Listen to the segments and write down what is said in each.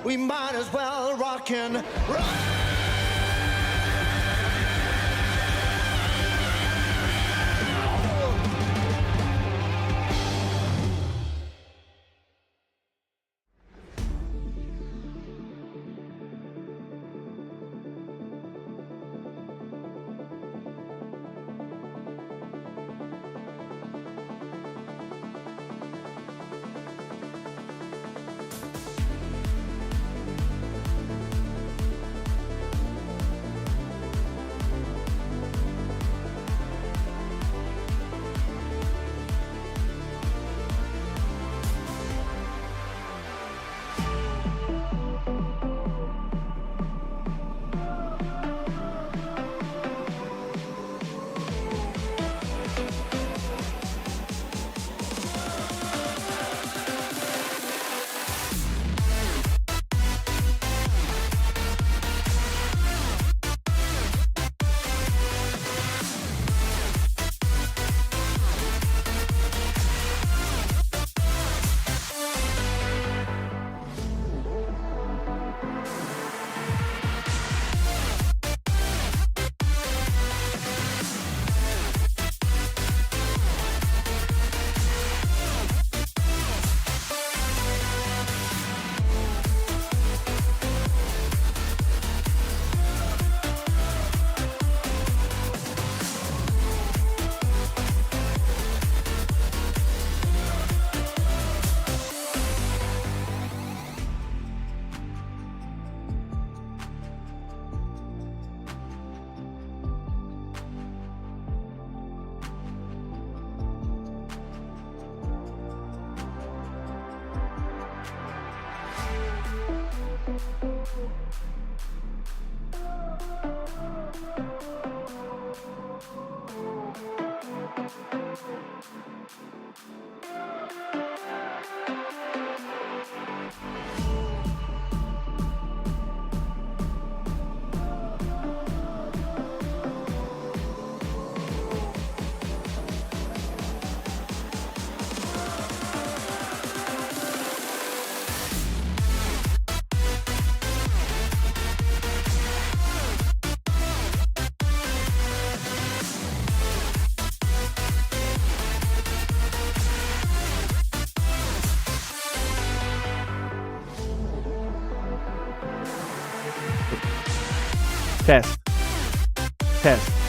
we might as well rock and roll. Test. Test.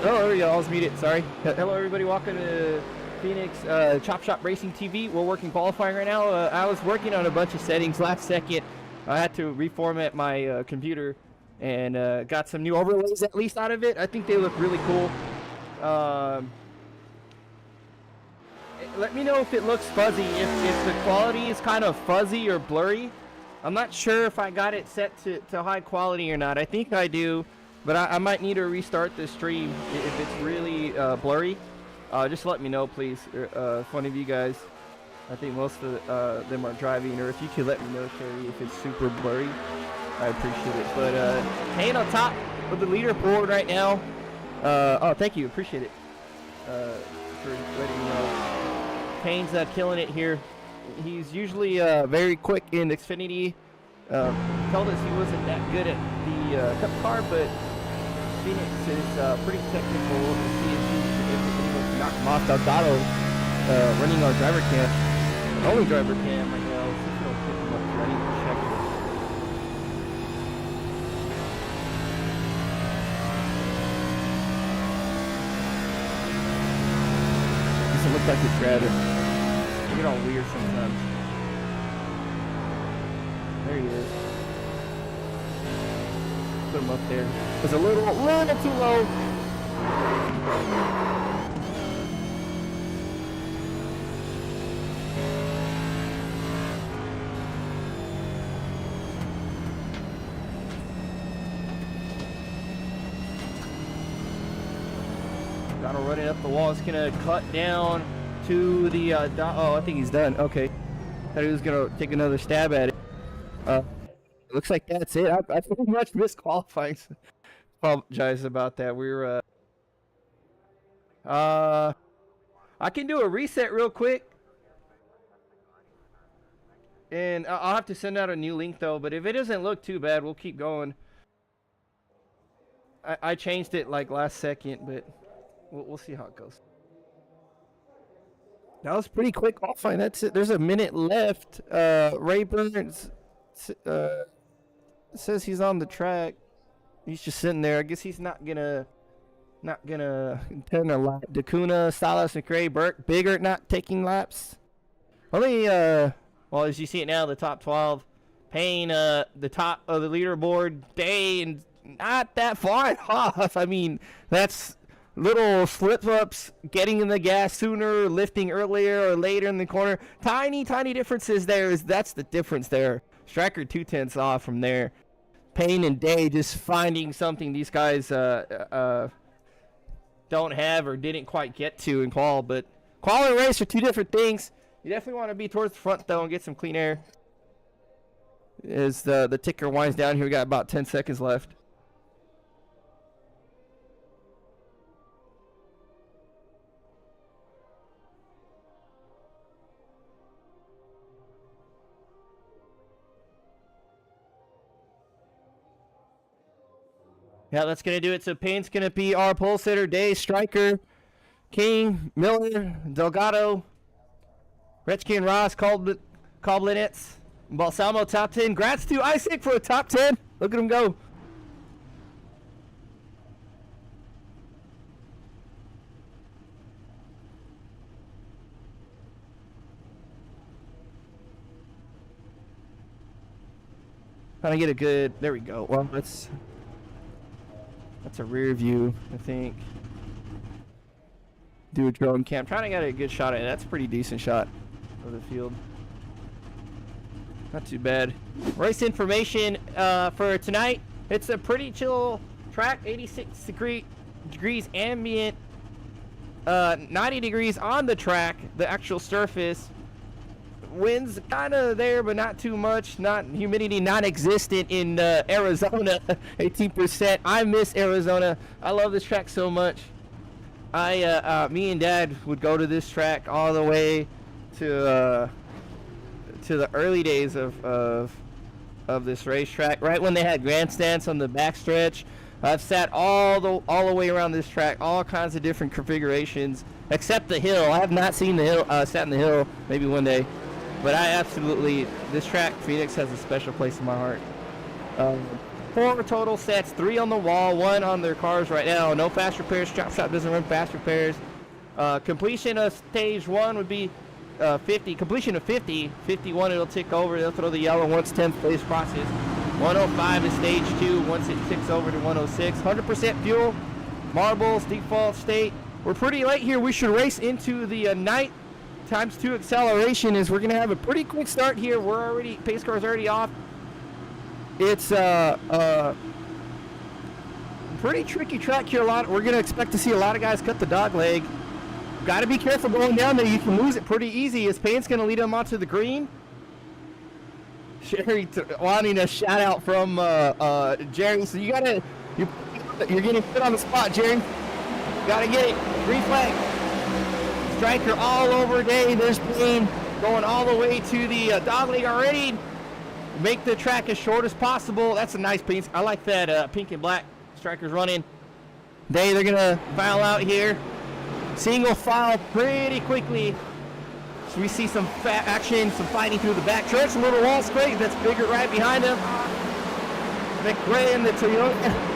there we go. I was muted. Sorry. Hello, everybody. Welcome to Phoenix ChopShop Racing TV. We're working qualifying right now. I was working on a bunch of settings last second. I had to reformat my computer and got some new overlays at least out of it. I think they look really cool. Let me know if it looks fuzzy, if the quality is kind of fuzzy or blurry. I'm not sure if I got it set to high quality or not. I think I do, but I might need to restart the stream if it's really blurry. Just let me know, please. If one of you guys, I think most of them are driving, or if you could let me know, Sherry, if it's super blurry, I appreciate it. But Payne on top of the leaderboard right now. Oh, thank you, appreciate it for letting me know. Payne's killing it here. He's usually very quick in Xfinity. Told us he wasn't that good at the Cup car, but Phoenix is pretty technical. We'll see if he knock him off. Delgado running our driver cam. The only driver cam right now. Let's see if he'll pick him up here. I need to check it. Doesn't look like it's grabbing. They get all weird sometimes. There he is. Put him up there. It was a little too low. Gotta run it up the wall. It's gonna cut down to the oh, I think he's done. Okay, thought he was gonna take another stab at it. Looks like that's it. I pretty much missed qualifying. Apologize about that. We're I can do a reset real quick, and I'll have to send out a new link though. But if it doesn't look too bad, we'll keep going. I changed it like last second, but we'll see how it goes. That was pretty quick qualifying. That's it. There's a minute left. Ray Burns says he's on the track. He's just sitting there. I guess he's not gonna turn a lap. Dacuna, Salas, McRae, Burke, Biggert not taking laps. Only well, as you see it now, the top 12. Payne, the top of the leaderboard. Day and not that far off. I mean, that's little slip-ups, getting in the gas sooner, lifting earlier or later in the corner. Tiny differences there. That's the difference there. Striker 2/10 off from there. Payne and Day just finding something these guys don't have or didn't quite get to in qual. But qual and race are two different things. You definitely want to be towards the front, though, and get some clean air. As the ticker winds down here, we got about 10 seconds left. Yeah, that's going to do it. So Payne's going to be our pole sitter. Day, Striker, King, Miller, Delgado, Redskin, Ross, Koblenitz, Balsamo top 10. Congrats to Isaac for a top 10. Look at him go. Trying to get a good, there we go. Well, that's a rear view, I think. Do a drone cam. Trying to get a good shot at it. That's a pretty decent shot of the field. Not too bad. Race information for tonight. It's a pretty chill track. 86 degrees ambient. 90 degrees on the track, the actual surface. Winds kind of there, but not too much. Not humidity non-existent in Arizona. 18%. I miss Arizona. I love this track so much. Me and Dad would go to this track all the way to the early days of this racetrack. Right when they had grandstands on the backstretch. I've sat all the way around this track, all kinds of different configurations, except the hill. I have not seen the hill. Sat in the hill. Maybe one day. But I absolutely, this track, Phoenix, has a special place in my heart. 4 total sets, 3 on the wall, 1 on their cars right now. No fast repairs. ChopShop doesn't run fast repairs. Completion of stage 1 would be 50. Completion of 50. 51, it'll tick over. They'll throw the yellow once 10th place crosses. 105 is stage 2 once it ticks over to 106. 100% fuel. Marbles, default state. We're pretty late here. We should race into the night ×2 acceleration, as we're going to have a pretty quick start here. Pace car's already off. It's pretty tricky track here. We're going to expect to see a lot of guys cut the dog leg. Got to be careful going down there. You can lose it pretty easy, as Payne's going to lead them onto the green. Sherry wanting a shout out from Jerry. So you're getting put on the spot, Jerry. Gotta get it. Green flag. Striker all over day. There's Payne going all the way to the dog leg already. Make the track as short as possible. That's a nice piece. I like that pink and black Striker's running. They're gonna file out here. Single file pretty quickly. So we see some action, some fighting through the back. Church, a little wall scrape. That's Bigger right behind him. McRae and the Toyota.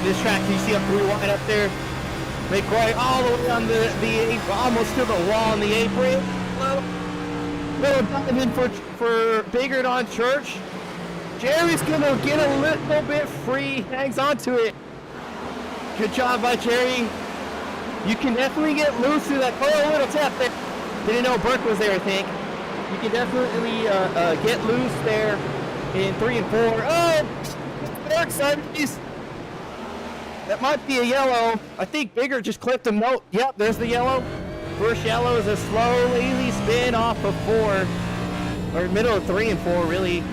This track, you see up 3 wide up there. McRae all the way on the almost to the wall on the apron. Little dive in for Bigger on Church. Jerry's gonna get a little bit free, hangs on to it. Good job by Jerry. You can definitely get loose through that. Oh, a little tap there. Didn't know Burke was there, I think. You can definitely get loose there in 3 and 4. Oh, Burke, sideways. That might be a yellow. I think Bigger just clipped him. No, yep, there's the yellow. First yellow is a slow, lazy spin off of 4. Or middle of 3 and 4, really.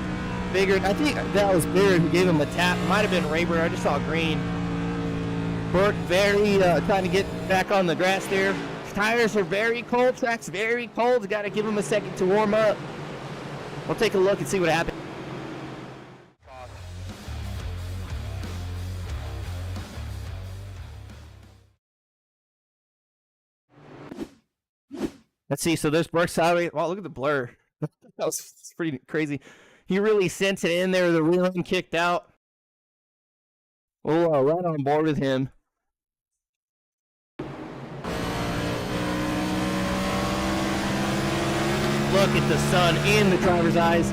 Bigger. I think that was Bigger who gave him a tap. Might have been Rayburn. I just saw green. Burke very trying to get back on the grass there. Tires are very cold. Track's very cold. Got to give him a second to warm up. We'll take a look and see what happens. Let's see. So there's Burke's sideways. Wow, look at the blur. That was pretty crazy. He really sent it in there. The rear end kicked out. We'll right on board with him. Look at the sun in the driver's eyes.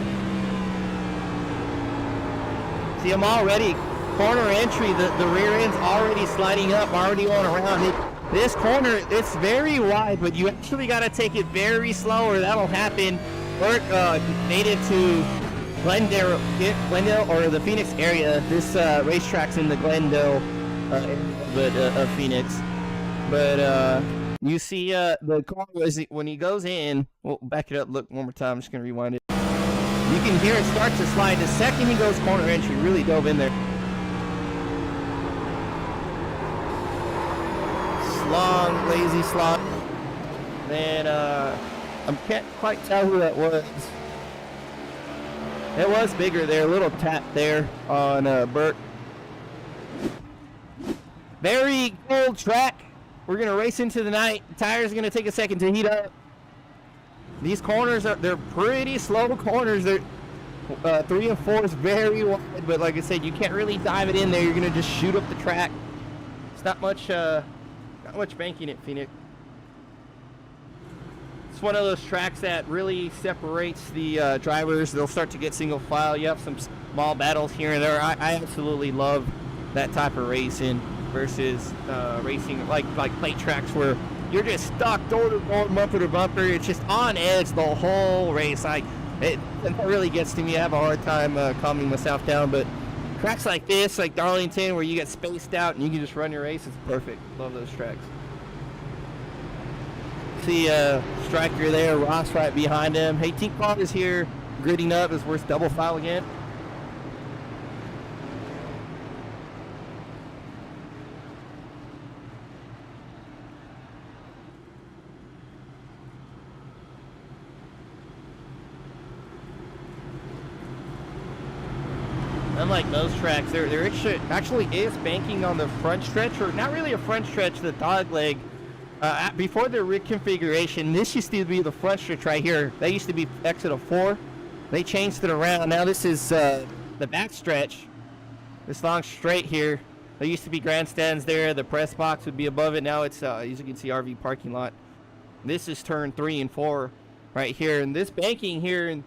See him already. Corner entry. The rear end's already sliding up, already going around. This corner, it's very wide, but you actually got to take it very slow or that'll happen. Burke made it to Glendale or the Phoenix area. This racetrack's in the Glendale of Phoenix. But you see the car when he goes in. We'll back it up. Look one more time. I'm just gonna rewind it. You can hear it start to slide. The second he goes corner entry, really dove in there. Long, lazy slot. Man, I can't quite tell who that was. It was Bigger there. A little tap there on Burke. Very cold track. We're going to race into the night. The tires are going to take a second to heat up. These corners, they're pretty slow corners. They're 3 and 4 is very wide, but like I said, you can't really dive it in there. You're going to just shoot up the track. It's not much banking at Phoenix. It's one of those tracks that really separates the drivers. They'll start to get single file. You have some small battles here and there. I absolutely love that type of racing versus racing like plate tracks where you're just stuck door to door, bumper to bumper. It's just on edge the whole race. It really gets to me. I have a hard time calming myself down, but tracks like this, like Darlington, where you get spaced out and you can just run your race, it's perfect. Love those tracks. See Striker there, Ross right behind him. Hey, Team Cog is here, gridding up. Is worth double file again. Unlike most tracks, there actually is banking on the front stretch, or not really a front stretch, the dog leg. Before the reconfiguration, this used to be the front stretch right here. That used to be exit of 4. They changed it around. Now this is the back stretch. This long straight here. There used to be grandstands there. The press box would be above it. Now it's, as you can see, RV parking lot. This is turn 3 and 4 right here. And this banking here in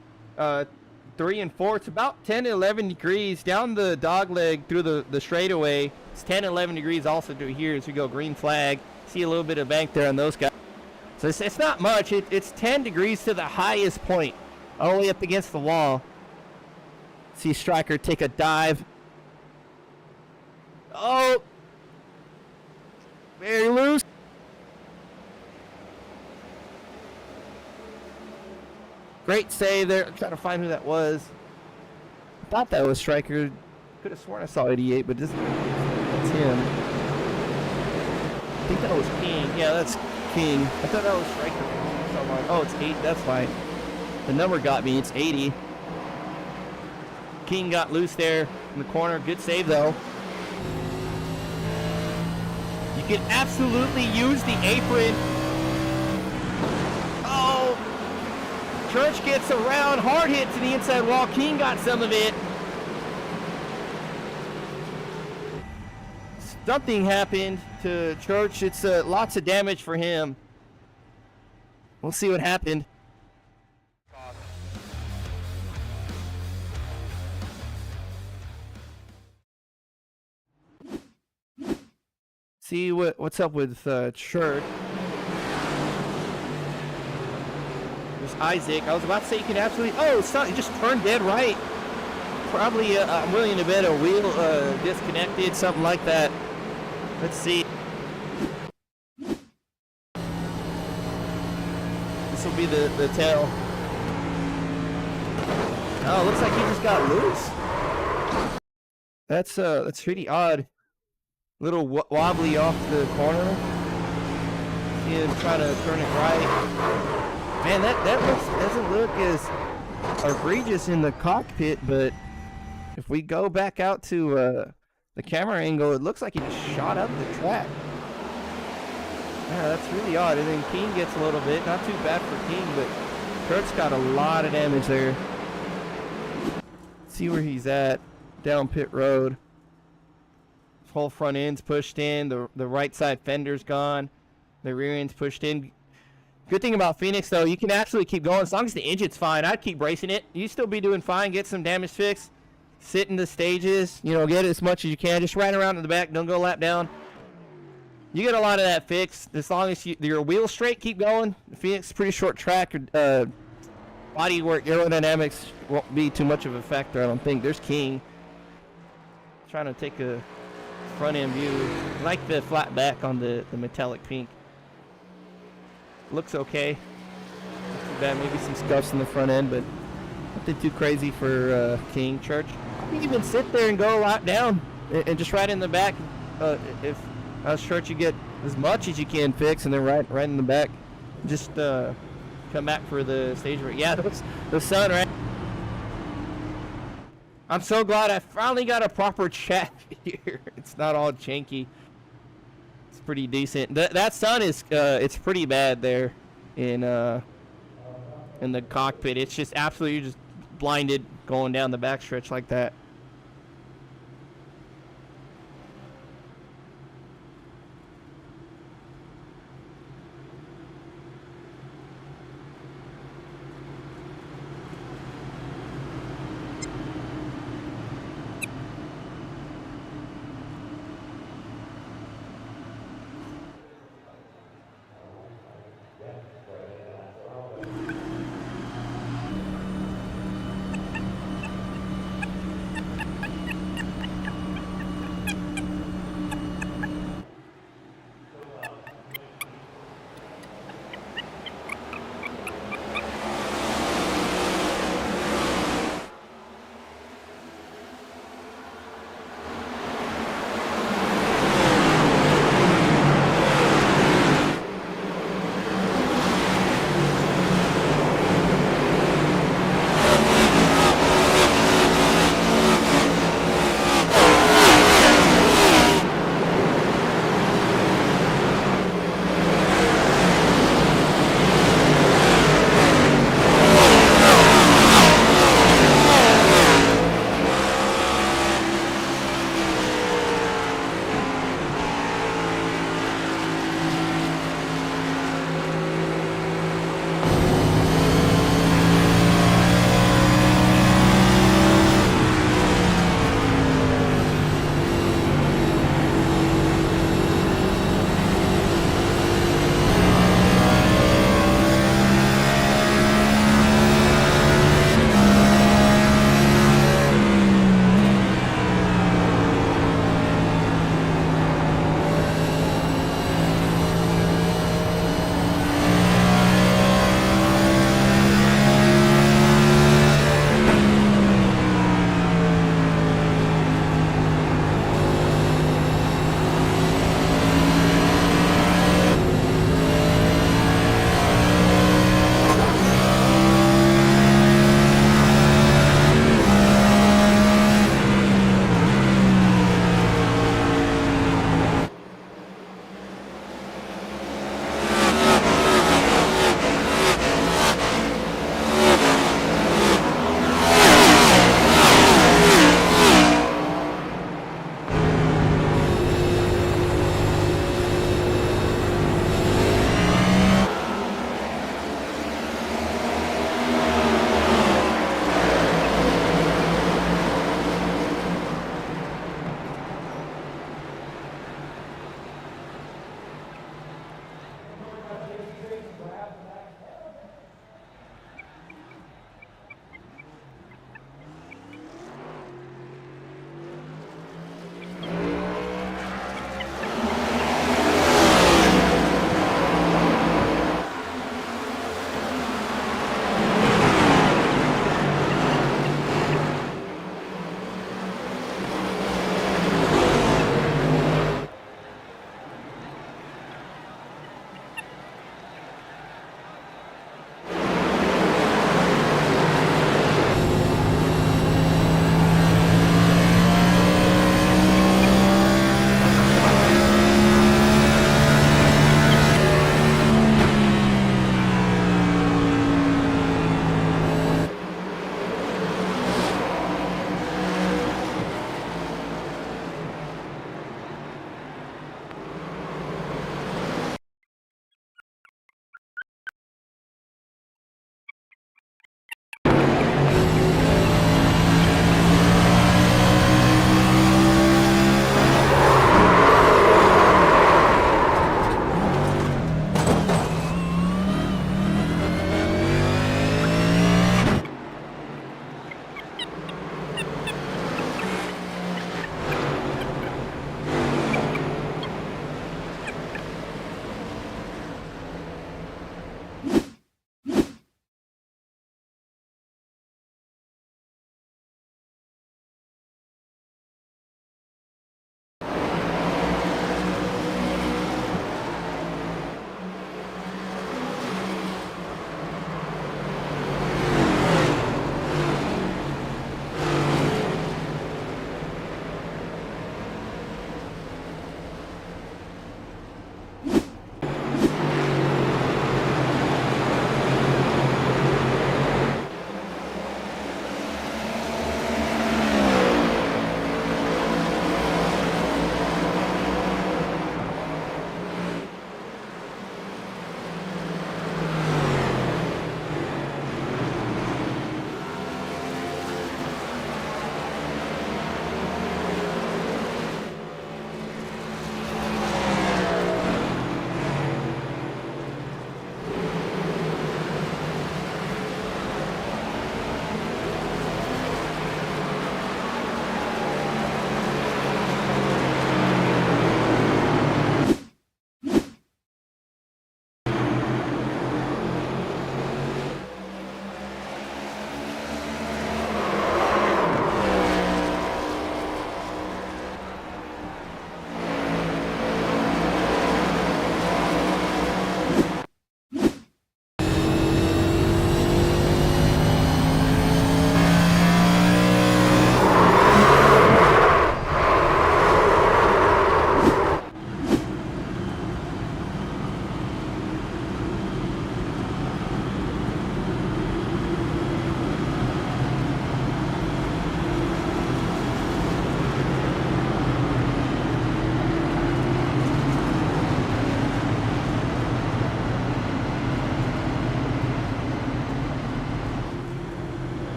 3 and 4, it's about 10 to 11 degrees down the dog leg through the straightaway. It's 10 to 11 degrees also through here as we go green flag. See a little bit of bank there on those guys. So it's not much. It's 10 degrees to the highest point, all the way up against the wall. See Striker take a dive. Oh, very loose. Great save there. I'm trying to find who that was. I thought that was Striker. Could have sworn I saw 88, but that's him. I think that was King. Yeah, that's King. I thought that was Striker. Oh, it's 8. That's why. The number got me. It's 80. King got loose there in the corner. Good save, though. You can absolutely use the apron. Oh! Church gets around. Hard hit to the inside wall. King got some of it. Something happened to Church. It's lots of damage for him. We'll see what happened. See what's up with Church. There's Isaac. I was about to say you can absolutely. Oh, it's not. He just turned dead right. Probably, I'm willing to bet a wheel disconnected, something like that. Let's see. This will be the tail. Oh, looks like he just got loose. That's pretty odd. Little wobbly off the corner. See him trying to turn it right. Man, that doesn't look as egregious in the cockpit, but if we go back out to the camera angle, it looks like he just shot up the track. Yeah, that's really odd. And then King gets a little bit. Not too bad for King, but Kurt's got a lot of damage there. See where he's at. Down pit road. Whole front end's pushed in. The right side fender's gone. The rear end's pushed in. Good thing about Phoenix, though, you can actually keep going. As long as the engine's fine, I'd keep bracing it. You still be doing fine. Get some damage fixed. Sit in the stages. You know, get as much as you can. Just ride around in the back. Don't go lap down. You get a lot of that fixed. As long as your wheel's straight, keep going. Phoenix is pretty short track. Body work, aerodynamics won't be too much of a factor, I don't think. There's King. Trying to take a front end view. I like the flat back on the metallic pink. Looks okay. Not too bad. Maybe some scuffs in the front end, but nothing too crazy for King. Church. You can even sit there and go a lot down and just right in the back. If as Church, you get as much as you can fix, and then right in the back. Just come back for the stage break. Yeah, the sun, right? I'm so glad I finally got a proper chat here. It's not all janky. It's pretty decent. That sun is it's pretty bad there in the cockpit. It's just absolutely just blinded going down the backstretch like that.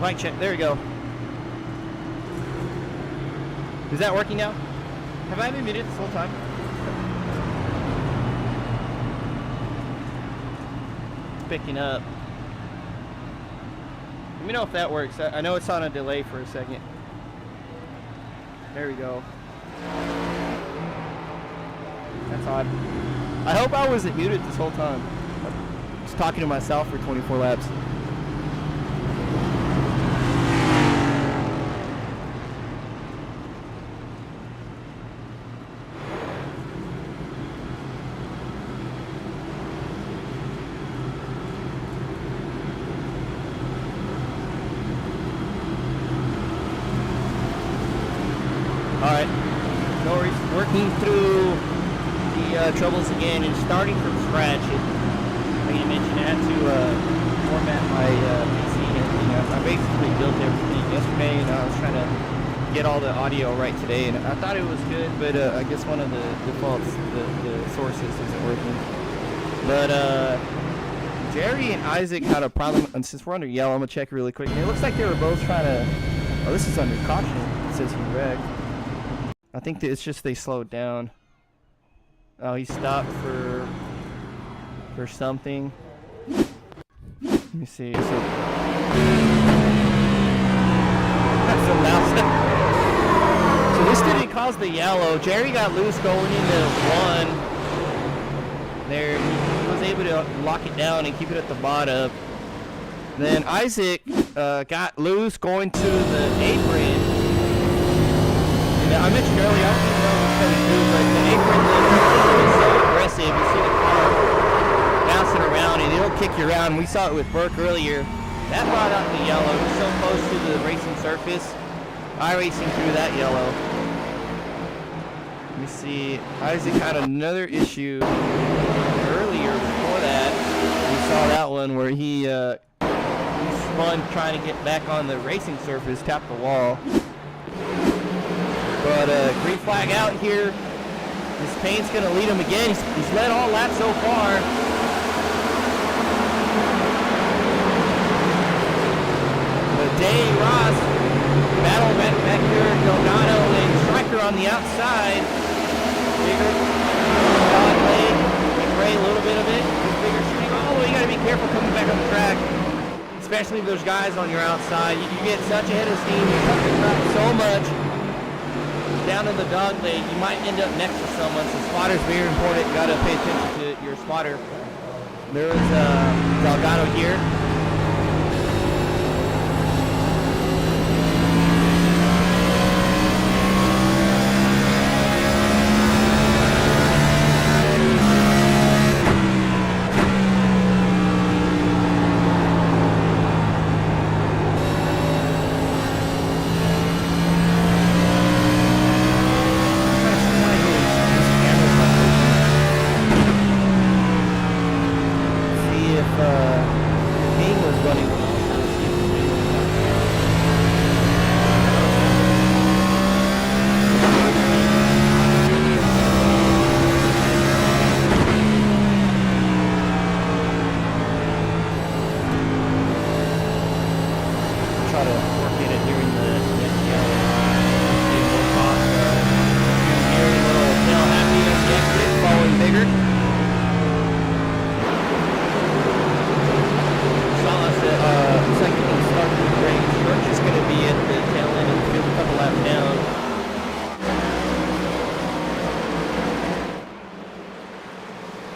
Mic check. There we go. Is that working now? Have I been muted this whole time? It's picking up. Let me know if that works. I know it's on a delay for a second. There we go. That's odd. I hope I wasn't muted this whole time. I was talking to myself for 24 laps. Alright, no worries. Working through the troubles again and starting from scratch. Like I mentioned, I had to format my PC and I basically built everything yesterday, and I was trying to get all the audio right today, and I thought it was good, but I guess one of the defaults, the sources isn't working. But Jerry and Isaac had a problem, and since we're under yellow, I'm going to check really quick. And it looks like they were both trying to, oh, this is under caution. It says he wrecked. I think that it's just they slowed down. Oh, he stopped for something. Let me see. So that's a mouse. So this didn't cause the yellow. Jerry got loose going into one. There, he was able to lock it down and keep it at the bottom. Then Isaac got loose going to the apron. I mentioned earlier, I don't know what to do, but the apron is so aggressive. You see the car bouncing around and it'll kick you around. We saw it with Burke earlier. That brought out the yellow. It was so close to the racing surface. iRacing through that yellow. Let me see. Isaac had another issue earlier before that. We saw that one where he spun trying to get back on the racing surface, tapped the wall. But green flag out here. This Payne's going to lead him again. He's led all laps so far. But Day Ross battle back here. Delgado and Striker on the outside. Bigger dog leg. Ray a little bit of it. Bigger string. Oh, you got to be careful coming back on the track. Especially if there's guys on your outside. You get such a head of steam. You cut the track so much. Down in the dog leg, you might end up next to someone, so spotter's very important. You gotta pay attention to your spotter. There was Delgado here.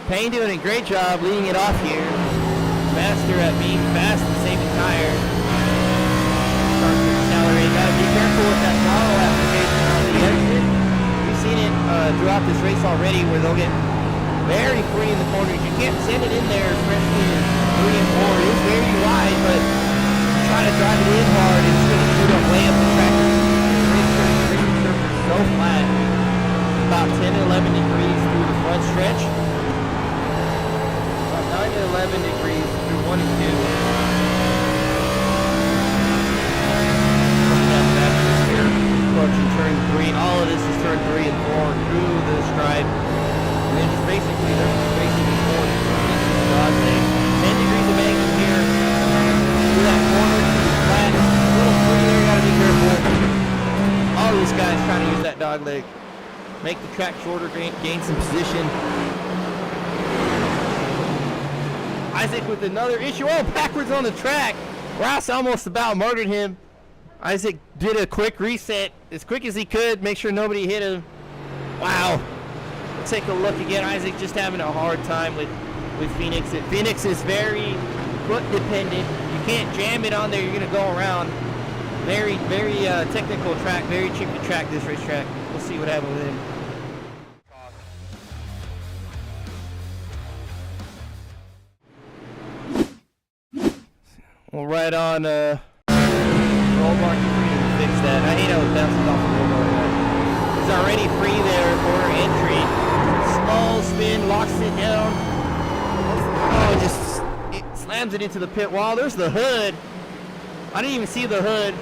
Payne doing a great job leading it off here. Master at being fast and saving tires. Starts to accelerate. Gotta be careful with that throttle application on the exit. We've seen it throughout this race already where they'll get very free in the corners. You can't send it in there, especially in 3 and 4. It is very wide, but try to drive it in hard. It's going to shoot up way up the track. The surface is so flat. About 10 to 11 degrees through the front stretch. 9 to 11 degrees through 1 and 2. Coming up after here, approaching turn 3. All of this is turn 3 and 4 through the stripe. And then just basically they're just racing in 4 degrees to the dog leg. 10 degrees of angle here. Through that corner to the flat. make the track shorter, gain some position. Isaac with another issue. Oh, backwards on the track. Ross almost about murdered him. Isaac did a quick reset as quick as he could, make sure nobody hit him. Wow. Let's take a look again. Isaac just having a hard time with Phoenix. Phoenix is very foot dependent. You can't jam it on there. You're going to go around. Very, very technical track, very tricky track, this racetrack. We'll see what happens with him. Well, right on roll bar, you can fix that. I hate how it bounces off the roll bar. It's already free there for entry. Slow spin, locks it down. Oh, it slams it into the pit wall. There's the hood. I didn't even see the hood.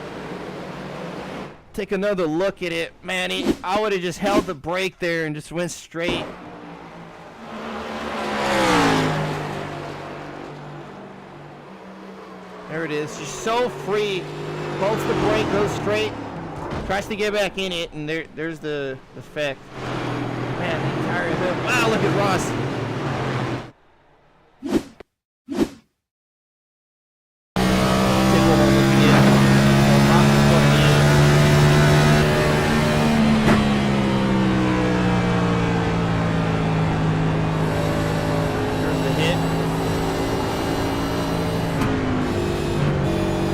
Take another look at it. Man, I would have just held the brake there and just went straight. There it is, just so free. Holds the brake, goes straight, tries to get back in it, and there's the effect. Man, the entire hood. Wow, look at Ross. Take one more look again. Ross is going in. There's the hit.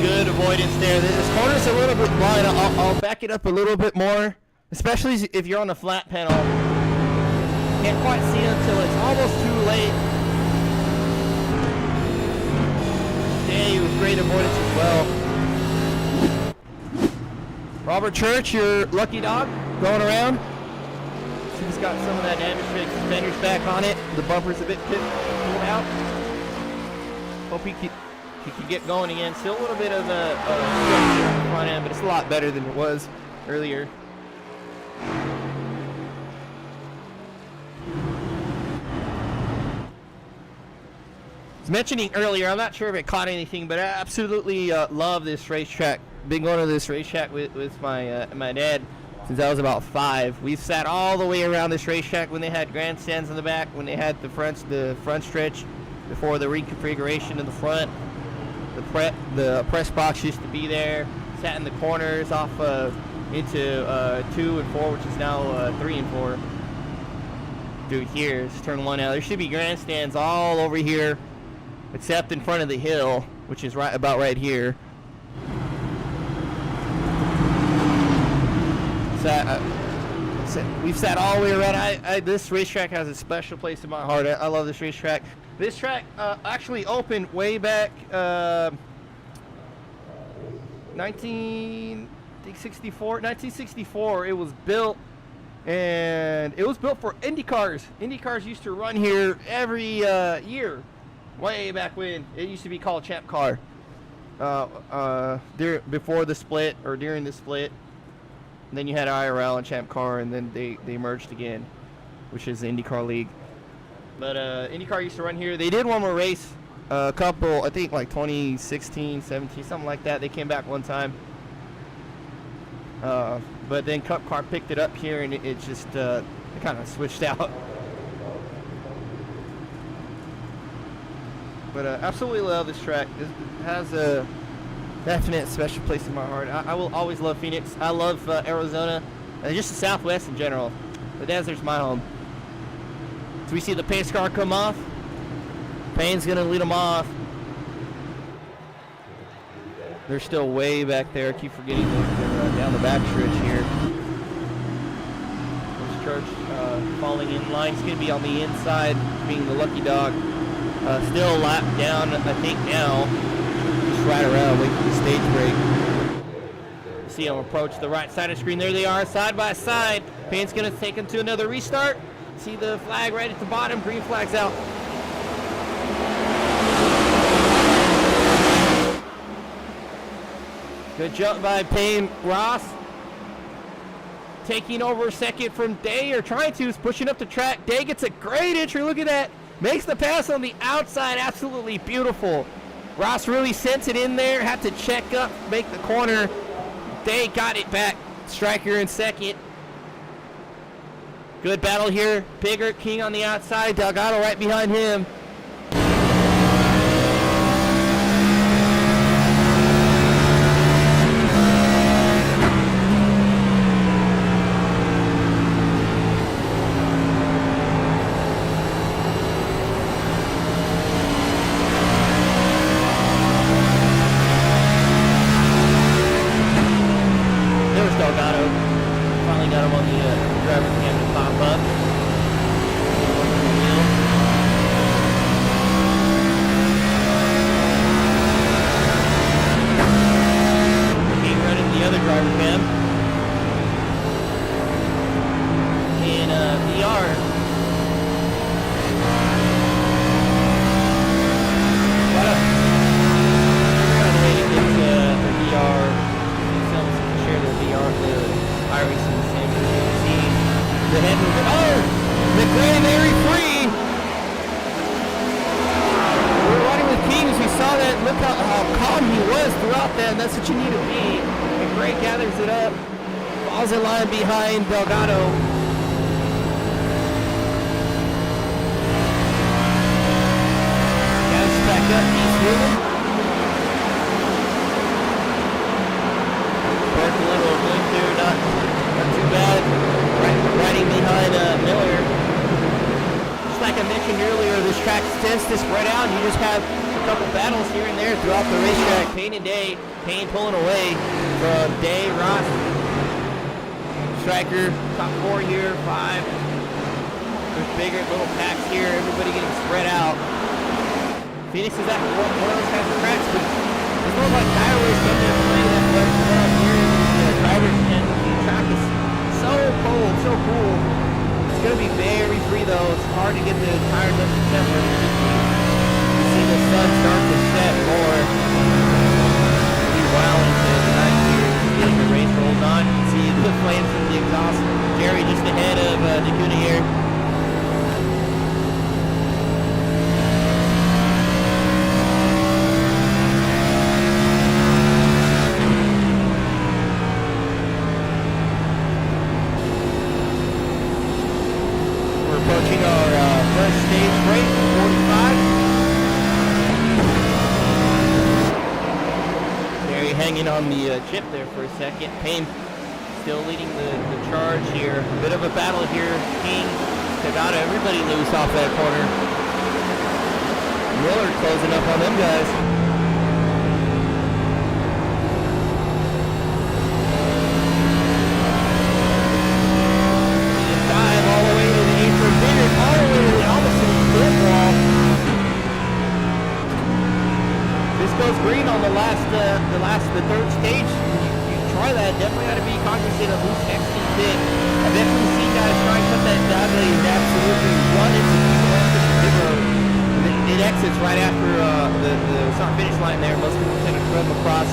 Good avoidance there. This corner's a little bit wide. I'll back it up a little bit more, especially if you're on the flat panel. Can't quite see it until it's almost too late. Day with great avoidance as well. Robert Church, your lucky dog, going around. He's got some of that damage fixed. Fenders back on it. The bumper's a bit pulled out. Hope he can get going again. Still a little bit of a front end, but it's a lot better than it was earlier. I was mentioning earlier, I'm not sure if it caught anything, but I absolutely love this racetrack. Been going to this racetrack with my dad since I was about 5. We've sat all the way around this racetrack when they had grandstands in the back, when they had the front stretch before the reconfiguration in the front. The press box used to be there. Sat in the corners off into 2 and 4, which is now 3 and 4. Dude, here, it's turn 1 now. There should be grandstands all over here, except in front of the hill, which is about right here. We've sat all the way around. This racetrack has a special place in my heart. I love this racetrack. This track actually opened way back 1964. It was built, and it was built for Indy cars. Indy cars used to run here every year, way back when. It used to be called Champ Car. Before the split or during the split, and then you had IRL and Champ Car, and then they merged again, which is the IndyCar League. But IndyCar used to run here. They did one more race, a couple, I think like 2016, 17, something like that. They came back one time. But then Cup Car picked it up here, and it just it kind of switched out. But absolutely love this track. It has a definite special place in my heart. I will always love Phoenix. I love Arizona, and just the Southwest in general. The desert's my home. So we see the pace car come off. Payne's going to lead them off. They're still way back there. I keep forgetting they're down the back stretch here. There's Church falling in line. He's going to be on the inside, being the lucky dog. Still a lap down, I think now. Just right around, waiting for the stage break. See him approach the right side of the screen. There they are, side by side. Payne's going to take him to another restart. See the flag right at the bottom. Green flag's out. Good jump by Payne. Ross taking over second from Day, or trying to. Is pushing up the track. Day gets a great entry. Look at that. Makes the pass on the outside. Absolutely beautiful. Ross really sent it in there. Had to check up, make the corner. Day got it back. Striker in second. Good battle here. Bigger King on the outside. Delgado right behind him. Delgado. Finally got him on the driver cam to pop up. King running the other driver cam. And VR. What up? We're on the way to get the VR. Share the VR, the iRacing sim. You can see the head movement. Oh! McRae very free! We're running with Kings. We saw that. Look how calm he was throughout that. That's what you need to be. McRae gathers it up. Falls in line behind Delgado. Gas back up. He's moving. A little blink there, not too bad. Riding behind Miller. Just like I mentioned earlier, this track tends to spread out, and you just have a couple battles here and there throughout the racetrack. Payne and Day. Payne pulling away from Day, Ross, Striker, top 4 here, 5. There's bigger little packs here, everybody getting spread out. Phoenix is at one of those kinds of tracks, but it's more like tire race come there and play that much here. Drivers, and the track is so cold, so cool. It's going to be very free though. It's hard to get the tires up to temp where they should be. You see the sun start to set more. Be well into the night here, getting the race rolled on. You can see the flames from the exhaust. Jerry just ahead of Dakota here. Approaching our first stage break, 45. Jerry hanging on the chip there for a second. Payne still leading the charge here. A bit of a battle here. King, Delgado, everybody loose off that corner. Miller closing up on them guys. Goes green on the third stage. You try that. Definitely got to be cognizant of who's next in pit. I've definitely seen guys try and cut that down. They absolutely run into people after the pit road. It exits right after the start finish line there. Most people tend to come across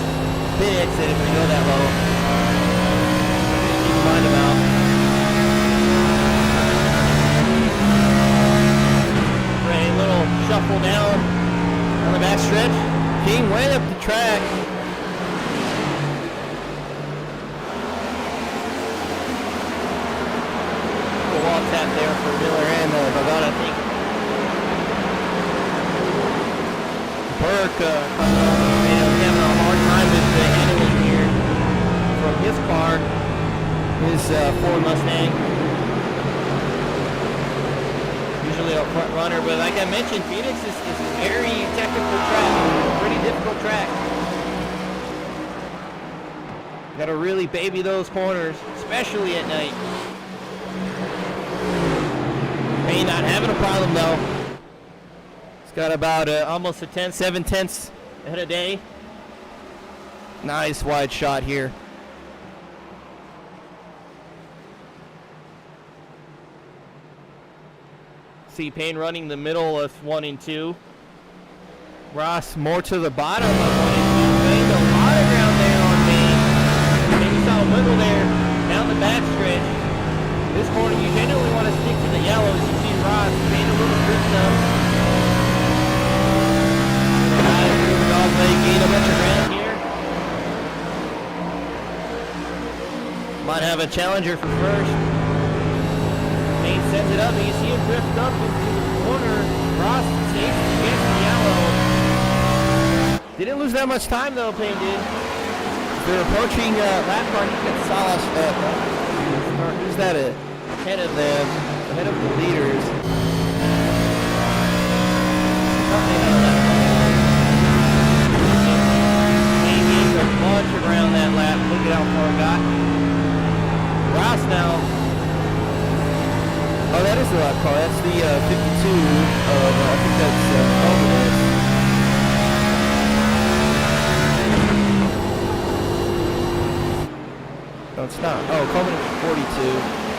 pit exit if they go that low. Keep in mind about. Right, a little shuffle down on the back stretch. King way up the track. A wall tap there for Miller and Delgado, I think. Burke having a hard time with the handling here from his car, his Ford Mustang. Usually a front runner, but like I mentioned, Phoenix is a very technical track. Pretty difficult track. Got to really baby those corners, especially at night. Payne not having a problem though. He's got about almost a 7 tenths ahead of Day. Nice wide shot here. See Payne running the middle of 1 and 2. Ross more to the bottom of 1 and 2. Gained a lot of ground there on Payne. And you saw a wiggle there down the back stretch. This corner you genuinely want to stick to the yellows. You see Ross made a little grip stuff. They gain a bunch of ground here. Might have a challenger for first. sends it up, and you see him drift up into the corner. Ross stays against the yellow. Didn't lose that much time though, Payne did. They're approaching lap car. You can Salas who's that ahead of them, ahead of the leaders. Maybe a bunch around that lap. Look at how far it got. Ross now. Oh, that is the lap car. That's the 52 of, I think that's Covenant. No, it's not. Oh, Covenant 42.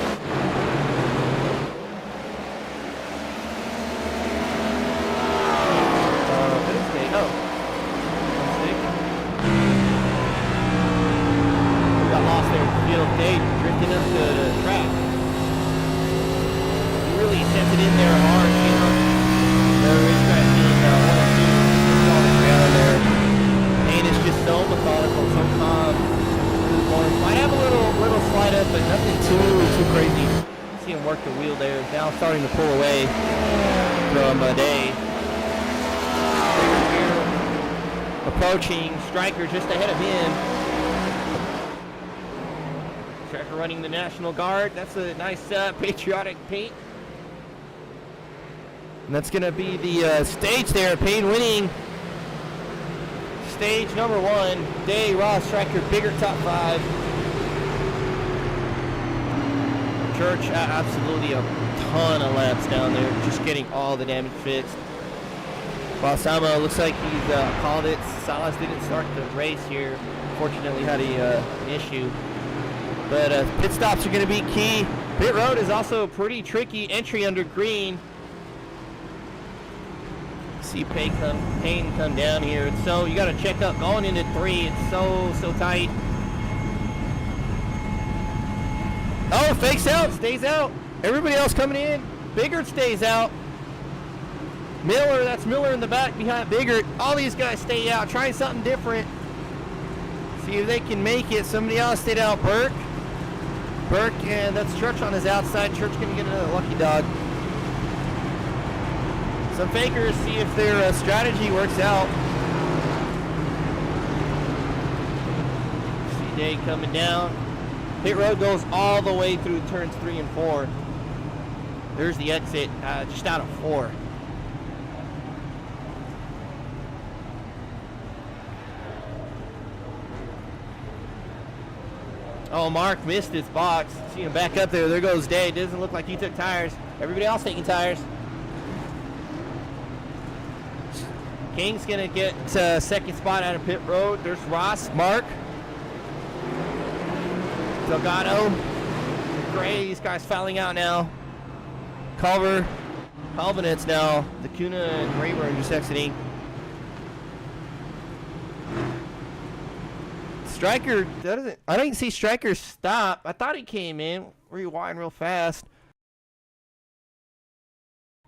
Day drifting up the track. He really sent it in there hard, you know. The racetrack being 1 or 2 on the ground there. Payne is just so methodical, so calm. Might have a little slide up, but nothing too crazy. See him work the wheel there. Now starting to pull away from Day. Approaching, Striker just ahead of him. Striker running the National Guard. That's a nice patriotic paint. And that's going to be the stage there. Payne winning stage number 1. Day, Ross, Striker, bigger top 5. Church, absolutely a ton of laps down there. Just getting all the damage fixed. Balsamo looks like he's called it. Salas didn't start the race here. Fortunately had an issue. But pit stops are going to be key. Pit road is also a pretty tricky entry under green. See Payne come down here. So you got to check up going into 3. It's so tight. Oh, fakes out, stays out. Everybody else coming in. Biggert stays out. Miller, that's Miller in the back behind Biggert. All these guys stay out, trying something different. See if they can make it. Somebody else stayed out. Burke, and that's Church on his outside. Church gonna get another lucky dog. Some fakers, see if their strategy works out. See Day coming down. Pit road goes all the way through turns 3 and 4. There's the exit, just out of 4. Oh, Mark missed his box. See him back up there. There goes Day. Doesn't look like he took tires. Everybody else taking tires. King's going to get second spot out of pit road. There's Ross, Mark, Delgado, Gray. These guys fouling out now. Calvinet's now. The Kuna and Rayburn just exiting. Striker doesn't. I didn't see Striker stop. I thought he came in. Rewind real fast.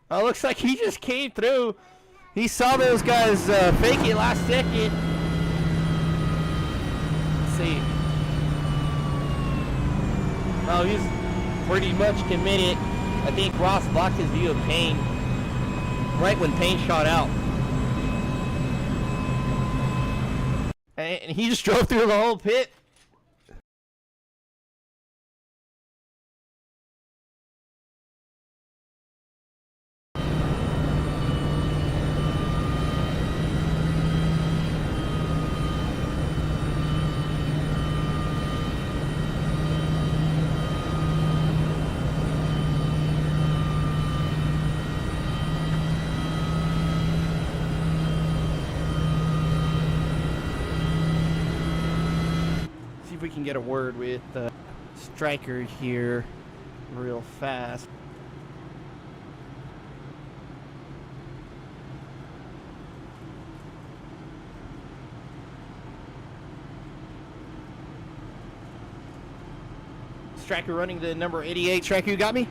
Oh, looks like he just came through. He saw those guys fake it last second. Let's see. Oh, he's pretty much committed. I think Ross blocked his view of Payne right when Payne shot out. And he just drove through the whole pit. We can get a word with Striker here real fast. Striker running the number 88. Striker, you got me?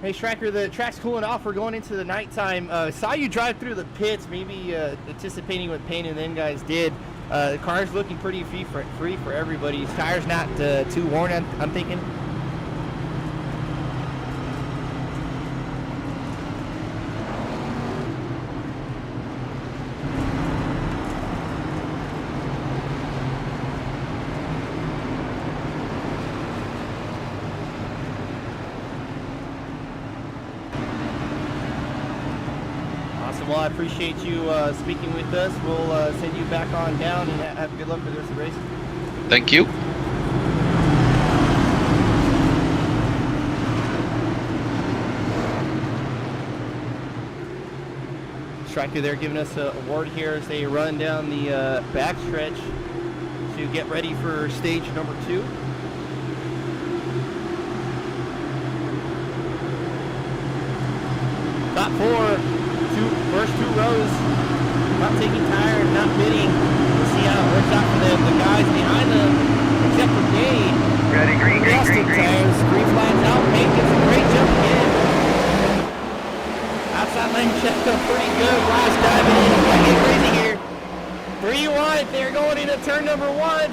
Hey Striker, the track's cooling off. We're going into the nighttime. Saw you drive through the pits, maybe anticipating what Payne and then guys did. The car's looking pretty free for everybody. His tires not too worn, I'm thinking. Awesome. Well, I appreciate you speaking with us. We'll send you back on down and have good luck with the rest of the race. Thank you. Striker there giving us an award here as they run down the backstretch to get ready for stage number 2. Top 4, first 2 rows, not taking tire, not pitting. We'll see how it works out for them. The guys behind them, except for Dave, Ready, green, green, green, green. tires, green flags out, Hank gets a great jump again. Outside lane checked up pretty good. Ross diving in. Might get crazy here. 3 wide. They're going into turn number 1.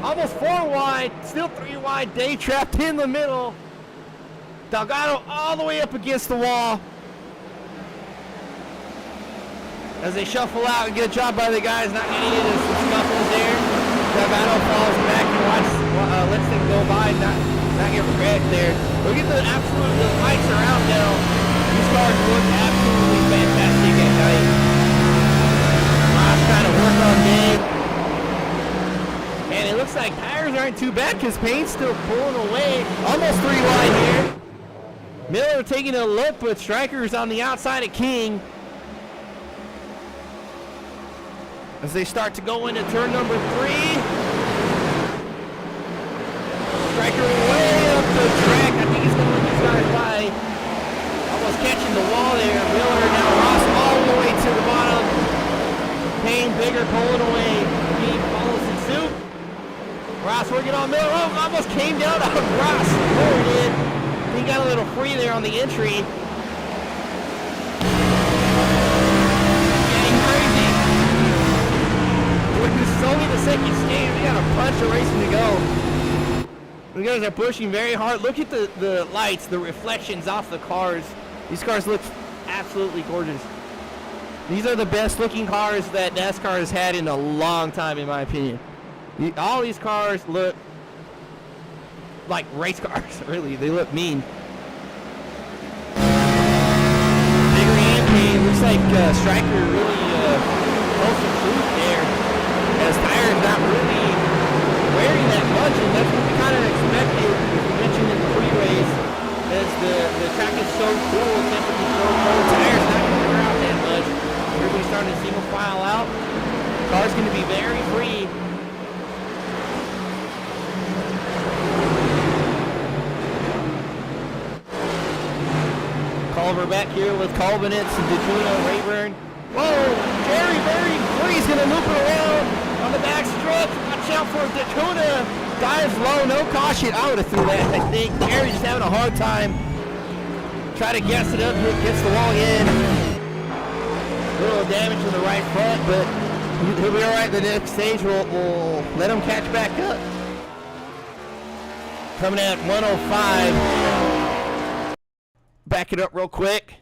Almost 4 wide. Still 3 wide. Dave trapped in the middle. Delgado all the way up against the wall. As they shuffle out, good job by the guys not getting into some scuffles there. Delgado falls back and lets them go by, not get wrecked there. Look at the lights are out now. These cars look absolutely fantastic at night. Ross trying to work on Dave. And it looks like tires aren't too bad because paint's still pulling away. Almost 3 wide here. Miller taking a look, but Stryker's on the outside of King. As they start to go into turn number 3. Stryker way up the track. I think he's going to let these guys by. Almost catching the wall there. Miller, now Ross all the way to the bottom. Payne bigger, pulling away. He follows in suit. Ross working on Miller. Oh, almost came down on Ross. Miller did. He got a little free there on the entry. Getting crazy. This is only the second stage. We got a bunch of racing to go. The guys are pushing very hard. Look at the lights, the reflections off the cars. These cars look absolutely gorgeous. These are the best looking cars that NASCAR has had in a long time, in my opinion. All these cars look like race cars, really. They look mean. Bigger Payne looks like Stryker really close to truth there. As tires not really wearing that much, and that's what we kind of expected, as we mentioned in the pre-race, as the track is so cool, temperature so cold, tires not going to wear out that much. Everybody's starting to single file out. The car's going to be very free. Culver back here with Colbinitz and DeJuna, Rayburn. Whoa, Jerry very free. He's going to loop it around on the back stretch. Watch out for DeJuna. Dives low, no caution. I would have threw that, I think. Jerry's just having a hard time. Try to guess it up, gets the wall in. A little damage to the right front, but he'll be all right the next stage. We'll let him catch back up. Coming at 105. Back it up real quick.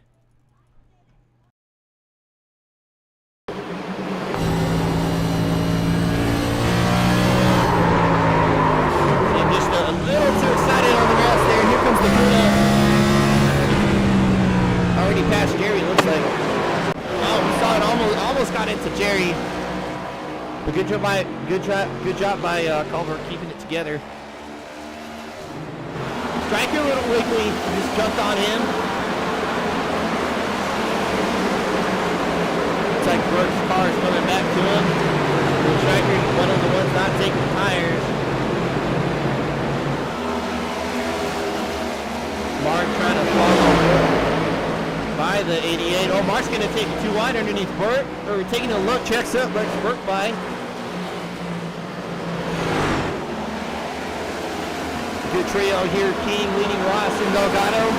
A little too excited on the grass there. Here comes the Laguna. Already past Jerry, looks like. Oh, we saw it almost got into Jerry. But good job by Culver keeping it together. Stryker a little wiggly, just jumped on him. Looks like Burke's car is coming back to him. Stryker, one of the ones not taking tires. Mark trying to follow by the 88. Oh, Mark's going to take it too wide underneath Burt. Or taking a look, checks up, lets Burt by. Good trio here, King leading Ross and Delgado.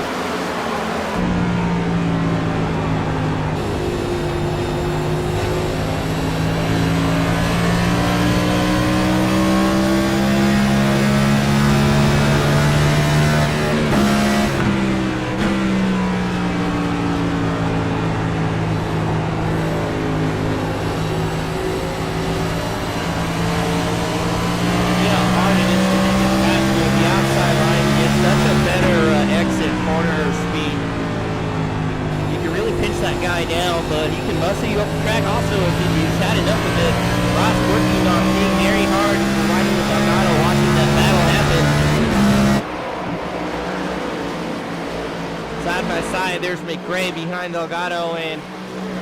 Corner pinch that guy down, but he can muscle you up the track also if he's had enough of it. Ross working on King very hard, riding with Delgado, watching that battle happen. Side by side, there's McRae behind Delgado, and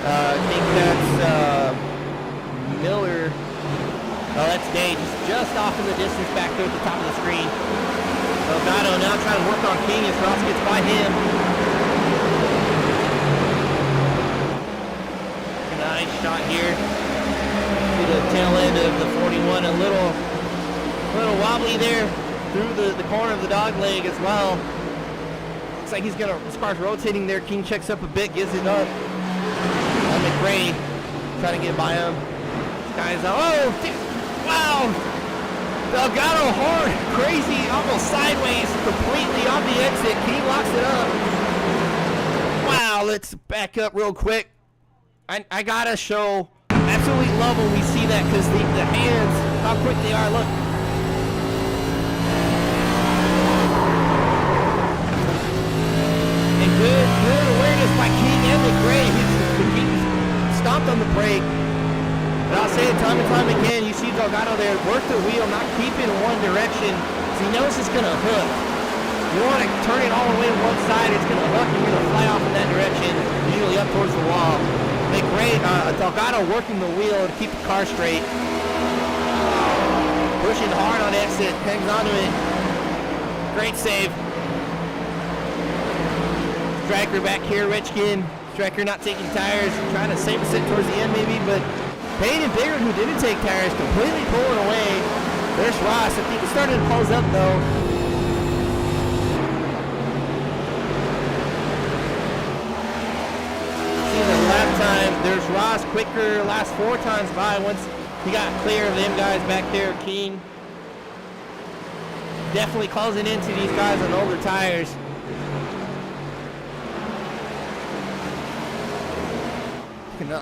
I think that's Miller. Oh, that's Day, just off in the distance back there at the top of the screen. Delgado now trying to work on King as Ross gets by him. Nice shot here to the tail end of the 41. A little wobbly there through the corner of the dog leg as well. Looks like his car's rotating there. King checks up a bit, gives it up. McRae trying to get by him. This guy's wow! Delgado hard, crazy, almost sideways, completely on the exit. King locks it up. Wow, let's back up real quick. I gotta show, absolutely love when we see that, because the hands, how quick they are, look. And good awareness by King and McRae. He stomped on the brake. But I'll say it time and time again, you see Delgado there, work the wheel, not keep it in one direction, because he knows it's gonna hook. You want to turn it all the way to one side, it's gonna hook, you're gonna fly off in that direction, usually up towards the wall. McRae, Delgado working the wheel to keep the car straight. Pushing hard on exit, hangs onto it. Great save. Striker back here, Richkin. Striker not taking tires, trying to save us it towards the end maybe, but Payne and Bigger, who didn't take tires, completely pulling away. There's Ross. I think he started to close up though. See the lap time. There's Ross quicker, last 4 times by once he got clear of them guys back there. King definitely closing into these guys on older tires.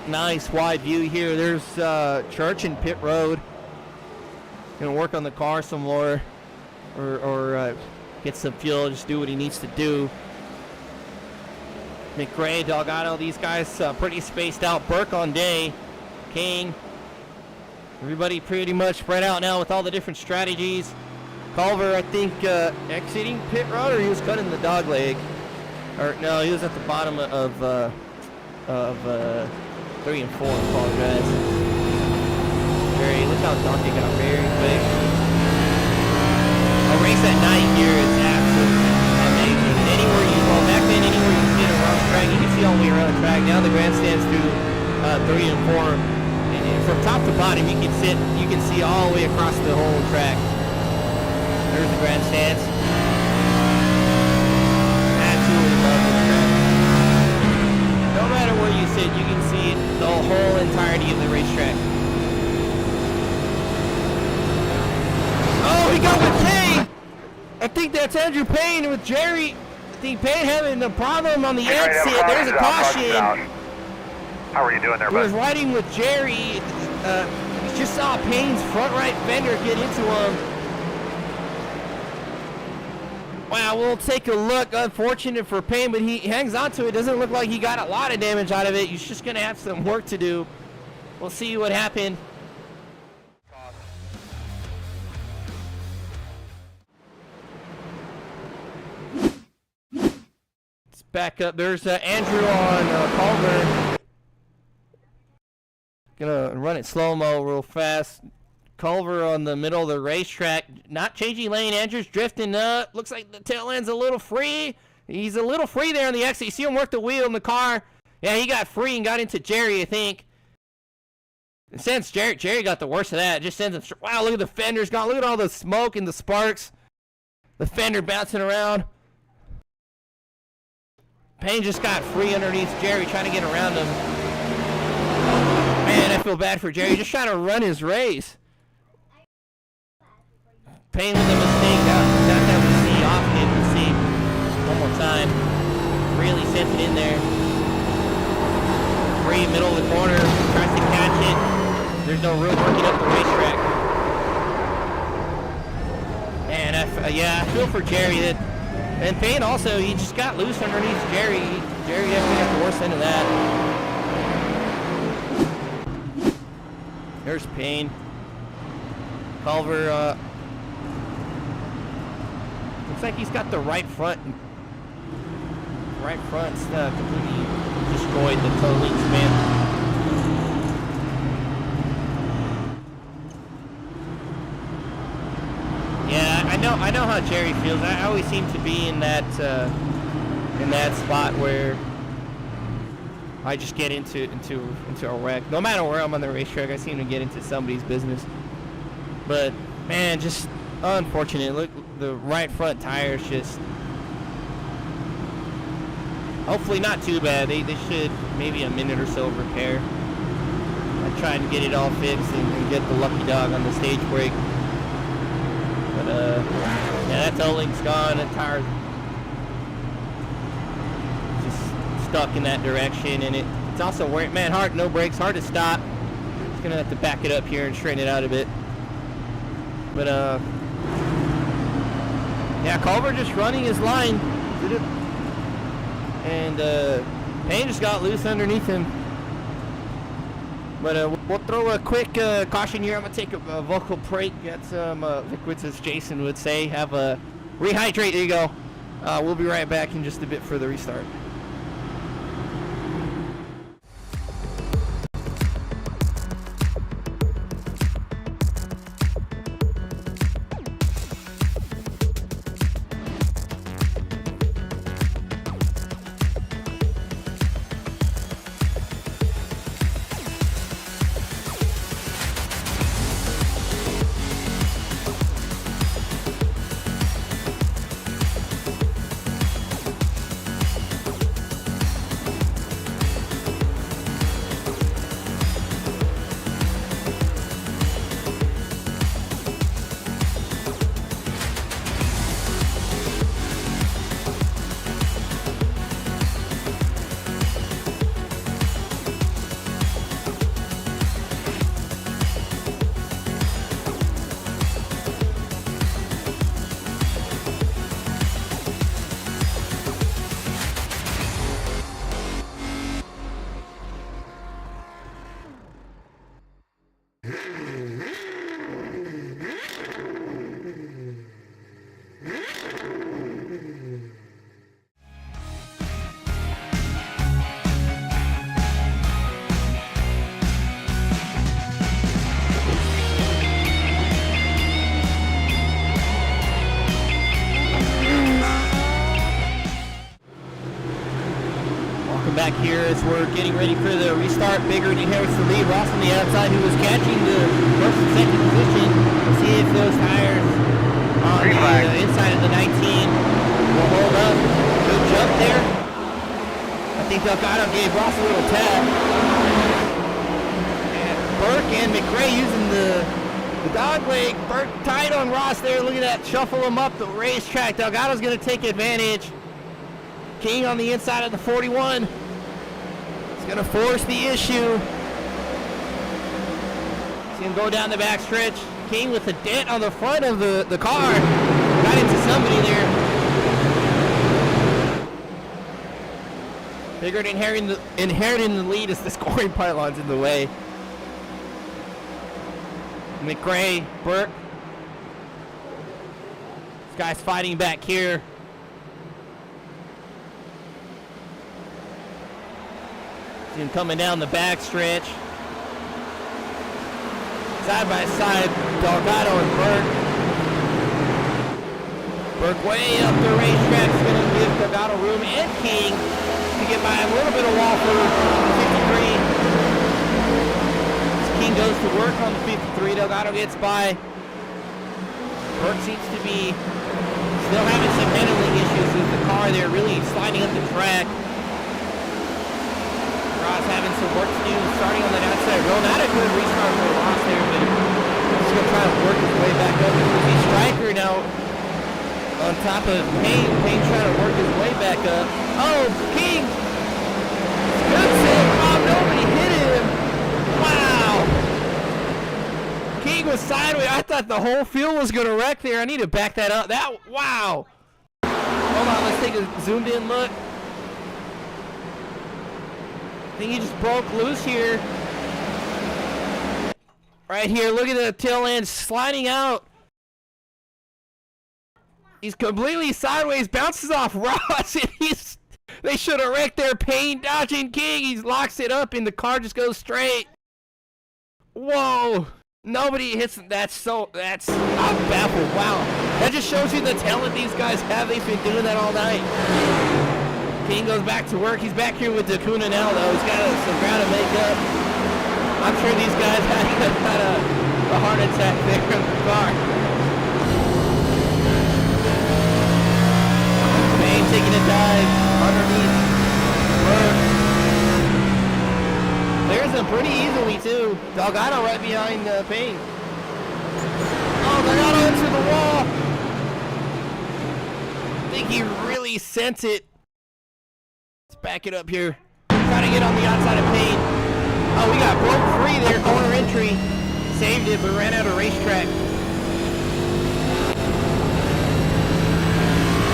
Nice wide view here. There's Church in pit road. Gonna work on the car some more, or get some fuel. Just do what he needs to do. McRae, Delgado, these guys pretty spaced out. Burke on Day, King. Everybody pretty much spread out now with all the different strategies. Culver, I think, exiting pit road, or he was cutting the dog leg. Or no, he was at the bottom of 3 and 4, apologize. Look how Dante got very quick. A race at night here is absolutely amazing. Anywhere you go, back then, anywhere you see it around the track, you can see all the way around the track. Now the grandstands through 3 and 4. And from top to bottom, you can see all the way across the whole track. There's the grandstands. Absolutely love this track. No matter where you sit, you can see the whole entirety of the racetrack. Oh, he got with Payne! I think that's Andrew Payne with Jerry. I think Payne having a problem on the exit. There's a caution. How are you doing there, bud? He was riding with Jerry. He just saw Payne's front right fender get into him. Wow, we'll take a look. Unfortunate for Payne, but he hangs on to it. Doesn't look like he got a lot of damage out of it. He's just going to have some work to do. We'll see what happened. Let's back up. There's Andrew on Culver. Gonna run it slow-mo real fast. Culver on the middle of the racetrack, not changing lane. Andrew's drifting up. Looks like the tail end's a little free. He's a little free there on the exit. You see him work the wheel in the car. Yeah, he got free and got into Jerry, I think. And since Jerry got the worst of that, it just sends him. Wow, look at the fenders gone. Look at all the smoke and the sparks. The fender bouncing around. Payne just got free underneath Jerry, trying to get around him. Man, I feel bad for Jerry. Just trying to run his race. Payne with a mistake. That we see often. We'll see one more time. Really sent it in there. Free, middle of the corner. Tries to catch it. There's no room working up the racetrack. And yeah, I feel for Jerry that And Payne also, he just got loose underneath Jerry. Jerry definitely got the worst end of that. There's Payne. Culver, looks like he's got the right front. Right front's completely destroyed the totaling span. Yeah, I know how Jerry feels. I always seem to be in that spot where I just get into a wreck. No matter where I'm on the racetrack, I seem to get into somebody's business. But man, just unfortunate. Look, the right front tire's just hopefully not too bad. They should maybe a minute or so of repair. I tried to get it all fixed and get the lucky dog on the stage brake. But yeah, that toe link's gone. That tire's just stuck in that direction, and it's also wearing, man, hard, no brakes, hard to stop. Just gonna have to back it up here and straighten it out a bit. But yeah, Culver just running his line. And Payne just got loose underneath him. But we'll throw a quick caution here. I'm going to take a vocal break, get some liquids, as Jason would say. Have a rehydrate. There you go. We'll be right back in just a bit for the restart. Back here as we're getting ready for the restart. Bigger inherits the lead. Ross on the outside, who was catching the first and second position. Let's see if those tires on the inside of the 19 will hold up. Good jump there. I think Delgado gave Ross a little tap. And Burke and McRae using the dog leg. Burke tight on Ross there. Look at that. Shuffle him up the racetrack. Delgado's going to take advantage. King on the inside of the 41. Gonna force the issue. See him go down the back stretch. King with a dent on the front of the car. Got into somebody there. Bigger inheriting the lead as the scoring pylon's in the way. McRae, Burke. This guy's fighting back here. Him coming down the back stretch. Side by side, Delgado and Burke. Burke way up the racetrack is going to give Delgado room and King to get by a little bit of wall for 53. As King goes to work on the 53, Delgado gets by. Burke seems to be still having some handling issues with the car there, really sliding up the track. Ross having some work to do, starting on the outside row. Not a good restart for Ross there, but he's going to try to work his way back up. He's Striker now on top of Payne. Payne trying to work his way back up. Oh, King! Good save, Bob. Nobody hit him. Wow! King was sideways. I thought the whole field was going to wreck there. I need to back that up. Wow! Hold on, let's take a zoomed in look. I think he just broke loose here. Right here, look at the tail end sliding out. He's completely sideways, bounces off Ross, and they should have wrecked their Payne dodging king. He locks it up and the car just goes straight. Whoa. Nobody hits. I'm baffled. Wow. That just shows you the talent these guys have. They've been doing that all night. King goes back to work. He's back here with Dakuna now, though. He's got some ground to make up. I'm sure these guys had a heart attack there in the car. Payne taking a dive underneath. There's him pretty easily, too. Delgado right behind Payne. Oh, Delgado into the wall. I think he really sent it. Let's back it up here. Trying to get on the outside of Payne. Oh, we got broke free there, corner entry. Saved it, but ran out of racetrack.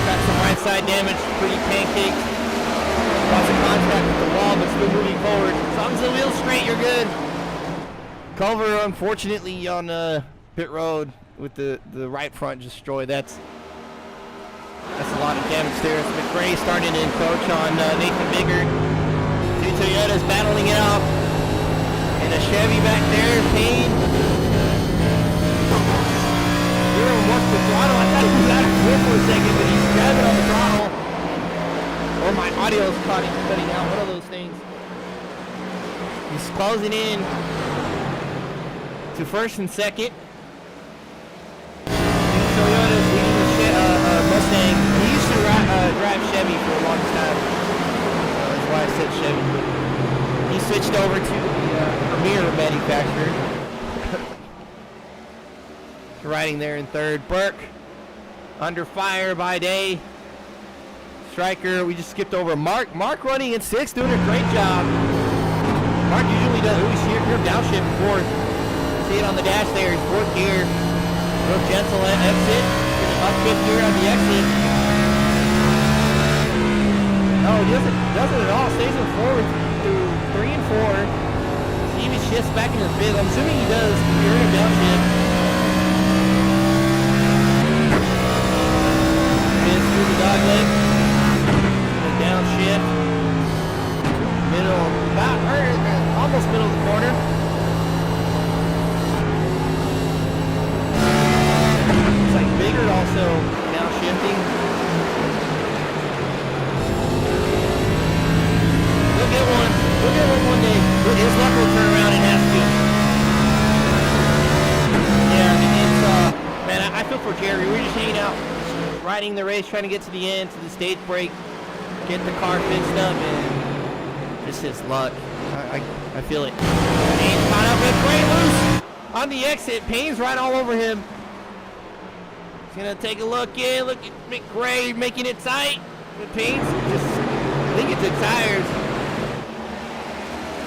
Got some right side damage, pretty pancaked. Lots of contact with the wall, but still moving forward. As long as the wheel's straight, you're good. Culver, unfortunately, on pit road with the right front destroyed. That's a lot of damage there. It's McRae starting to encroach on Nathan Biggert. Two Toyotas battling it out. And a Chevy back there, Payne. You're on work the throttle. I thought he was out of grip for a second, but he's grabbing on the throttle. Or my audio's cutting out, one of those things. He's closing in to first and second. Toyota's leading the Mustang. He used to drive Chevy for the longest time. That's why I said Chevy. He switched over to the Premier manufacturer. Riding there in third. Burke under fire by day. Striker, we just skipped over Mark. Mark running in sixth, doing a great job. Mark usually does. He's here downshift fourth. See it on the dash there. Fourth gear. Real gentle exit. Up fifth gear on the exit. No, he doesn't at all. Stays in fourth through 3 and 4. He even shifts back into fifth. I'm assuming he does. You're in a downshift. Fifth through the dog leg. Downshift. Middle, almost middle of the corner. It's like Biggert also downshifting. We'll get one day. His luck will turn around and has to. Yeah, it's man, I feel for Jerry. We're just hanging out, riding the race, trying to get to the end, to the stage break. Get the car fixed up, and just his luck. I feel it. Payne's caught up with Gray loose on the exit. Payne's right all over him. He's gonna take a look in. Look at McRae making it tight. But Payne's just, I think it's the tires.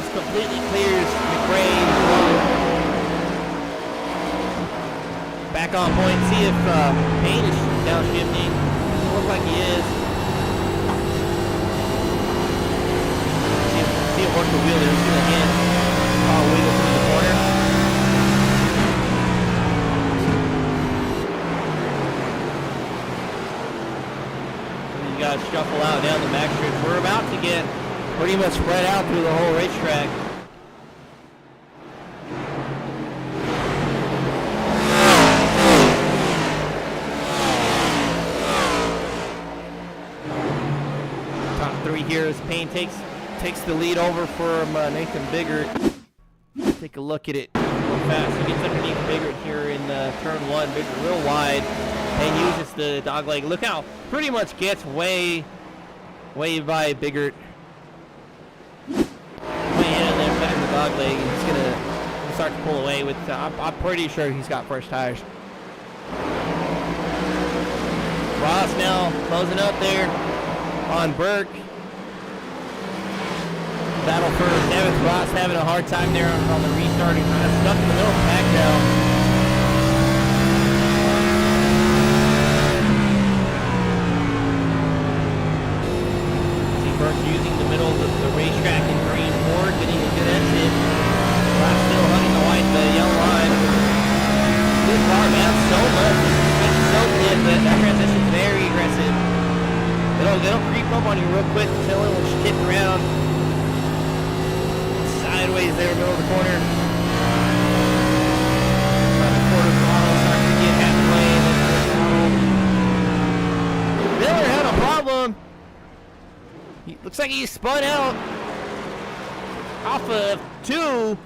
Just completely clears McRae. Back on point. See if Payne is downshifting. Doesn't look like he is. See it work the wheel there. See the hand. Oh, wiggle through the corner. And you guys shuffle out down the back strip. We're about to get pretty much spread out through the whole racetrack. Top 3 here as Payne takes the lead over from Nathan Biggert. Take a look at it real fast. He gets underneath Biggert here in turn 1. Biggert real wide and uses the dog leg. Look how pretty much gets way by Biggert. Way in there, cutting the dog leg, and he's gonna start to pull away with. I'm pretty sure he's got fresh tires. Ross now closing up there on Burke. Battle for 7th. Ross having a hard time there on the restarting. Kind of stuck in the middle of the pack now. middle of the racetrack in green 4, getting a good exit. Last still hunting the yellow line. Good car, man, so much. It's so good, but that transition's very aggressive. It'll creep up on you real quick until it will just kick around. Sideways there, middle of the corner. About a quarter throttle, starting to get halfway, then full throttle. Miller had a problem. Looks like he spun out off of 2.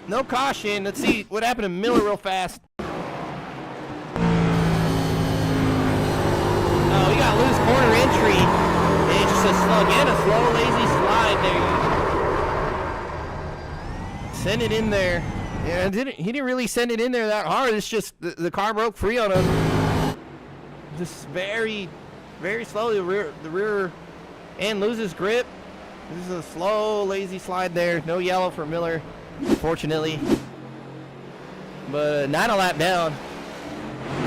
No caution. Let's see what happened to Miller real fast. Oh, he got loose corner entry. And it's just a slow, lazy slide there. Send it in there. Yeah, he didn't really send it in there that hard. It's just the car broke free on him. Just very, very slowly the rear end loses grip. This is a slow, lazy slide there. No yellow for Miller, fortunately. But not a lap down.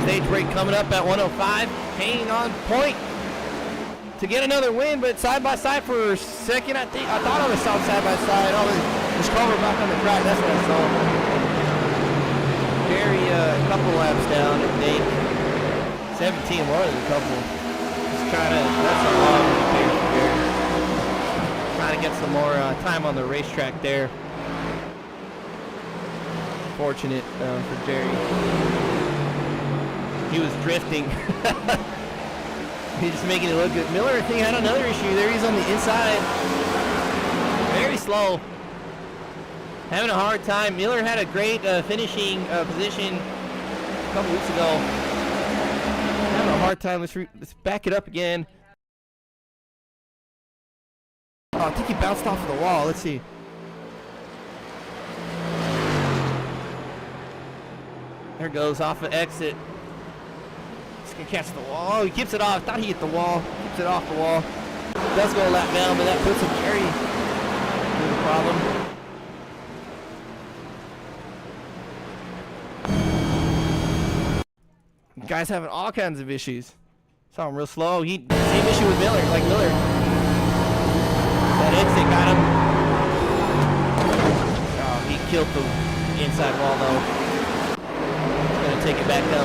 Stage break coming up at 105. Payne on point to get another win, but side by side for a second, I thought I was saw side by side. Oh, this Culver back on the track. That's what I saw. Very couple laps down, I think. 17 more than a couple. Just trying to. That's a long pace here. Trying to get some more time on the racetrack there. Fortunate for Jerry. He was drifting. He's just making it look good. Miller, I think, had another issue there. He's on the inside. Very slow. Having a hard time. Miller had a great finishing position a couple weeks ago. Having a hard time. Let's back it up again. Oh, I think he bounced off of the wall. Let's see. There goes off of exit. He's gonna catch the wall. Oh, he keeps it off. Thought he hit the wall. Keeps it off the wall. Does go a lap down, but that puts him very with a problem. Guy's having all kinds of issues. Saw him real slow. Same issue with Miller, like Miller. That exit got him. Oh, he killed the inside wall though. Take it back down.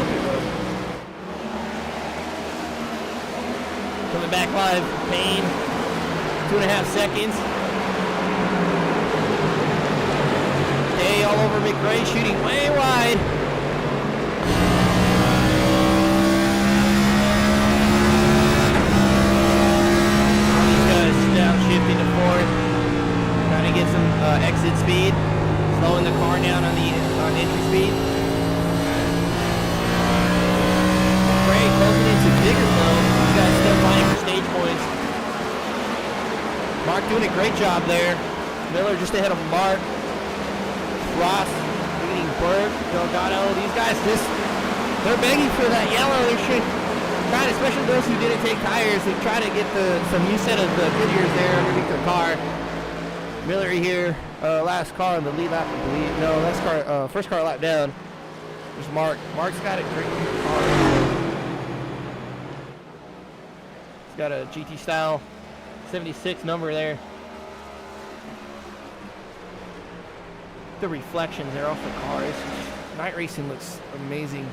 Coming back live, Payne, 2.5 seconds. Day all over McRae, shooting way wide. All these guys downshifting to 4th, trying to get some exit speed, slowing the car down on entry speed. Closing into bigger though. These guys still fighting for stage points. Mark doing a great job there. Miller just ahead of Mark. Ross leading Berg, Delgado. These guys they're begging for that yellow. They should try, especially those who didn't take tires, they try to get some new set of the Goodyears there underneath their car. Miller here, last car in the lead lap, I believe. No, last car, first car lap down. There's Mark. Mark's got a great car. Got a GT style 76 number there. The reflections there off the cars. Night racing looks amazing.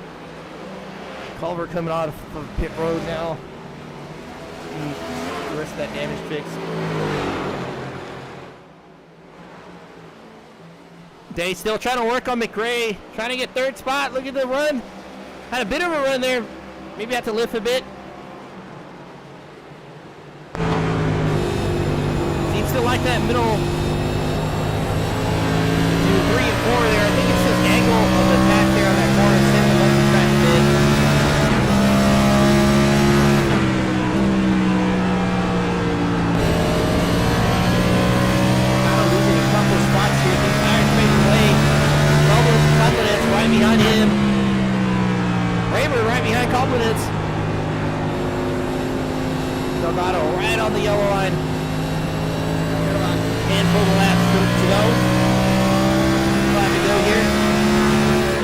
Culver coming out of pit road now. The rest of that damage fixed. Day still trying to work on McRae. Trying to get 3rd spot. Look at the run. Had a bit of a run there. Maybe have to lift a bit. Still like that middle 2, 3, and 4 there. I think it's this angle of the attack there on that corner instead of the track bit. Kind of losing a couple of spots here. These tires fading away. Compliments right behind him. Raver right behind Compliments. Delgado right on the yellow line. Handful of laps to go. 5 to go here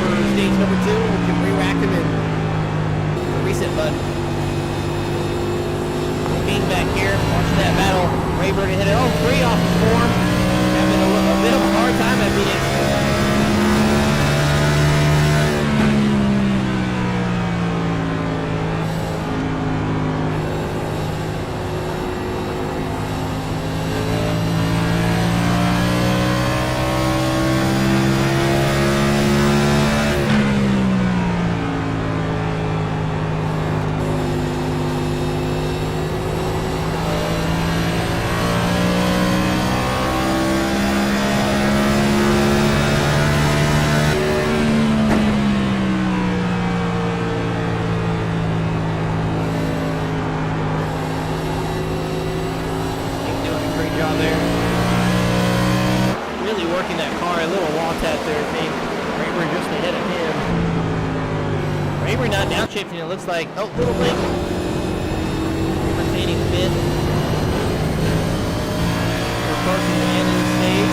for stage number 2. We can re-rack them in the reset button. Being back here, watching that battle. Rayburn hit it. Oh, 3 off the 4. Having a bit of a hard time at Phoenix. It looks like, oh, little link. Retaining fit. We're approaching the end of the stage.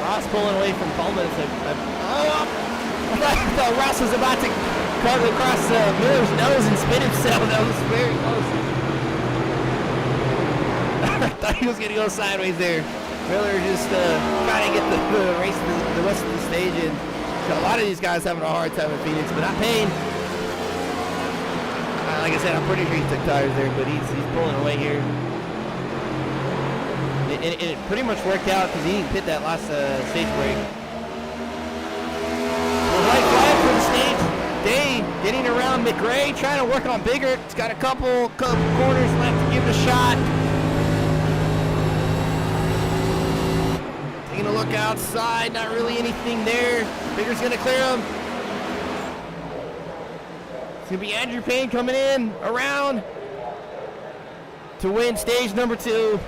Ross pulling away from Pullman. I thought Ross was about to cut across Miller's nose and spin himself. That was very close. I thought he was going to go sideways there. Miller just trying to get the race, the rest of the stage in. So a lot of these guys having a hard time in Phoenix, but not Payne. Like I said, I'm pretty sure he took tires there, but he's pulling away here. It pretty much worked out because he didn't pit that last stage break. White flag for the stage. Day getting around McRae, trying to work on Biggert. It's got a couple corners left to give it a shot. Taking a look outside, not really anything there. Bigger's gonna clear him. It's gonna be Andrew Payne coming in around to win stage number 2.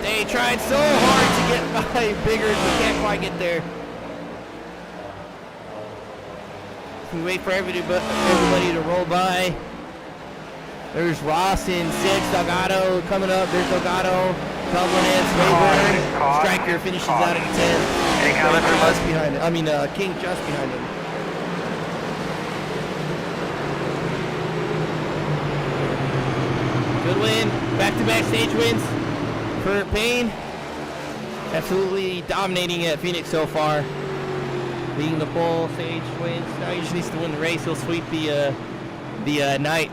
They tried so hard to get by Biggert, but can't quite get there. We wait for everybody to roll by. There's Ross in 6, Delgado coming up. There's Delgado. Cumberland's Rayburn. Striker finishes out at 10. Just behind him. I mean, King just behind him. Good win. Back-to-back stage wins for Payne. Absolutely dominating at Phoenix so far. Leading the pole, stage wins. Now he just needs to win the race. He'll sweep the night.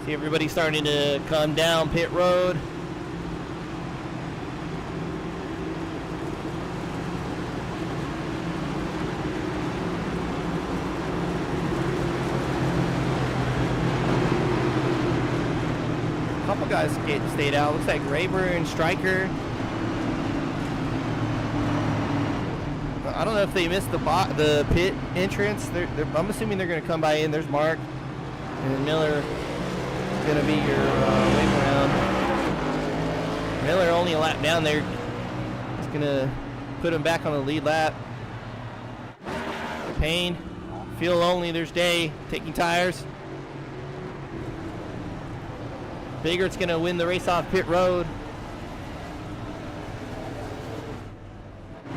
See everybody starting to come down pit road. Couple guys stayed out. Looks like Rayburn, Striker. I don't know if they missed the pit entrance. I'm assuming they're going to come by in. There's Mark and Miller. Going to be your wave around. Miller only a lap down there. It's going to put him back on the lead lap. Payne, fuel only. There's Day taking tires. Biggert's going to win the race off pit road.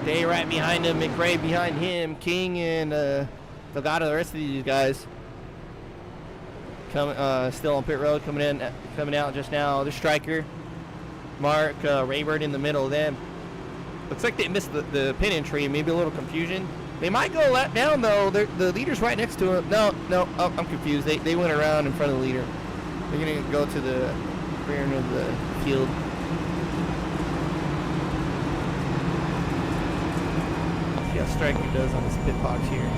Day right behind him. McRae behind him. King and Delgado, the rest of these guys. Still on pit road, coming out just now. The Striker, Mark, Rayburn in the middle of them. Looks like they missed the pit entry, maybe a little confusion. They might go a lap down though. The leader's right next to him. No, oh, I'm confused. They went around in front of the leader. They're gonna go to the rear end of the field. See how Striker does on this pit box here.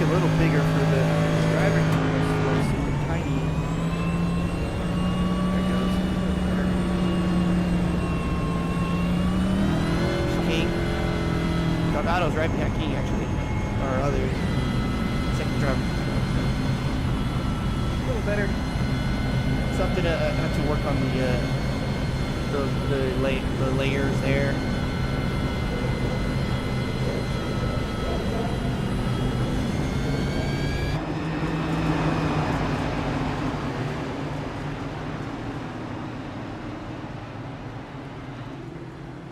a little bigger for the driver. It's super tiny. There it goes. There's King. Delgado's right behind King, actually. Or other second driver. A little better. Something I have to work on the layers there.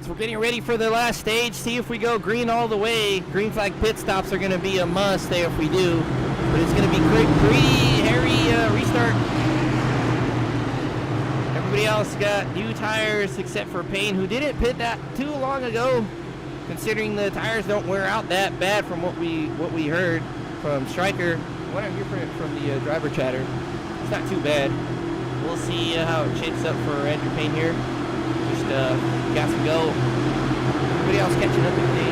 So we're getting ready for the last stage. See if we go green all the way. Green flag pit stops are going to be a must there if we do. But it's going to be pretty hairy restart. Everybody else got new tires except for Payne, who didn't pit that too long ago, considering the tires don't wear out that bad from what we heard from Stryker. What I hear from the driver chatter, it's not too bad. We'll see how it shapes up for Andrew Payne here. Just gas and go. Everybody else catching up with me.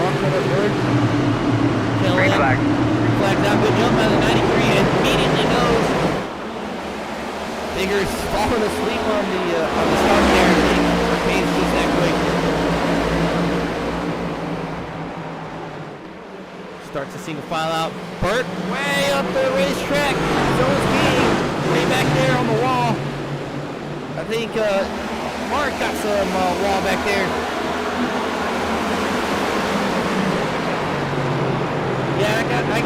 Wrong cover bird. Green flag. Flags out. Good jump by the 93 and immediately goes. Bigger's falling asleep on the start there. Or Payne's just that quick. Starts a single file out. Burt way up the racetrack. So is King. Way back there on the wall. I think Mark got some wall back there. Yeah, I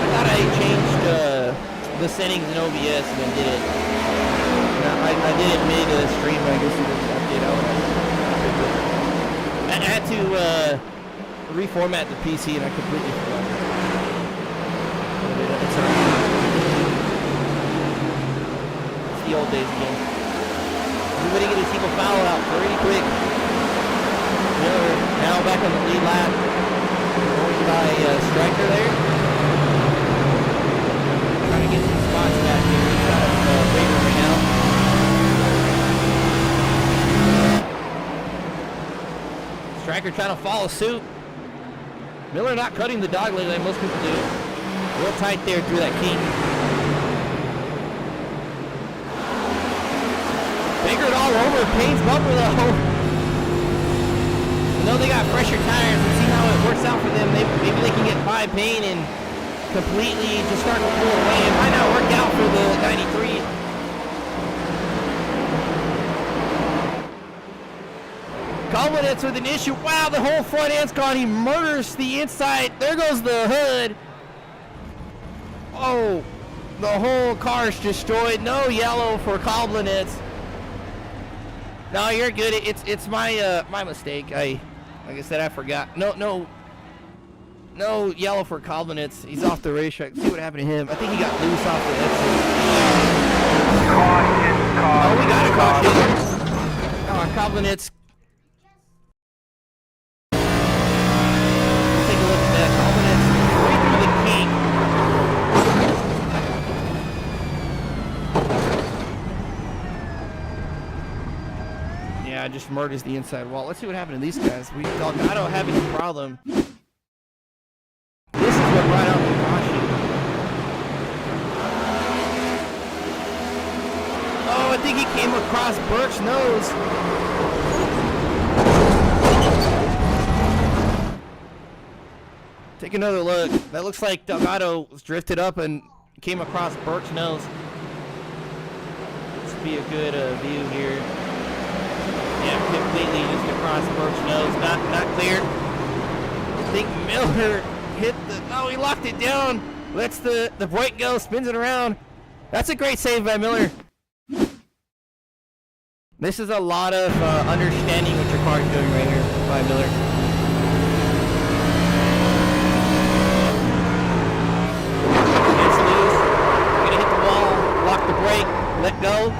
thought I changed the settings in OBS and then did it. I did it mid-stream, I guess it was update. I had to reformat the PC and I completely forgot. It's the old days again. Everybody get a single foul out pretty quick. Miller now back on the lead lap. Going by Stryker there. Trying to get some spots back here. He's got a favor right now. Stryker trying to follow suit. Miller not cutting the dog leg like most people do. Real tight there through that King. Fingered all over Payne's bumper though. I know they got fresher tires and see how it works out for them. Maybe they can get by Payne and completely just start to pull away. It might not work out for the 93. Culminates with an issue. Wow, the whole front end's gone. He murders the inside. There goes the hood. Oh, the whole car's destroyed. No yellow for Culminates. No, you're good. It's my my mistake. Like I said, I forgot. No yellow for Culminates. He's off the racetrack. See what happened to him. I think he got loose off the exit. Caution. Oh, we got a caution. Oh, Culminates. Take a look at that. Culminates right through the King. Yeah, just murders the inside wall. Let's see what happened to these guys. Delgado having a problem. This is what brought out the caution. Oh, I think he came across Burke's nose. Take another look. That looks like Delgado was drifted up and came across Burke's nose. This would be a good view here. Yeah, completely just across Burke's nose. Not clear. I think Miller hit the... Oh, he locked it down. Lets the brake go, spins it around. That's a great save by Miller. This is a lot of understanding what your car is doing right here by Miller. It's loose. We're going to hit the wall, lock the brake, let go.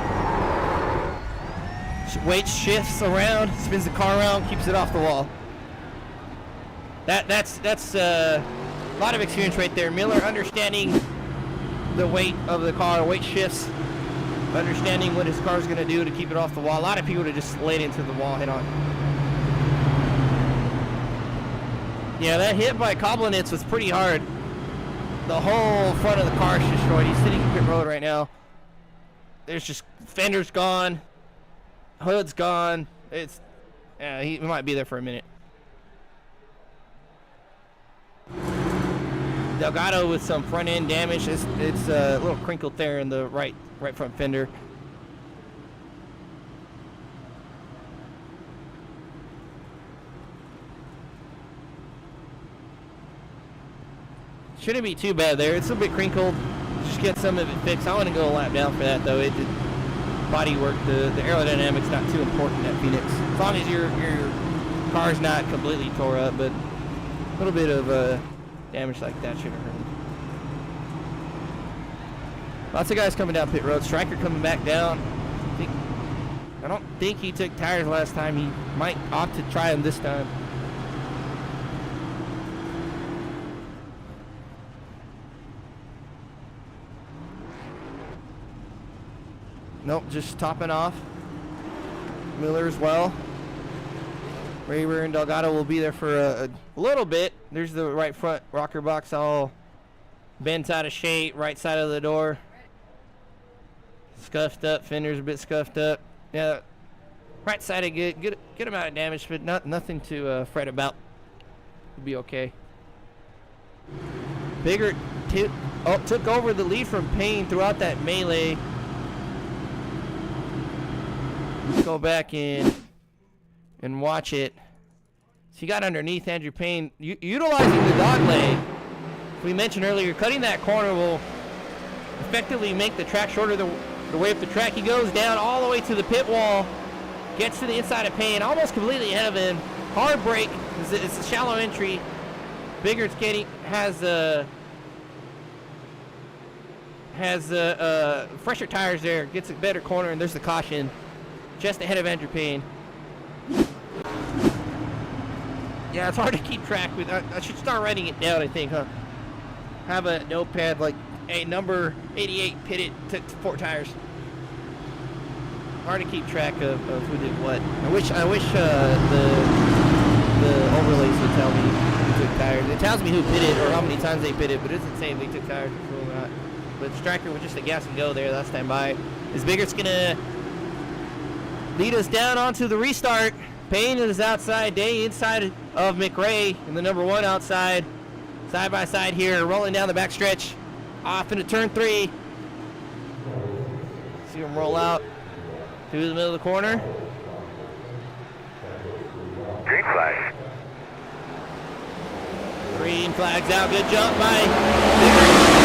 Weight shifts around, spins the car around, keeps it off the wall. That's a lot of experience right there. Miller understanding the weight of the car, weight shifts, understanding what his car's going to do to keep it off the wall. A lot of people would have just slid into the wall head on. Yeah, that hit by Koblenitz was pretty hard. The whole front of the car is destroyed. He's sitting in pit road right now. There's just fender's gone, hood's gone. It's he might be there for a minute. Delgado with some front end damage. It's a little crinkled there in the right front fender. Shouldn't be too bad there. It's a bit crinkled. Just get some of it fixed. I want to go a lap down for that though. It did body work. The aerodynamics not too important at Phoenix. As long as your car's not completely tore up, but a little bit of damage like that shouldn't hurt. Lots of guys coming down pit road. Striker coming back down. I don't think he took tires last time. He might opt to try them this time. Nope, just topping off. Miller as well. Raber and Delgado will be there for a little bit. There's the right front rocker box all bent out of shape, right side of the door. Scuffed up, fender's a bit scuffed up. Yeah, right side of good amount of damage, but nothing to fret about. It'll be okay. Bigger took over the lead from Payne throughout that melee. Let's go back in and watch it. So he got underneath Andrew Payne, utilizing the dog leg. We mentioned earlier, cutting that corner will effectively make the track shorter the way up the track. He goes down all the way to the pit wall, gets to the inside of Payne, almost completely ahead of him. Hard brake. It's a shallow entry. Bigger skating has fresher tires there. Gets a better corner, and there's the caution. Just ahead of Andrew Payne. Yeah, it's hard to keep track with. I should start writing it down, I think, huh? Have a notepad like, hey, number 88 pitted, took 4 tires. Hard to keep track of who did what. I wish the overlays would tell me who took tires. It tells me who pitted or how many times they pitted, but it doesn't say if they took tires or not. But Striker with just a gas and go there last time by. Is Biggert's gonna lead us down onto the restart. Payne is outside, Day inside of McRae, and the number 1 outside. Side by side here, rolling down the back stretch. Off into turn 3. See him roll out through the middle of the corner. Green flag. Green flag's out. Good jump by Biggert.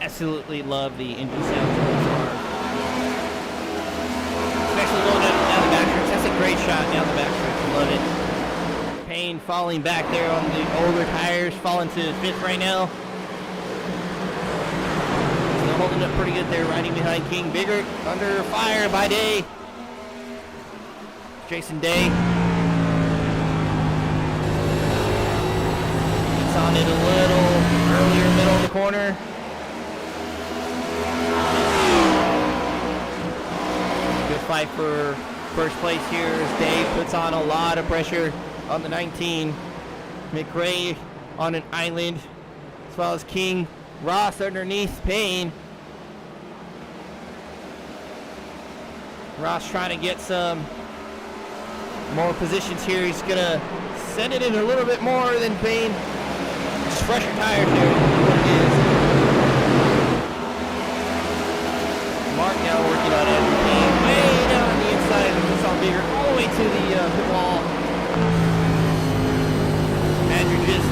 Absolutely love the engine sounds of this car. Especially great shot down the backstretch. Love it. Payne falling back there on the older tires, falling to 5th right now. Still holding up pretty good there, riding behind King Biggert. Under fire by Day. Jason Day. Gets on it a little earlier, middle of the corner. Good fight for first place here as Dave puts on a lot of pressure on the 19. McRae on an island, as well as King Ross underneath Payne. Ross trying to get some more positions here. He's gonna send it in a little bit more than Payne. Just fresher tires there. What it is. Mark now working on Andrew Payne way down on the inside of the Nissan Bigger, all the way to the pit wall. Andrew just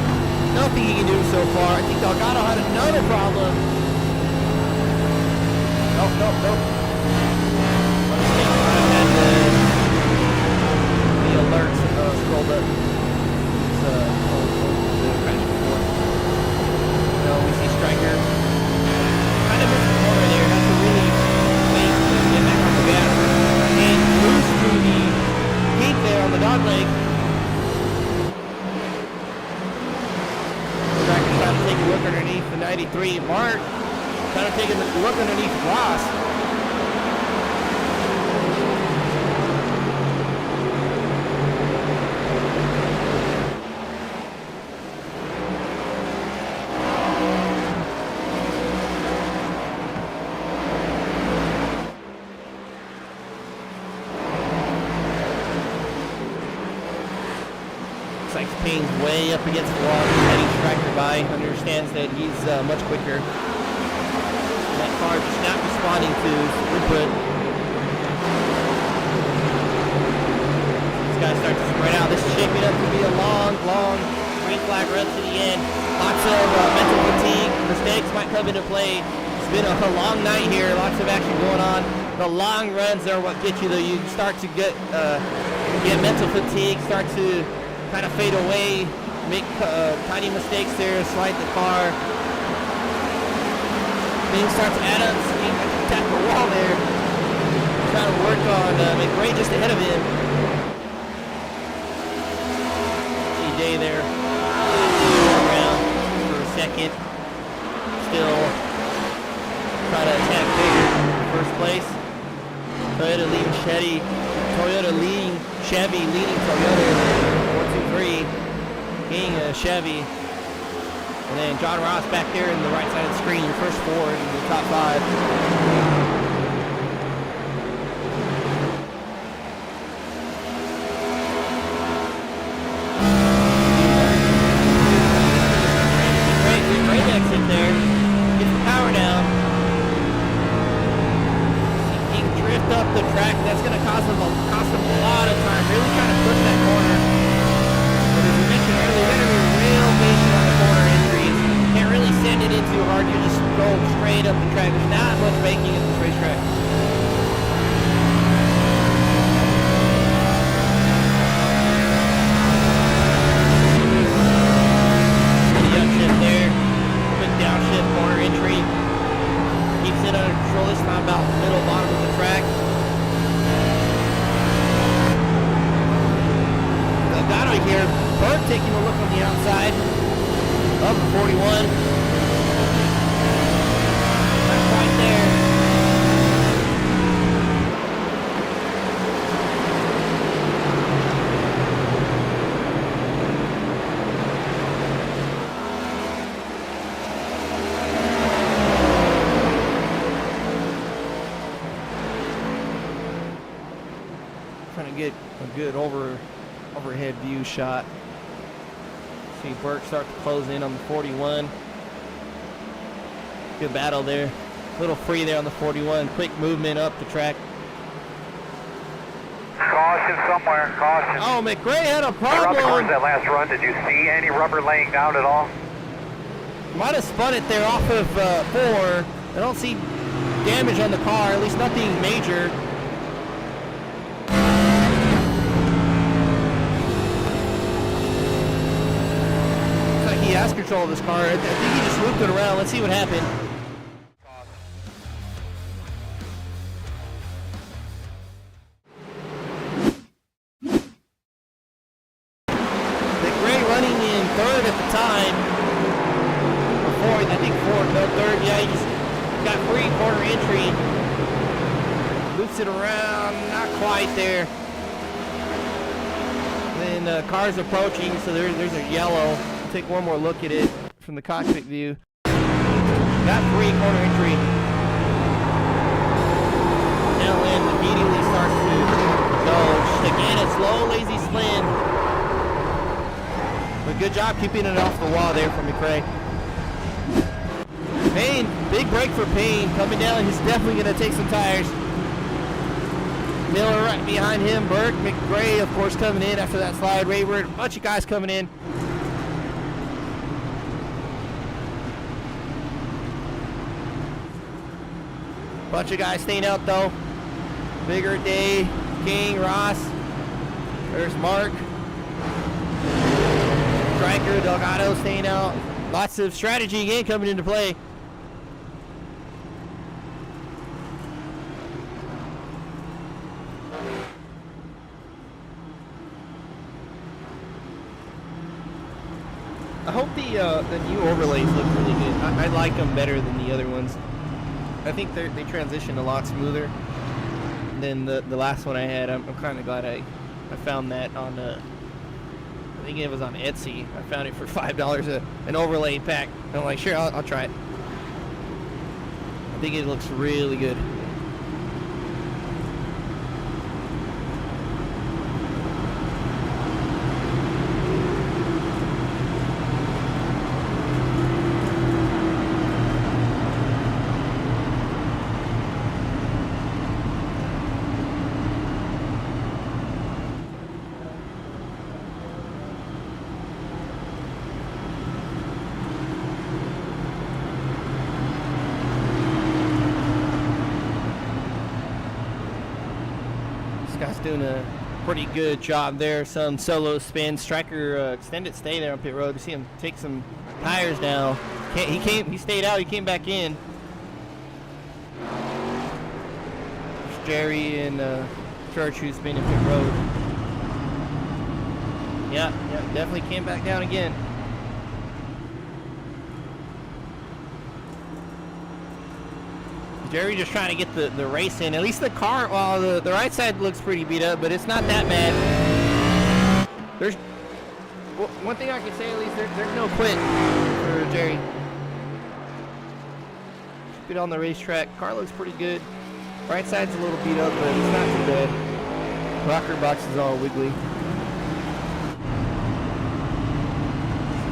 nothing he can do so far. I think Delgado had another problem. Nope. The alerts scrolled up. We see Stryker kind of missed the corner there. Has to really wait to get back on the gas and moves through the gate there on the dog leg. Stryker's trying to take a look underneath the 93. Mark trying to take a look underneath Ross. Payne's way up against the wall, heading Stryker by, understands that he's much quicker. That car just not responding to input. These guys start to spread out. This is shaping up to be a long green flag run to the end. Lots of mental fatigue. Mistakes might come into play. It's been a long night here. Lots of action going on. The long runs are what get you though. You start to get mental fatigue, start to kind of fade away, make tiny mistakes there, slide the car. Things start to add up, so he tap the wall there. Trying to work on McRae just ahead of him. See Day there. Around for a second. Still trying to attack Bigger in first place. Toyota leading Chevy, leading Toyota. 1, 2, 3, King Chevy, and then John Ross back there in the right side of the screen, your first 4 in the top 5. Great exit there, gets the power down. See King drift up the track, that's going to cost him a lot of time, really trying to push that corner. As we mentioned earlier, they're going to be real patient on the corner entries. Can't really send it in too hard. You just go straight up the track. There's not much banking at this racetrack. The upshift there. Quick downshift corner entry. Keeps it under control this time, about middle bottom of the track. Got right here. Berg taking a look on the outside of the 41. Not quite there. Trying to get a good overhead view shot. See Burke start to close in on the 41. Good battle there. A little free there on the 41. Quick movement up the track. Caution somewhere, caution. Oh, McRae had a Around problem. the corners that last run, did you see any rubber laying down at all? Might have spun it there off of 4. I don't see damage on the car, at least nothing major. control of this car. I think he just looped it around. Let's see what happened. Running in third at the time, or fourth, I think fourth, no third, yeah, he just got free corner entry, loops it around, not quite there, then cars approaching, so there's a yellow. I'll take one more look at it from the cockpit view, got free corner entry, tail end immediately starts to go, just again a slow lazy slid. But good job keeping it off the wall there from McRae. Payne, big break for Payne. Coming down, he's definitely going to take some tires. Miller right behind him. Burke, McRae, of course, coming in after that slide. Rayward, a bunch of guys coming in. Bunch of guys staying out, though. Bigger Day, King, Ross. There's Mark. Striker, Delgado staying out. Lots of strategy again coming into play. I hope the new overlays look really good. I like them better than the other ones. I think they transition a lot smoother than the last one I had. I'm kind of glad I found that on I think it was on Etsy. I found it for $5 an overlay pack. And I'm like, sure, I'll try it. I think it looks really good. Guy's doing a pretty good job there. Some solo spin. Striker extended stay there on pit road. You see him take some tires now. He stayed out. He came back in. There's Jerry and Church who's been in pit road. Yeah, definitely came back down again. Jerry just trying to get the race in. At least the car, well, the right side looks pretty beat up, but it's not that bad. There's one thing I can say, at least there's no quit for Jerry. Good on the racetrack. Car looks pretty good. Right side's a little beat up, but it's not too bad. Rocker box is all wiggly.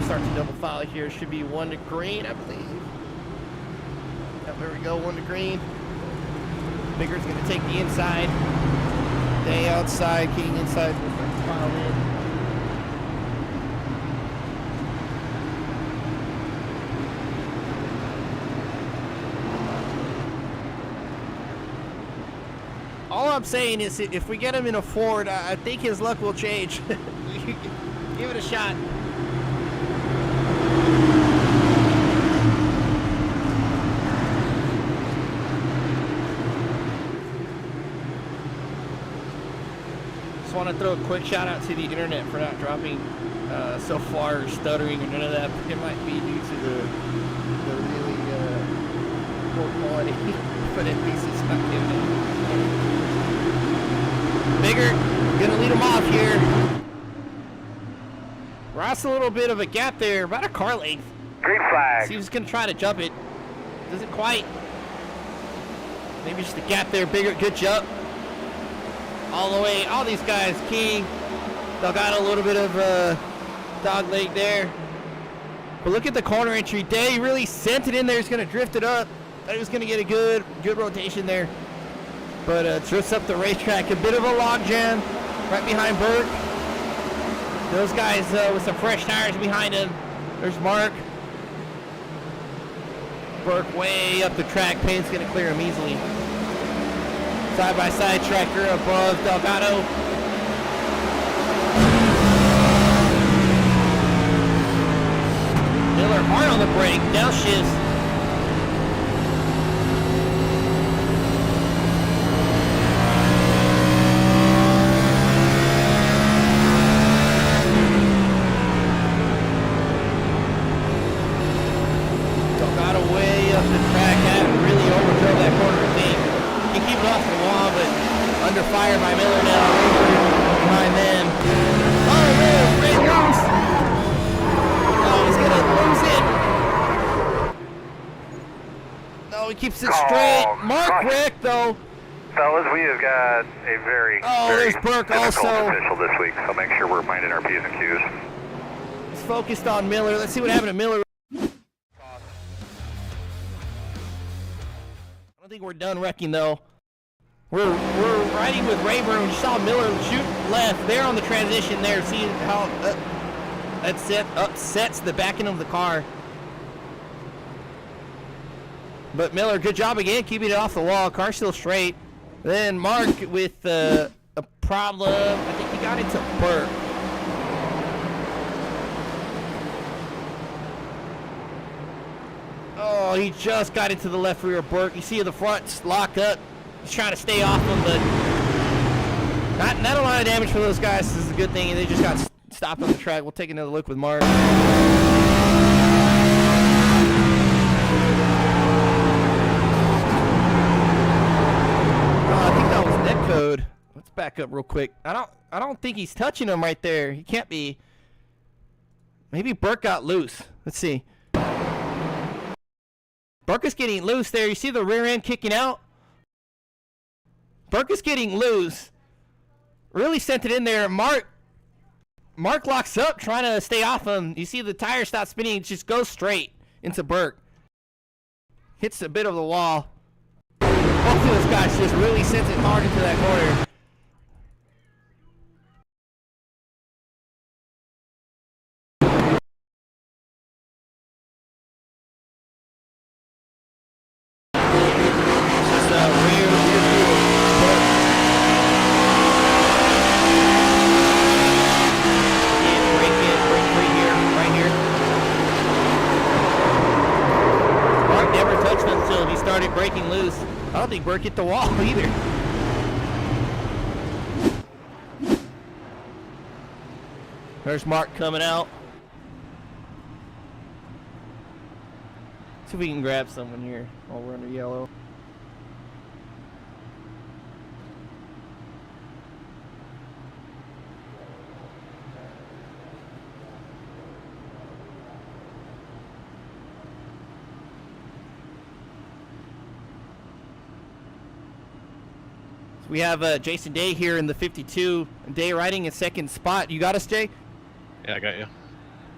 Start to double file here. Should be 1 to green, I believe. There we go, 1 to green. Bigger's going to take the inside. Day outside, King inside. We'll start to file in. All I'm saying is if we get him in a Ford, I think his luck will change. Give it a shot. Just want to throw a quick shout out to the internet for not dropping so far, or stuttering or none of that. It might be due to the really poor quality, but at least it's not giving it. Bigger, gonna lead him off here. Ross a little bit of a gap there, about a car length. Green flag. See, he's gonna try to jump it. Doesn't quite. Maybe just a gap there. Bigger, good jump. All the way, all these guys, King, Delgado, a little bit of dog leg there. But look at the corner entry. Day really sent it in there. He's going to drift it up. Thought he was going to get a good rotation there. But drifts up the racetrack. A bit of a log jam right behind Burke. Those guys with some fresh tires behind him. There's Mark. Burke way up the track. Payne's going to clear him easily. Side-by-side tracker above Delgado. Miller hard on the brake, downshifts. Got away up the track, haven't really overfilled that corner thing. Can keep it off the wall, but under fire by Miller now. Behind them. Oh, man, break loose. Oh, he's gonna lose it. No, he keeps it straight. Mark wreck though. Fellas, we have got a very, very there's Burke difficult also. official this week, so make sure we're minding our P's and Q's. He's focused on Miller. Let's see what happened to Miller. I don't think we're done wrecking though. We're riding with Rayburn. You saw Miller shoot left there on the transition there. See how that upsets the back end of the car. But Miller, good job again keeping it off the wall. Car still straight. Then Mark with a problem. I think he got into Burke. Oh, he just got into the left rear Burke. You see the fronts lock up. He's trying to stay off them, but not a lot of damage for those guys. This is a good thing. They just got stopped on the track. We'll take another look with Mark. I think that was netcode. Let's back up real quick. I don't think he's touching him right there. He can't be. Maybe Burke got loose. Let's see. Burke is getting loose there. You see the rear end kicking out? Burke is getting loose. Really sent it in there. Mark locks up trying to stay off him. You see the tire stop spinning. It just goes straight into Burke. Hits a bit of the wall. Both of those guys just really sent it hard into that corner. Started breaking loose. I don't think Burke hit the wall either. There's Mark coming out. See if we can grab someone here while we're under yellow. We have Jason Day here in the 52. Day riding in second spot. You got us, Jay? Yeah, I got you.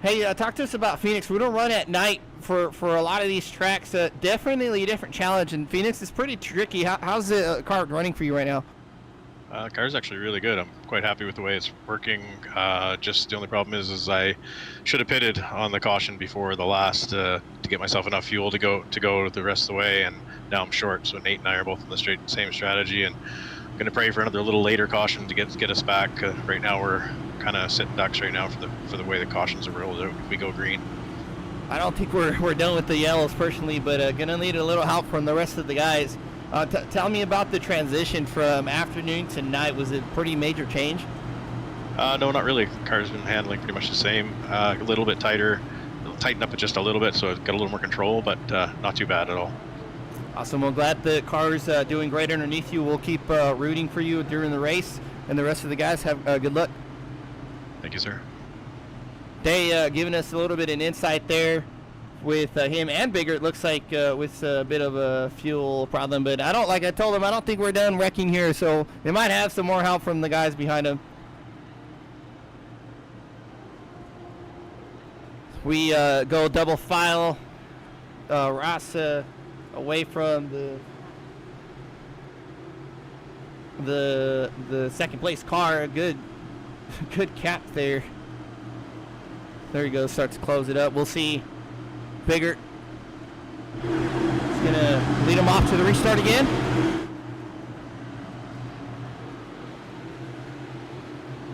Hey, talk to us about Phoenix. We don't run at night for a lot of these tracks. Definitely a different challenge, and Phoenix is pretty tricky. How's the car running for you right now? Car's actually really good. I'm quite happy with the way it's working. Just the only problem is I should have pitted on the caution before the last to get myself enough fuel to go the rest of the way, and now I'm short. So Nate and I are both on the same strategy, and going to pray for another little later caution to get us back. Right now we're kind of sitting ducks right now for the way the cautions are rolled out if we go green. I don't think we're done with the yellows personally, but gonna need a little help from the rest of the guys. Tell me about the transition from afternoon to night. Was it a pretty major change? No, not really. The car's been handling pretty much the same. A little bit tighter, tightened up just a little bit, so it got a little more control, but not too bad at all. Awesome. I'm glad the car's doing great underneath you. We'll keep rooting for you during the race, and the rest of the guys have good luck. Thank you, sir. Day giving us a little bit of an insight there with him and Bigger. It looks like with a bit of a fuel problem, but like I told him, I don't think we're done wrecking here, so they might have some more help from the guys behind him. We go double file. Ross away from the second place car. Good cap there. There he goes, starts to close it up. We'll see Bigger. He's gonna lead him off to the restart again.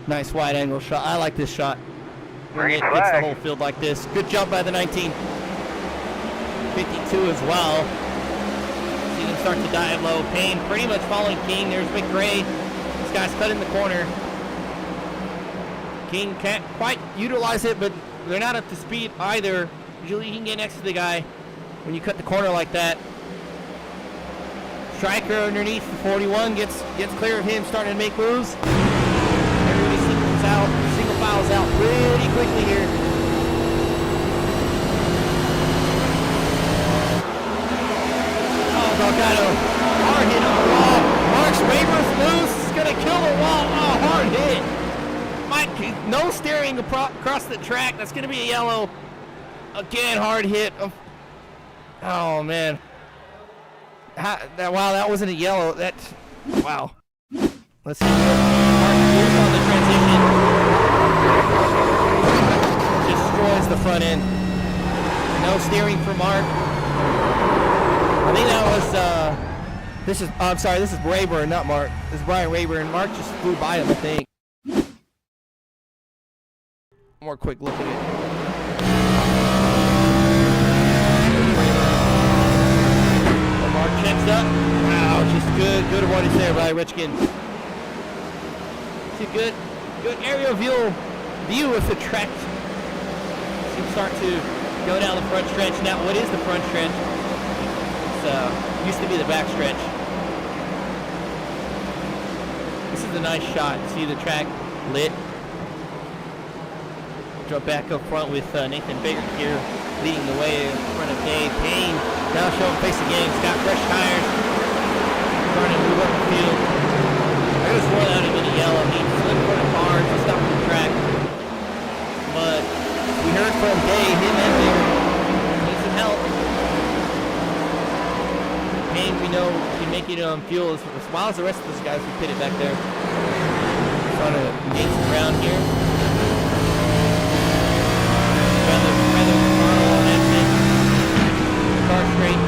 Nice wide angle shot. I like this shot. when Green it gets the flag. whole field like this. Good jump by the 1952 as well. See them start to dive low. Payne pretty much following King. There's McRae. This guy's cut in the corner. King can't quite utilize it, but they're not up to speed either. Usually you can get next to the guy when you cut the corner like that. Striker underneath the 41 gets clear of him, starting to make moves. Everybody single files out pretty quickly here. Oh, Delgado, hard hit on the wall. Mark's Raver's loose, it's gonna kill the wall. Oh, hard hit. Mike, no steering across the track. That's gonna be a yellow. Again, hard hit. Oh man. Wow, that wasn't a yellow. Wow. Let's see. Mark moves on the transition. Destroys the front end. No steering for Mark. I think that was, I'm sorry, this is Rayburn, not Mark. This is Brian Rayburn. Mark just flew by him, I think. More quick look at it. Mark checks up. Wow, just good avoidance there by Richkin. See good aerial view of the track. See him start to go down the front stretch. Now, what is the front stretch? It's used to be the back stretch. This is a nice shot. See the track lit. Drop back up front with Nathan Baker here leading the way in front of Dave Payne. Now showing face again. He's got fresh tires. Trying to move up the field. I just rolled out him in a yellow. He slipped for the car to stop the track. But we heard from Dave, him and there. Needs some help. Payne, we know, can make it on fuel as well as the rest of those guys who pitted back there. Trying to gain some ground here. Car straight.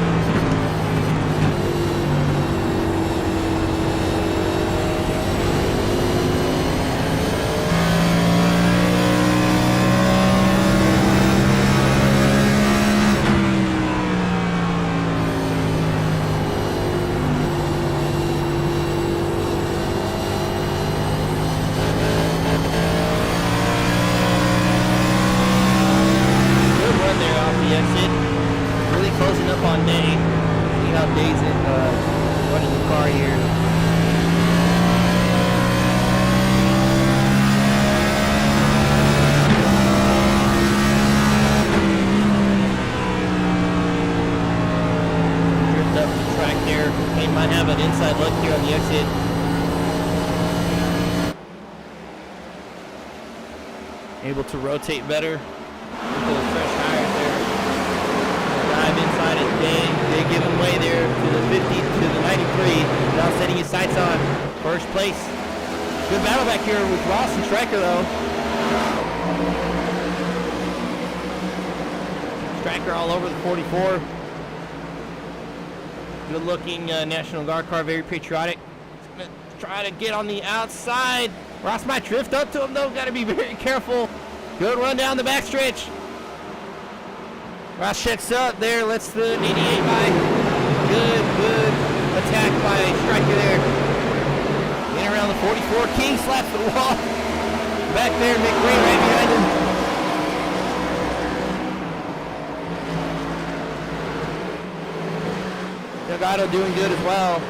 Able to rotate better with those fresh tires there. Dive inside it. They give him way there to the 50 to the 93. Now setting his sights on first place. Good battle back here with Ross and Stryker though. Stryker all over the 44. Good looking National Guard car, very patriotic. He's gonna try to get on the outside. Ross might drift up to him though, gotta be very careful. Good run down the backstretch. Ross checks up there, lets the 88 by. Good attack by Stryker there. In around the 44, King slaps the wall. Back there, McRae right behind him. Delgado doing good as well.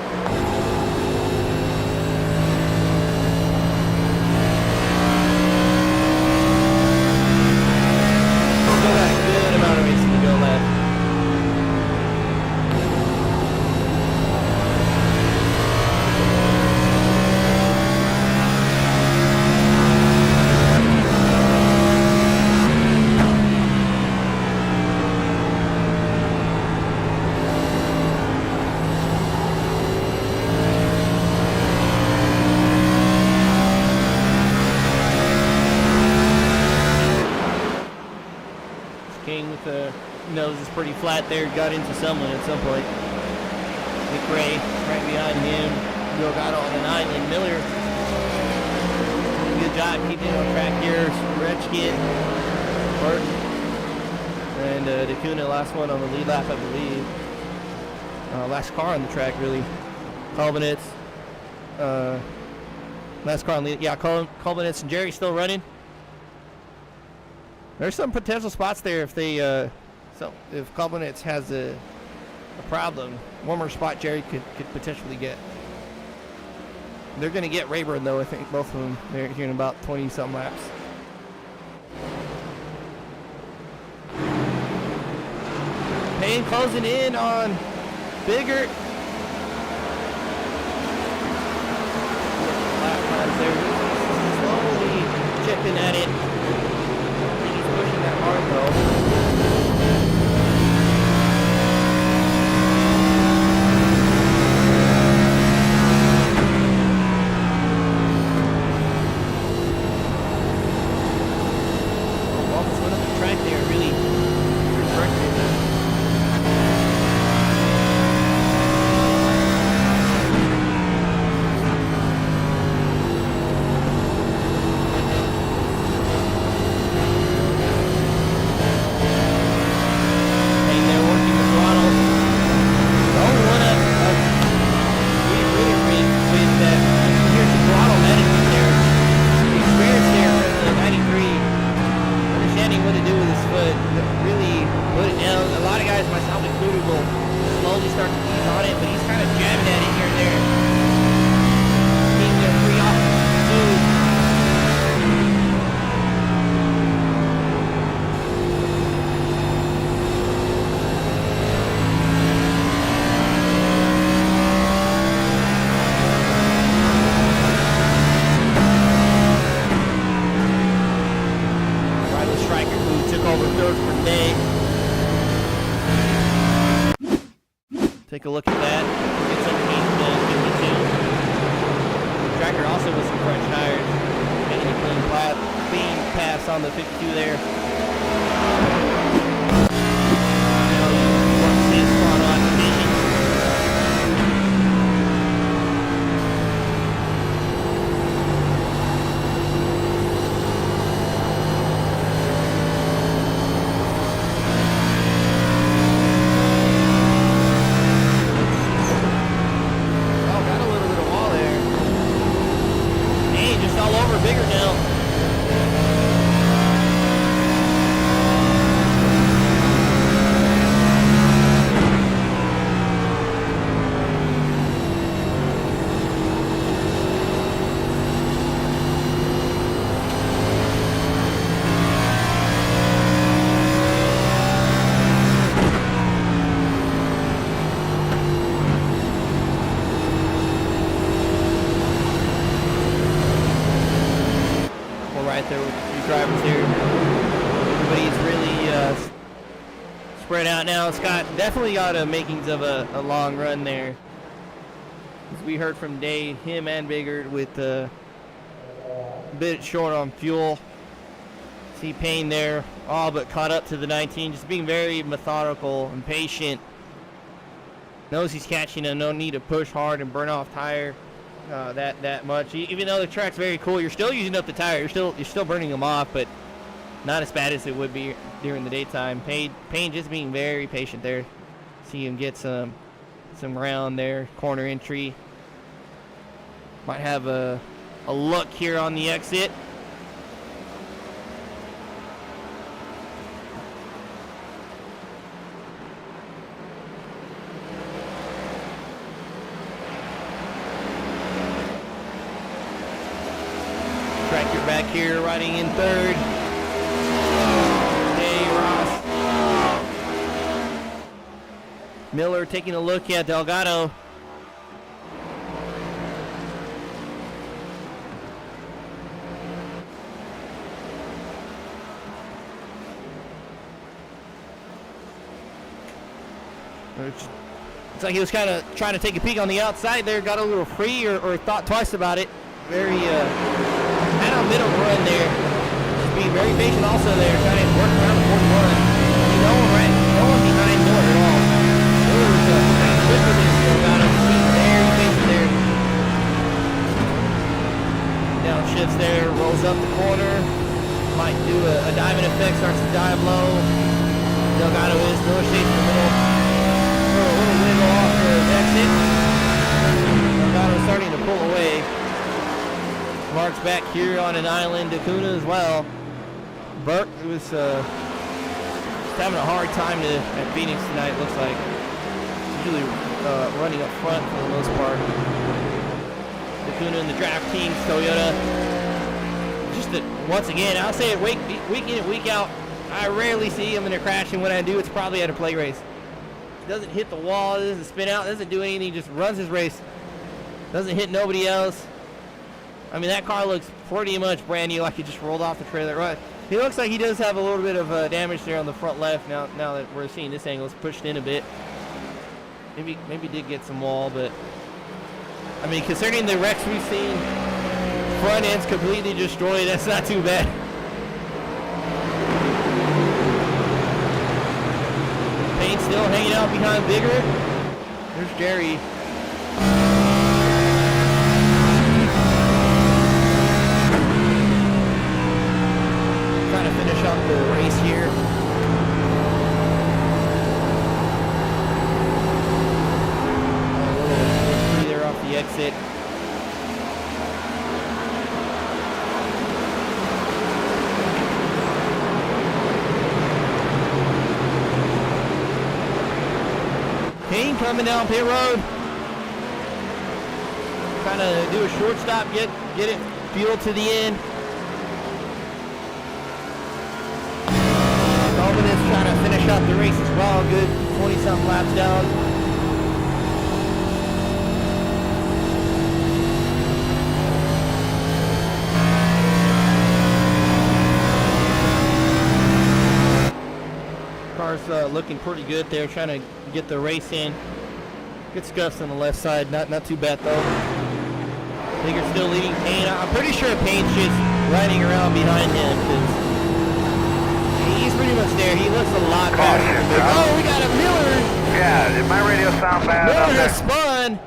Nose is pretty flat there, got into someone at some point. McRae right behind him. Delgado on an island. Miller, good good job keeping it on track here. Rechkin, Burt, and DeCuna, last one on the lead lap, I believe. Last car on the track, really. Kolbenitz. Last car on lead. Yeah, Kolbenitz and Jerry still running. There's some potential spots there if they, if Kolbenitz has a problem. One more spot Jerry could potentially get. They're going to get Rayburn, though, I think, both of them. They're here in about 20-some laps. Payne closing in on Biggert. Lap times there. He's slowly chipping at it. He's pushing that hard, though. Take a look at that. Gets underneath the 52. Tracker also with some fresh tires. Getting a clean pass on the 52 there. Now you want to see his spot on condition. Now Scott definitely got a makings of a long run there. As we heard from Day, him and Biggert with a bit short on fuel. See Payne there, all but caught up to the 19, just being very methodical and patient. Knows he's catching and no need to push hard and burn off tire that much. Even though the track's very cool, you're still using up the tire. You're still burning them off, but not as bad as it would be during the daytime. Payne just being very patient there. See him get some round there, corner entry. Might have a look here on the exit. Tractor back here riding in third. Miller taking a look at Delgado. Looks like he was kind of trying to take a peek on the outside there, got a little free or thought twice about it. Very, had a middle run there. Just being very patient also there, trying to work around the 41. No one behind Miller at all. Downshifts there, rolls Comes up the corner. Might do a diamond effect, starts to dive low. Delgado is Miller shades in the middle. A little wiggle off the exit. Delgado starting to pull away. Mark's back here on an island. Dacuna as well. Burke was having a hard time at Phoenix tonight, looks like. Usually running up front for the most part. Dacuna in the DraftKings Toyota. Just that, once again, I'll say it week in and week out, I rarely see him in a crash, and when I do, it's probably at a play race. Doesn't hit the wall, doesn't spin out, doesn't do anything, just runs his race. Doesn't hit nobody else. I mean, that car looks pretty much brand new, like he just rolled off the trailer. Right. He looks like he does have a little bit of damage there on the front left. Now that we're seeing this angle, it's pushed in a bit. Maybe did get some wall, but I mean, considering the wrecks we've seen, front end's completely destroyed. That's not too bad. Payne still hanging out behind Bigger. There's Jerry. Trying to finish up the race here. The exit. Payne coming down pit road. Trying to do a short stop, get it fueled to the end. Dolvin is trying to finish up the race as well. Good 20-something laps down. Looking pretty good there, trying to get the race in. Good scuffs on the left side, not too bad though. Bigger still leading Payne. I'm pretty sure Payne's just riding around behind him because he's pretty much there. He looks a lot faster. Oh, we got a Miller. Yeah, did my radio sound bad? Miller has spun.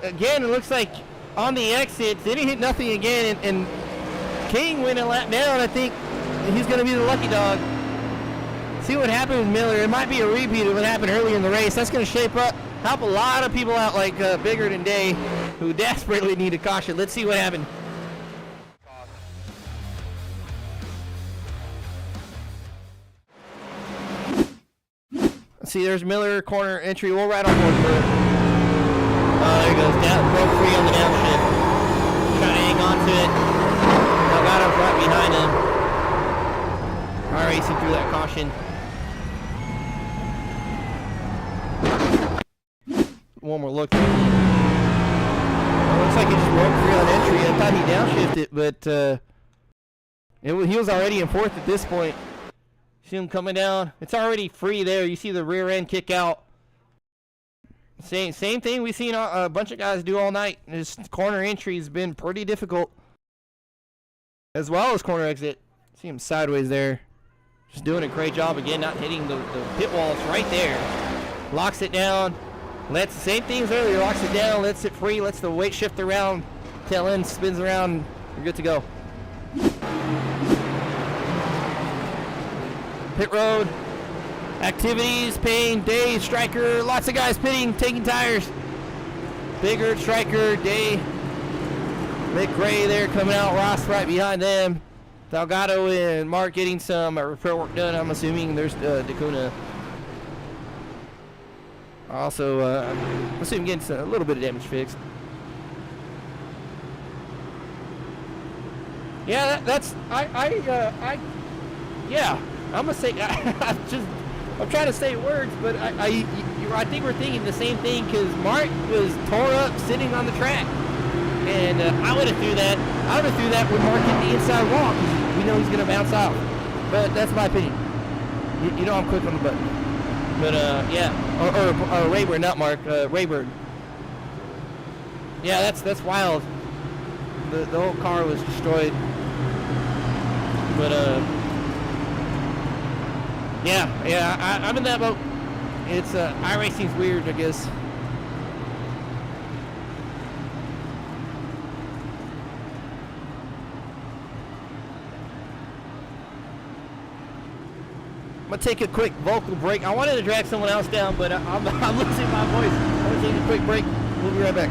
Again, it looks like on the exit, didn't hit nothing again, and King went a lap down. I think he's going to be the lucky dog. See what happened with Miller. It might be a repeat of what happened earlier in the race. That's going to help a lot of people out like Bigger than Day who desperately need a caution. Let's see what happened. Let's see, there's Miller, corner entry. We'll ride on board for it. There he goes. Down, broke free on the downshift. Trying to hang on to it. Delgado's right behind him. All right, racing through that caution. One more look. It looks like he just broke free on entry. I thought he downshifted, but he was already in fourth at this point. See him coming down. It's already free there. You see the rear end kick out. Same thing we've seen a bunch of guys do all night. His corner entry has been pretty difficult, as well as corner exit. See him sideways there. Just doing a great job again, not hitting the pit walls right there. Locks it down. Lets, same thing as earlier, locks it down, lets it free, lets the weight shift around, tail end spins around, you're good to go. Pit road, activities, Payne, Day, Striker, lots of guys pitting, taking tires. Bigger, Striker, Day, Mick Gray there coming out, Ross right behind them. Delgado and Mark getting some repair work done. I'm assuming there's Dacuna. Also, I'm assuming getting a little bit of damage fixed. Yeah, yeah, I'm gonna say, I'm trying to say words, but I think we're thinking the same thing because Mark was tore up sitting on the track, and I would have threw that. I would have threw that when Mark hit the inside wall. We know he's gonna bounce off, but that's my opinion. You know I'm quick on the button. But yeah, or Rayburn, not Mark, Rayburn. Yeah, that's wild. The whole car was destroyed. But yeah, I'm in that boat. It's iRacing's weird, I guess. gonna take a quick vocal break. I wanted to drag someone else down, but I'm losing my voice. I'm gonna take a quick break. We'll be right back.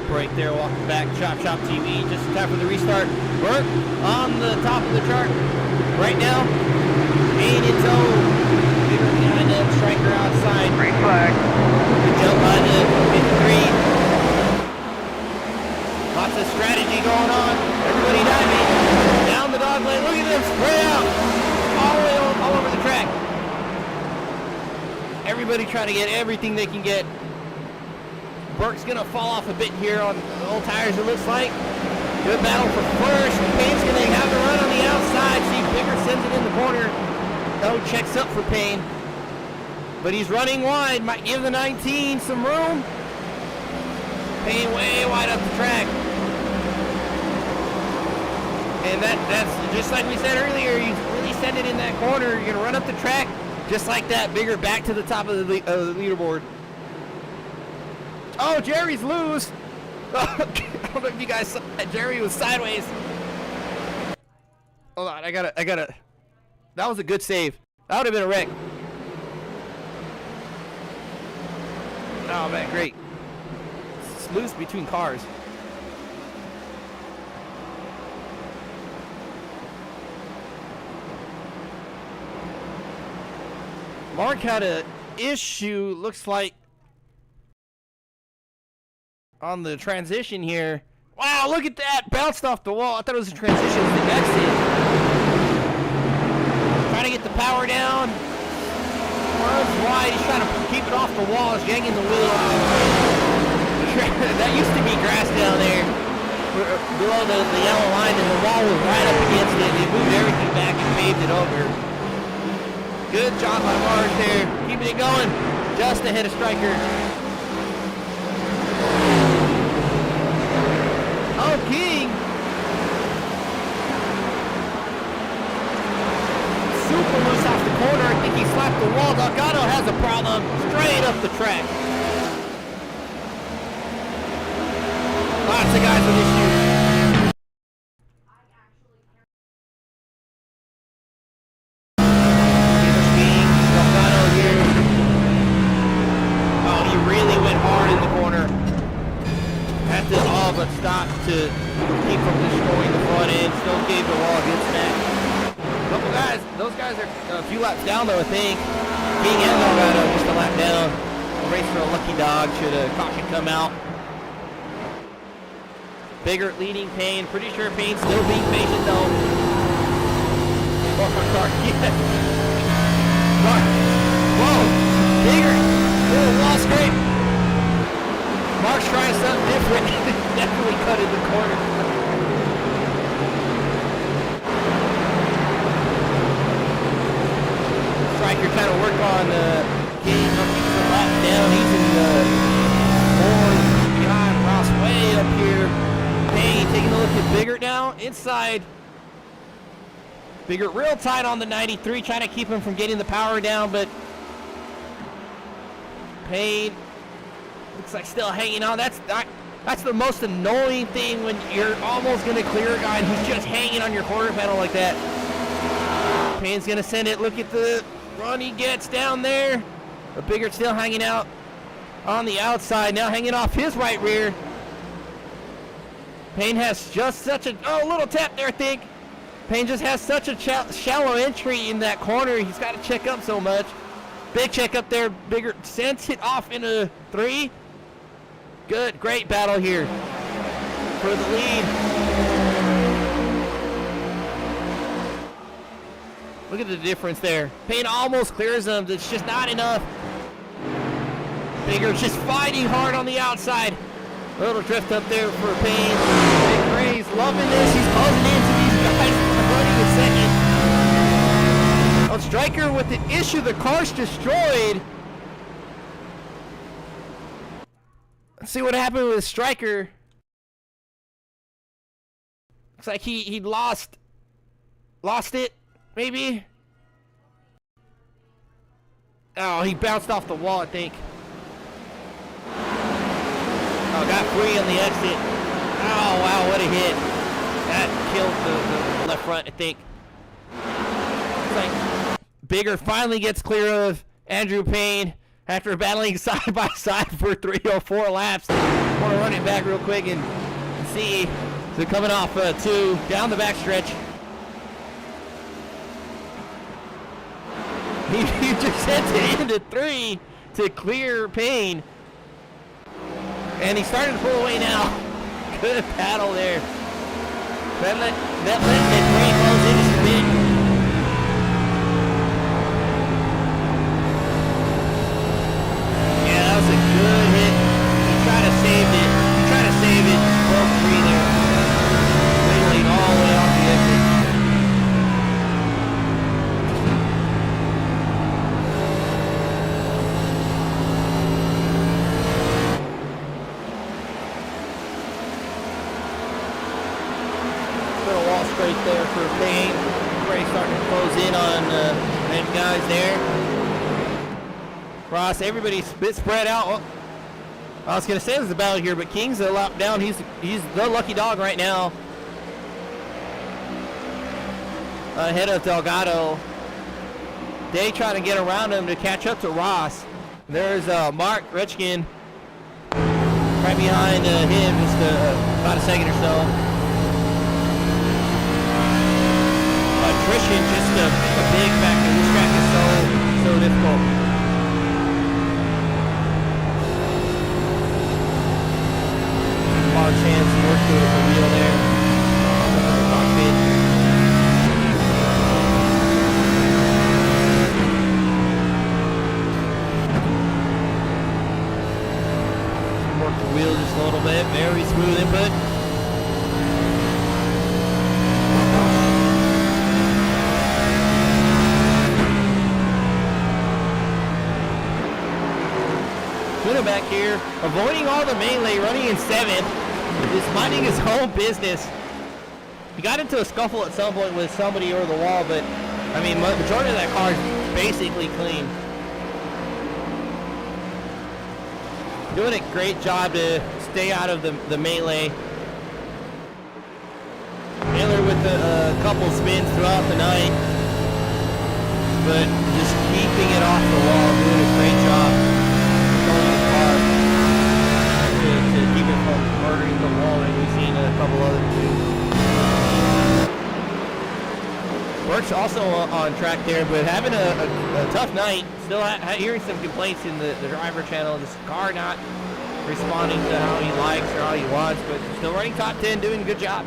Break there, walking back, ChopShop TV, just in time for the restart. Burt on the top of the chart right now. Payne in tow. Bigger behind him, striker outside. Green flag. Good jump by the 53. Lots of strategy going on. Everybody diving. Down the dog lane. Look at them spread out. All over the track. Everybody trying to get everything they can get. Burke's gonna fall off a bit here on the old tires, it looks like. Good battle for first. Payne's gonna have to run on the outside. See, Bigger sends it in the corner. No, checks up for Payne. But he's running wide. Might give the 19 some room. Payne way wide up the track. And that's just like we said earlier. You really send it in that corner. You're gonna run up the track just like that. Bigger back to the top of the leaderboard. Oh, Jerry's loose. I don't know if you guys saw that. Jerry was sideways. Hold on, I gotta. That was a good save. That would have been a wreck. Oh man, great. It's loose between cars. Mark had a issue, looks like, on the transition here. Wow, look at that. Bounced off the wall. I thought it was a transition to the exit. Trying to get the power down. Runs wide. He's trying to keep it off the wall. He's yanking the wheel. That used to be grass down there below the yellow line, and the wall was right up against it. They moved everything back and paved it over. Good job by Mars there. Keeping it going. Just ahead of Stryker. Oh, King! Super loose off the corner. I think he slapped the wall. Delgado has a problem. Straight up the track. Lots of guys with issues. Delgado here. Oh, he really went hard in the corner. Had to all but stop to keep from destroying the front end. Still gave the wall a good smack. Couple guys, those guys are a few laps down though, I think. King and Delgado just a lap down. A race for a lucky dog. Should a caution come out. Bigger leading Payne. Pretty sure Payne's still being patient though. Oh, yeah. Whoa, Bigger. Little wall scrape. Mark's trying something different. Definitely cut in the corner. Stryker trying to work on King. Keeps the lap down. He's in the fourth behind Ross way up here. Payne taking a look at Bigger now. Inside. Bigger real tight on the 93. Trying to keep him from getting the power down, but Payne looks like still hanging on. That's not That's the most annoying thing when you're almost gonna clear a guy and he's just hanging on your quarter panel like that. Payne's gonna send it. Look at the run he gets down there. The Biggert still hanging out on the outside, now hanging off his right rear. Payne has just such a, little tap there, I think. Payne just has such a shallow entry in that corner. He's got to check up so much. Big check up there. Biggert sends it off into 3. Good, great battle here for the lead. Look at the difference there. Payne almost clears him. It's just not enough. Biggert just fighting hard on the outside. A little drift up there for Payne. Big Ray's loving this. He's closing into these guys running a second. Oh, Stryker with the issue. The car's destroyed. Let's see what happened with Stryker. Looks like he lost it, maybe. Oh, he bounced off the wall, I think. Oh, got free on the exit. Oh, wow, what a hit. That killed the left front, I think. Looks like Biggert finally gets clear of Andrew Payne after battling side by side for 304 laps. I want to run it back real quick and see. So coming off 2, down the backstretch. He just sent it into 3 to clear Payne. And he's starting to pull away now. Good battle there. That let Payne close in just a bit. Yeah, that was a good hit. He tried to save it. Broke free there. Wailing all the way off the exit. Straight there for Payne. Ray starting to close in on them guys there. Ross, everybody's a bit spread out. Oh, I was going to say there's a battle here, but King's a lap down. He's the lucky dog right now. Ahead of Delgado. They try to get around him to catch up to Ross. There's Mark Rutschkin right behind him, just about a second or so. Attrition, just a big factor. This track is so difficult. Mark's hands work through the wheel there. Cockpit. Work the wheel just a little bit. Very smooth input. Back here, avoiding all the melee, running in 7th, just minding his own business. He got into a scuffle at some point with somebody or the wall, but I mean, majority of that car is basically clean. Doing a great job to stay out of the melee. Mailer with a couple spins throughout the night, but just keeping it off the wall, doing a great job. To keep it from murdering the wall, and we've seen a couple other two. Works also on track there, but having a tough night. Still hearing some complaints in the driver channel. This car not responding to how he likes or how he wants, but still running top 10, doing a good job.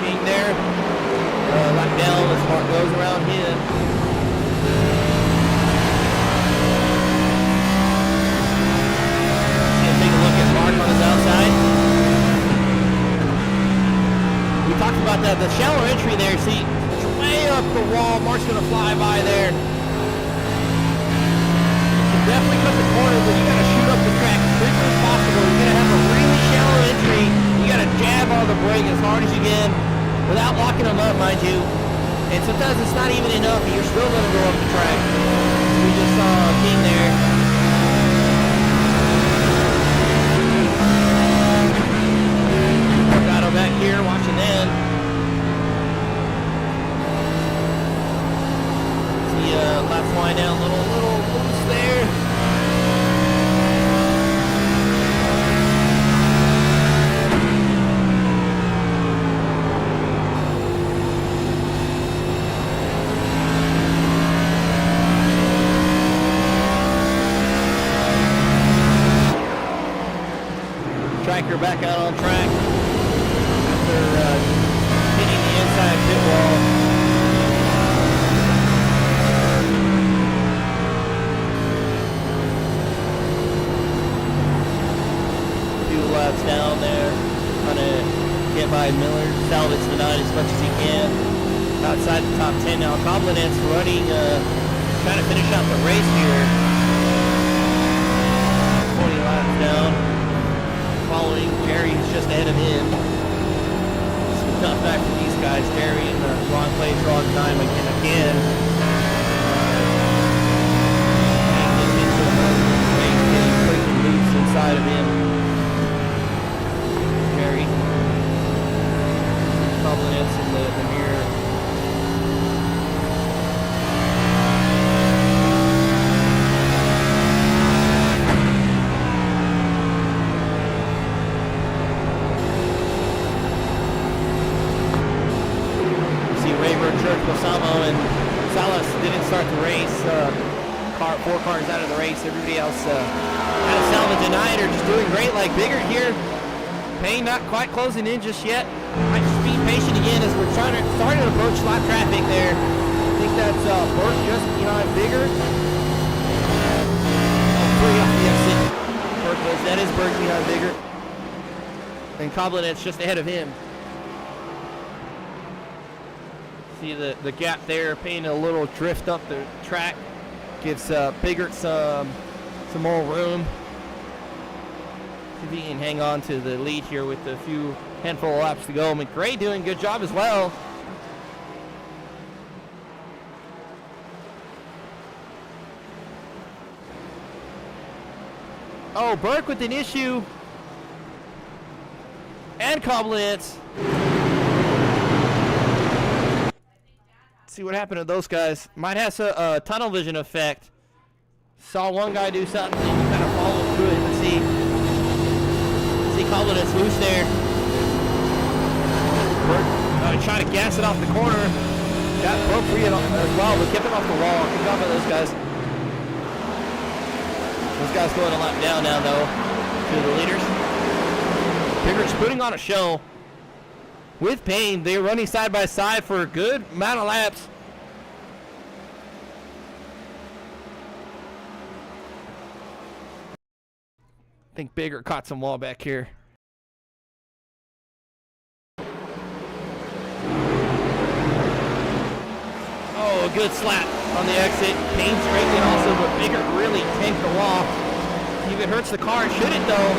King there. Lap down as Mark goes around him. Mark on his outside. We talked about that, the shallow entry there. See, it's way up the wall. Mark's going to fly by there. You can definitely cut the corner, but you got to shoot up the track as quickly as possible. You're going to have a really shallow entry. You got to jab on the brake as hard as you can without locking them up, mind you. And sometimes it's not even enough, and you're still going to go up the track. So you just saw King there. Got back here watching them. See left flying down, little loose there. Tracker back out on track after hitting the inside pit wall. A few laps down there, trying to get by Miller, salvage the night as much as he can. Outside the top 10 now. Coblinet's running, trying to finish out the race here. 20 laps down. Following Jerry's just ahead of him. Some tough back for these guys. Jerry in the wrong place, wrong time again. Getting freaking loose inside of him. Jerry. Compliments in the mirror. Osamo and Salas didn't start the race. 4 cars out of the race. Everybody else had a salvage tonight or just doing great like Biggert here. Payne not quite closing in just yet. Might just be patient again as we're starting to approach slot traffic there. I think that's Burt just behind Biggert. Three off the exit. That is Burt behind Biggert. And Coblinet's just ahead of him. See the gap there, Payne a little drift up the track, gives Biggert some more room. See if he can hang on to the lead here with a few handful of laps to go. McRae doing a good job as well. Oh, Burke with an issue. And Coblinets. See what happened to those guys. Might have a tunnel vision effect. Saw one guy do something and kind of followed through it. Let's see. Coblinets loose there. Trying to gas it off the corner. Got broke free as well, but kept it off the wall. Good job by those guys. Those guys going a lap down now, though, to the leaders. Biggert's putting on a show. With Payne, they're running side by side for a good amount of laps. I think Biggert caught some wall back here. Oh, a good slap on the exit. Payne straightening also, but Biggert really tanked the wall. If it hurts the car, should it though?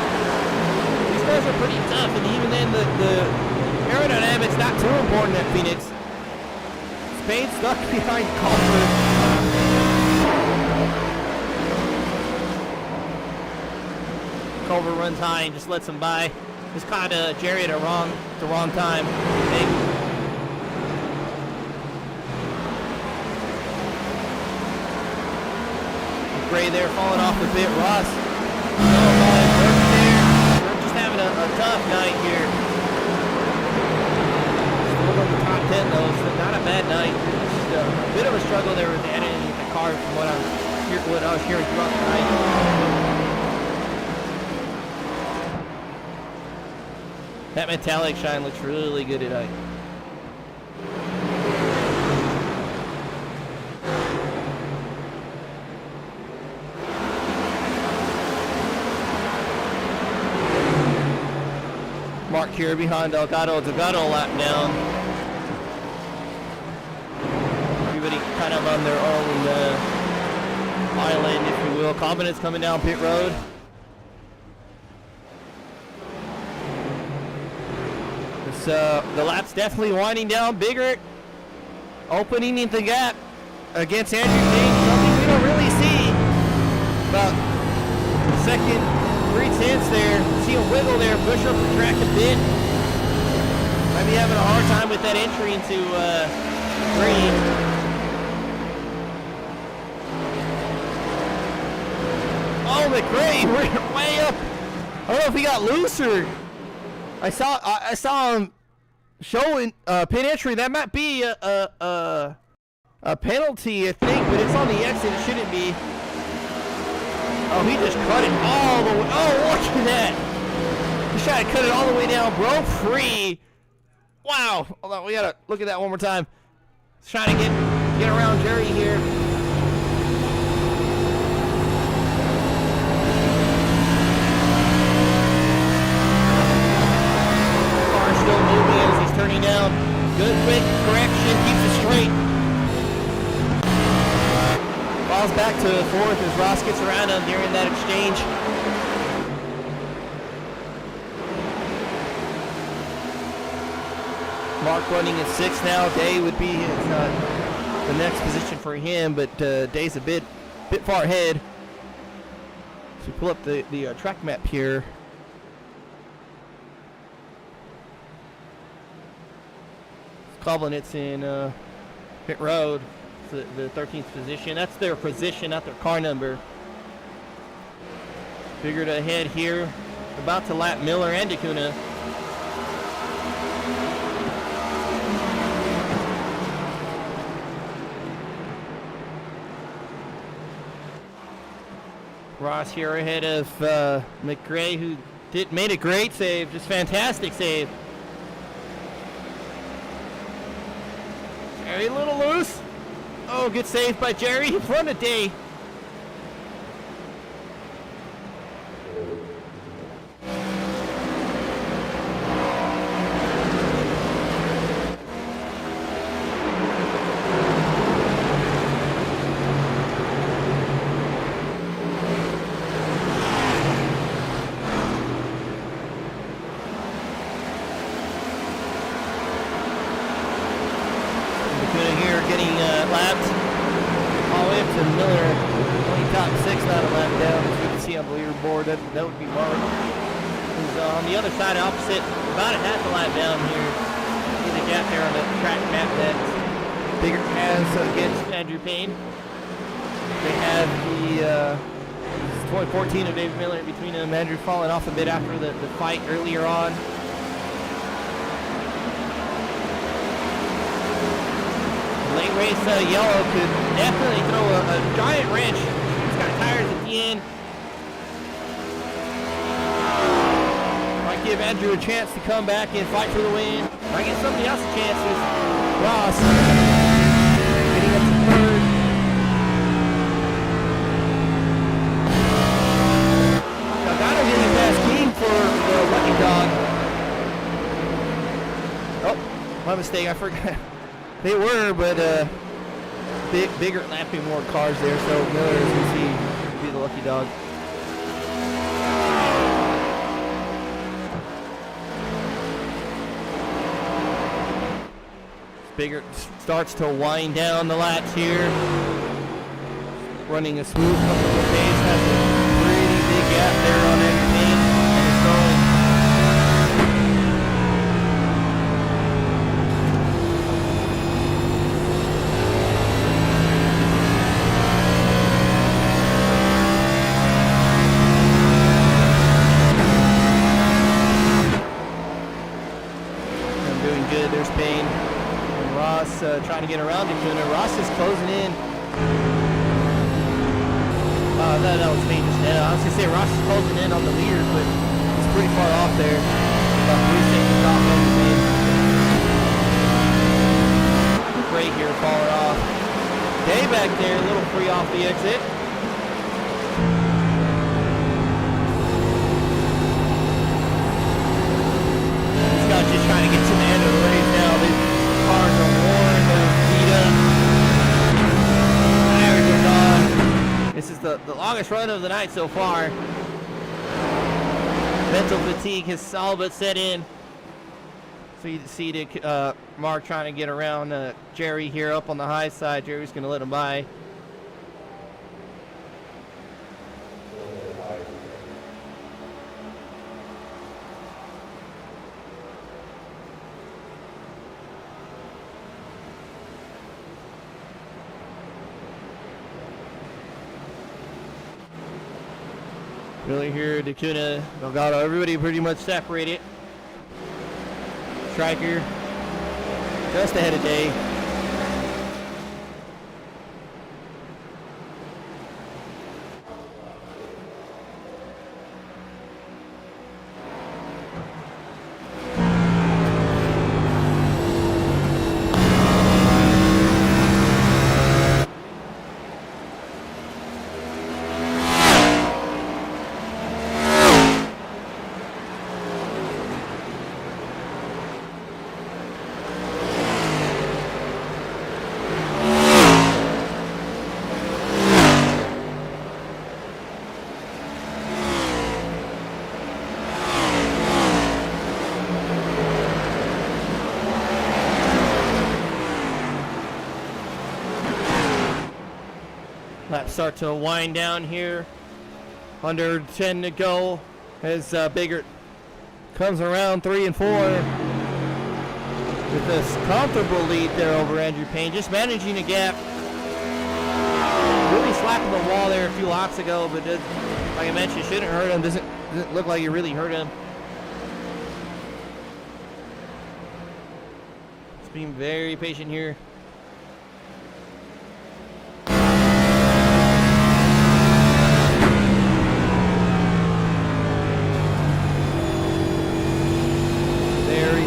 These guys are pretty tough, and even then the aerodynamics not too important at Phoenix. Spain stuck behind Culver. Culver runs high and just lets him by. Just caught Jerry at the wrong time. Gray there falling off the pit. Ross. We're just having a tough night here. Still on the top 10 though, so not a bad night. Just a bit of a struggle there with editing the car from what I was hearing throughout the night. That metallic shine looks really good tonight. Mark here behind Delgado. Delgado lap down. Everybody kind of on their own island, if you will. Combinant's coming down pit road. The lap's definitely winding down. Biggert opening the gap against Andrew King. Something we don't really see about second 3/10 there. See him wiggle there, push up the track a bit. Might be having a hard time with that entry into green. Oh, McRae, we're way up. I don't know if he got loose or I saw him showing pin entry. That might be a penalty, I think, but it's on the exit. It shouldn't be. Oh, he just cut it all the way. Oh, look at that. He tried to cut it all the way down. Broke free. Wow. Hold on, we gotta look at that one more time. He's trying to get around Jerry here. Car still moving as he's turning down. Good quick correction, keeps it straight. Falls back to fourth as Ross gets around him during that exchange. Mark running at 6 now. Day would be the next position for him, but Day's a bit far ahead. So pull up the track map here. Koblenitz in pit road. The 13th position. That's their position, not their car number. Figured ahead here. About to lap Miller and DeCuna. Ross here ahead of McRae, who made a great save, just fantastic save. Jerry a little loose. Oh, good save by Jerry in front of Day. That would be Mark. Who's on the other side, opposite, about a half a lap down here. See the gap there on the track map that Bigger has against Andrew Payne. They have the 2014 of Dave Miller in between them. Andrew falling off a bit after the fight earlier on. Late race yellow could definitely throw a giant wrench. He's got tires at the end. Give Andrew a chance to come back and fight for the win. Might get somebody else a chance. There's Ross getting up to third. Gargano getting past King for the Lucky Dog. Oh, my mistake. I forgot. They were, but bigger lapping more cars there. So Miller, as you see, will be the Lucky Dog. Bigger starts to wind down the laps here. Running a smooth couple of days. Has a pretty big gap there on everything. And it's going. I'm doing good. There's Payne. Ross trying to get around DeCuna. Ross is closing in. That was me just now. I was going to say Ross is closing in on the leader, but he's pretty far off there. About 3 seconds off everything. Great here, falling off. Day back there, a little free off the exit. Scott just trying to get to the end of the race now. Cars are worn, they're beat up. Tires are gone. This is the longest run of the night so far. Mental fatigue has all but set in. So you see Mark trying to get around Jerry here up on the high side. Jerry's going to let him by. Really here, Dacuna, Delgado, everybody pretty much separated. Striker, just ahead of Day. Laps start to wind down here. Under 10 to go as Biggert comes around 3 and 4 with this comfortable lead there over Andrew Payne. Just managing a gap. Really slapping the wall there a few laps ago, but like I mentioned, shouldn't hurt him. Doesn't look like it really hurt him. Just being very patient here.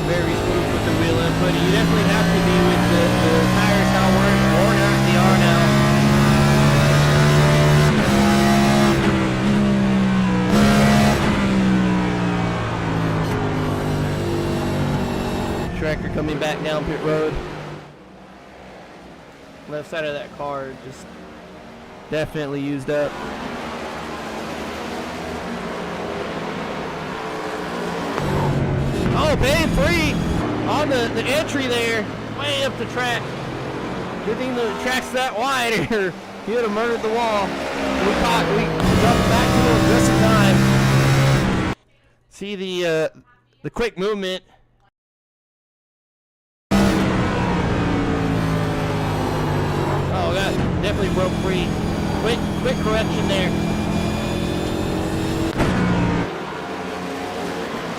Very smooth with the wheel input. You definitely have to be with the tires how worn out they are now. Tracker coming back down pit road. Left side of that car just definitely used up. Oh, Payne 3 on the entry there, way up the track. Good thing the track's that wide here. He would have murdered the wall. We jumped back to him just in time. See the quick movement. Oh, that definitely broke free. Quick correction there.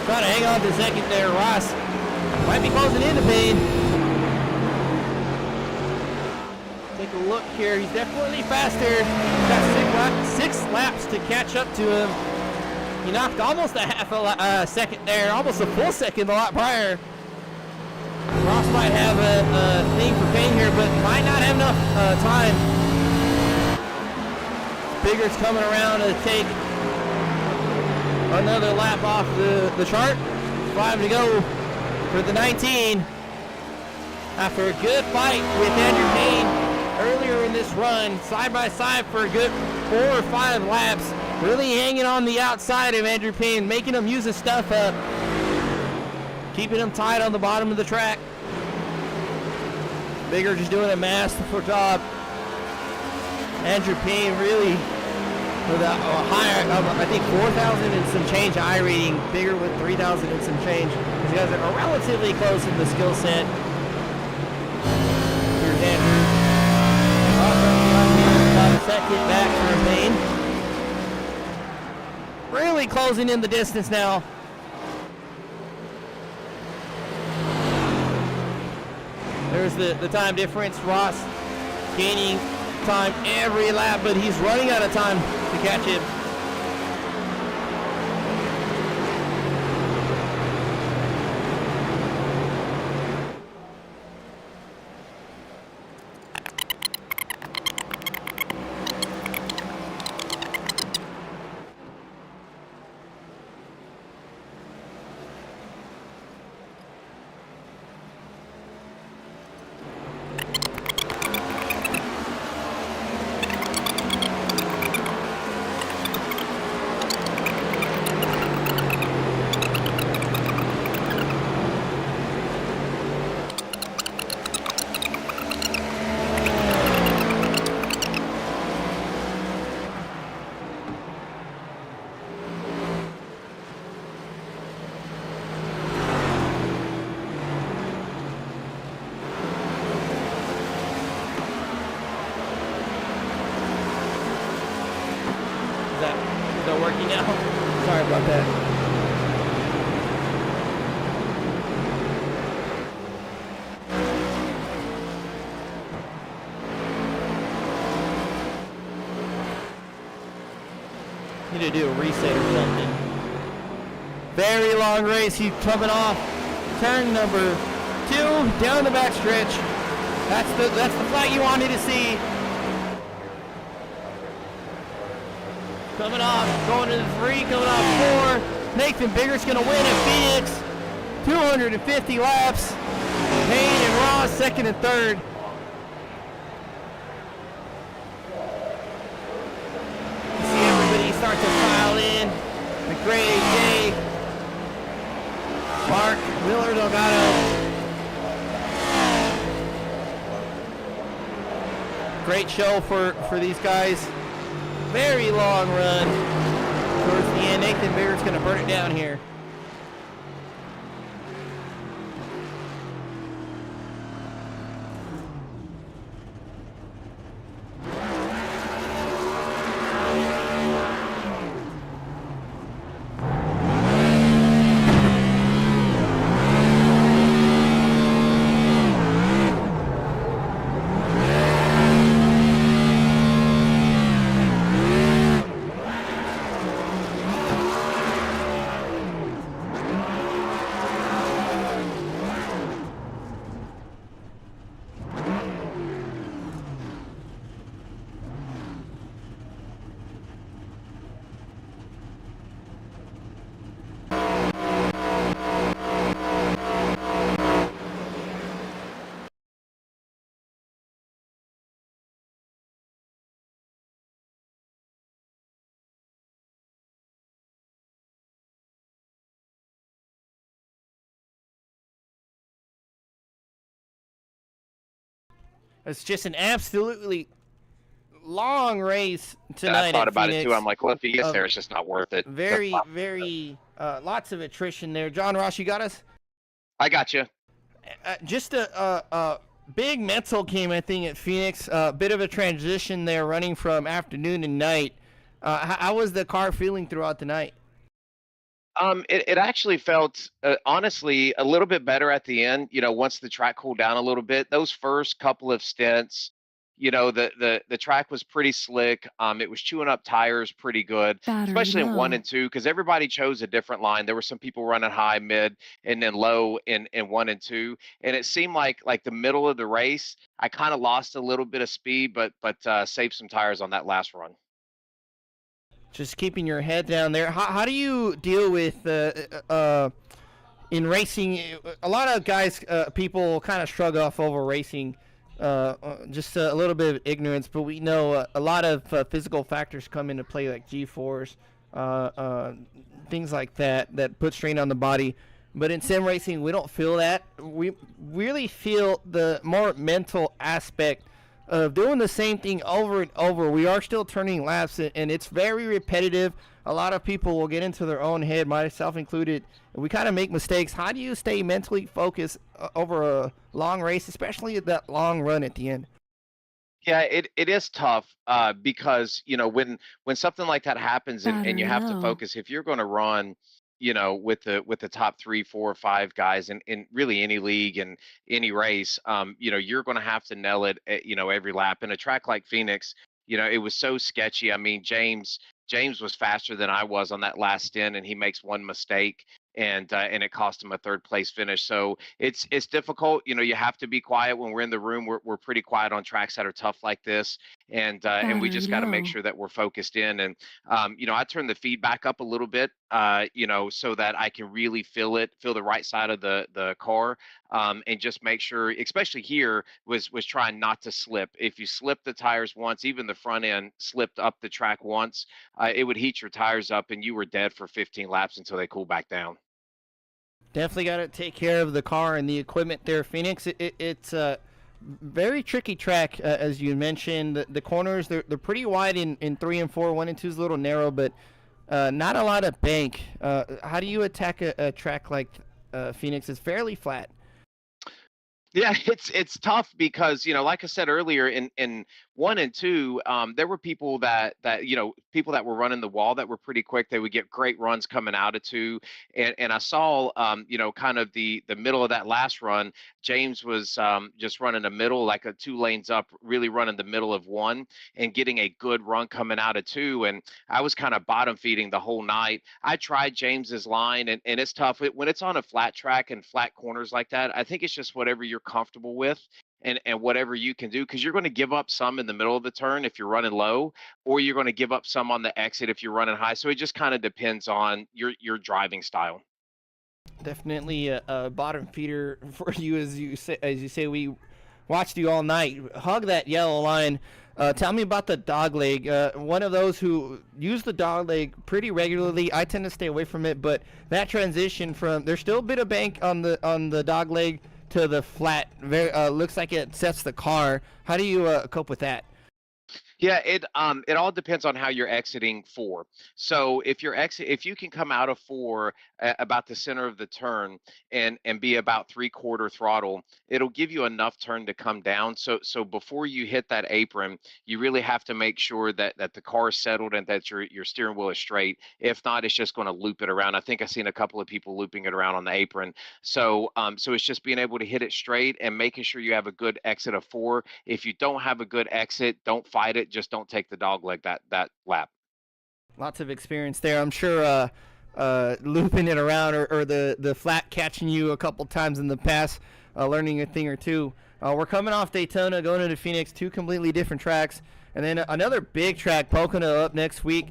Trying to hang on to second there. Ross might be closing into Payne. Take a look here. He's definitely faster. He's got 6 laps to catch up to him. He knocked almost a half a second there, almost a full second a lot prior. Ross might have a thing for Payne here, but might not have enough time. Bigger's coming around to take another lap off the chart. 5 to go for the 19. After a good fight with Andrew Payne earlier in this run, side by side for a good 4 or 5 laps, really hanging on the outside of Andrew Payne, making him use his stuff up, keeping him tight on the bottom of the track. Bigger just doing a masterful job. Andrew Payne really with a higher, I think 4,000 and some change I rating. Bigger with 3,000 and some change. These guys are relatively close in the skill set. Here's Andrew. About a second back for Payne. Really closing in the distance now. There's the time difference. Ross gaining time every lap, but he's running out of time to catch him. about that. Need to do a reset or something. Very long race. He's coming off turn number 2 down the back stretch. That's the flight you wanted to see. Coming off, going to the 3, coming off 4. Nathan Bigger's gonna win at Phoenix. 250 laps. Payne and Ross second and third. See everybody start to file in. McRae, Jay, Mark, Miller, Delgado. Great show for these guys. Very long run towards the end. Nathan Beard's going to burn it down here. It's just an absolutely long race tonight. I thought about Phoenix. it too. I'm like, well, if he gets there, it's just not worth it. Very, lots of attrition there. John Ross, you got us? I got you. Just a big mental game, I think, at Phoenix. A bit of a transition there, running from afternoon and night. How was the car feeling throughout the night? It actually felt honestly a little bit better at the end. Once the track cooled down a little bit, those first couple of stints, the track was pretty slick. It was chewing up tires pretty good, especially in 1 and 2, because everybody chose a different line. There were some people running high, mid, and then low in 1 and 2, and it seemed like the middle of the race, I kind of lost a little bit of speed, but saved some tires on that last run. Just keeping your head down there. How do you deal with in racing? A lot of guys, people kind of shrug off over racing, just a little bit of ignorance. But we know a lot of physical factors come into play, like G-force, things like that put strain on the body. But in sim racing, we don't feel that. We really feel the more mental aspect of doing the same thing over and over. We are still turning laps, and it's very repetitive. A lot of people will get into their own head, myself included. We kind of make mistakes. How do you stay mentally focused over a long race, especially that long run at the end? Yeah, it is tough because when something like that happens and you have to focus, if you're going to run with the top 3, 4, 5 guys in really any league and any race, you're going to have to nail it, every lap. In a track like Phoenix, it was so sketchy. I mean, James was faster than I was on that last stint, and he makes one mistake, and it cost him a 3rd place finish. So it's difficult. You have to be quiet when we're in the room. We're pretty quiet on tracks that are tough like this, and we just got to make sure that we're focused in. And I turn the feedback up a little bit, so that I can really feel the right side of the car, and just make sure, especially here, was trying not to slip. If you slip the tires once, even the front end slipped up the track once, it would heat your tires up, and you were dead for 15 laps until they cool back down. Definitely got to take care of the car and the equipment there, Phoenix. It's a very tricky track, as you mentioned. The corners, they're pretty wide in 3 and 4. 1 and 2 is a little narrow, but not a lot of bank. How do you attack a track like Phoenix? It's fairly flat. Yeah, it's tough because, like I said earlier, in 1 and 2, there were people that people that were running the wall that were pretty quick. They would get great runs coming out of 2, and I saw, kind of the middle of that last run. James was just running the middle, like a 2 lanes up, really running the middle of 1 and getting a good run coming out of 2. And I was kind of bottom feeding the whole night. I tried James's line, and it's tough when it's on a flat track and flat corners like that. I think it's just whatever you're comfortable with and whatever you can do, because you're going to give up some in the middle of the turn if you're running low, or you're going to give up some on the exit if you're running high. So it just kind of depends on your driving style. Definitely a bottom feeder for you, as you say. We watched you all night. Hug that yellow line. Tell me about the dog leg. One of those who use the dog leg pretty regularly. I tend to stay away from it, but that transition from there's still a bit of bank on the dog leg to the flat. Very looks like it sets the car. How do you cope with that? Yeah, it all depends on how you're exiting 4. So if you can come out of 4 about the center of the turn and be about 3/4 throttle, it'll give you enough turn to come down. So before you hit that apron, you really have to make sure that the car is settled and that your steering wheel is straight. If not, it's just going to loop it around. I think I've seen a couple of people looping it around on the apron. So it's just being able to hit it straight and making sure you have a good exit of 4. If you don't have a good exit, don't fight it. Just don't take the dog leg that lap. Lots of experience there. I'm sure looping it around or the flat catching you a couple times in the past, learning a thing or two. We're coming off Daytona, going into Phoenix, 2 completely different tracks. And then another big track, Pocono, up next week.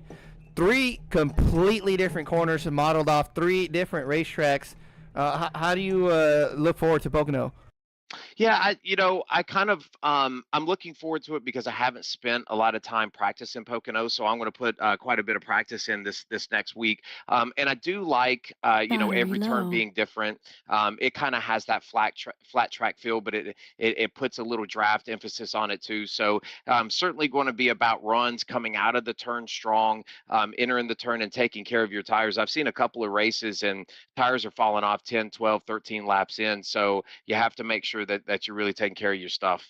3 completely different corners modeled off 3 different racetracks. How do you look forward to Pocono? Yeah, I kind of I'm looking forward to it because I haven't spent a lot of time practicing Pocono, so I'm going to put quite a bit of practice in this next week. And I do like every turn being different. It kind of has that flat track feel, but it puts a little draft emphasis on it too. So certainly going to be about runs coming out of the turn strong, entering the turn and taking care of your tires. I've seen a couple of races and tires are falling off 10, 12, 13 laps in, so you have to make sure that you're really taking care of your stuff.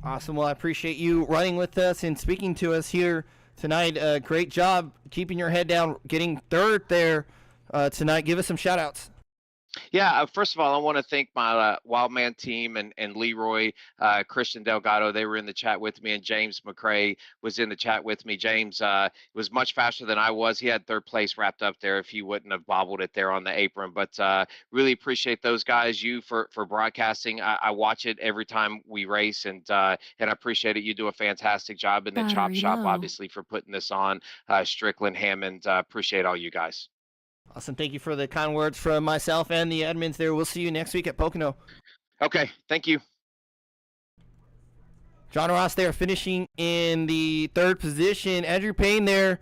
Awesome. Well, I appreciate you running with us and speaking to us here tonight. Great job keeping your head down, getting 3rd there tonight. Give us some shout outs. Yeah, first of all, I want to thank my Wildman team and Leroy, Christian Delgado. They were in the chat with me, and James McCrae was in the chat with me. James was much faster than I was. He had 3rd place wrapped up there if he wouldn't have bobbled it there on the apron. But really appreciate those guys, you for broadcasting. I watch it every time we race, and I appreciate it. You do a fantastic job. And then ChopShop, obviously, for putting this on. Strickland, Hammond, appreciate all you guys. Awesome. Thank you for the kind words from myself and the admins there. We'll see you next week at Pocono. Okay. Thank you. John Ross there finishing in the 3rd position. Andrew Payne there,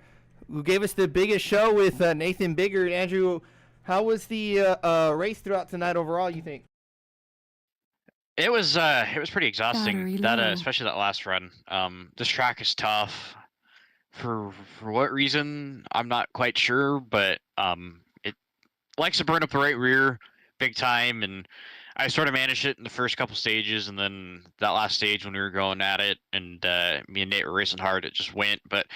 who gave us the biggest show with Nathan Biggert. Andrew, how was the race throughout tonight overall, you think? It was pretty exhausting. That especially that last run. This track is tough. For what reason, I'm not quite sure, but it likes to burn up the right rear big time, and I sort of managed it in the first couple stages, and then that last stage when we were going at it, and me and Nate were racing hard, it just went. But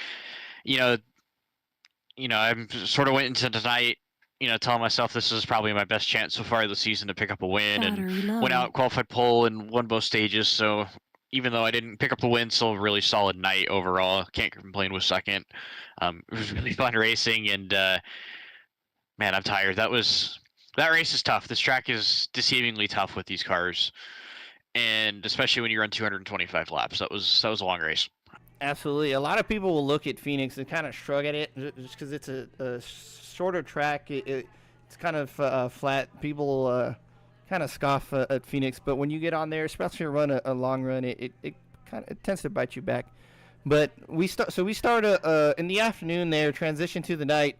I'm sort of went into tonight, telling myself this is probably my best chance so far this season to pick up a win, and went out, qualified pole, and won both stages. So even though I didn't pick up the win, still a really solid night overall. Can't complain with 2nd. It was really fun racing, and man, I'm tired. That race is tough. This track is deceivingly tough with these cars, and especially when you run 225 laps. That was a long race. Absolutely. A lot of people will look at Phoenix and kind of shrug at it just because it's a shorter track. It's kind of flat. People kind of scoff at Phoenix, but when you get on there, especially run a long run, it tends to bite you back. But we start in the afternoon there, transition to the night.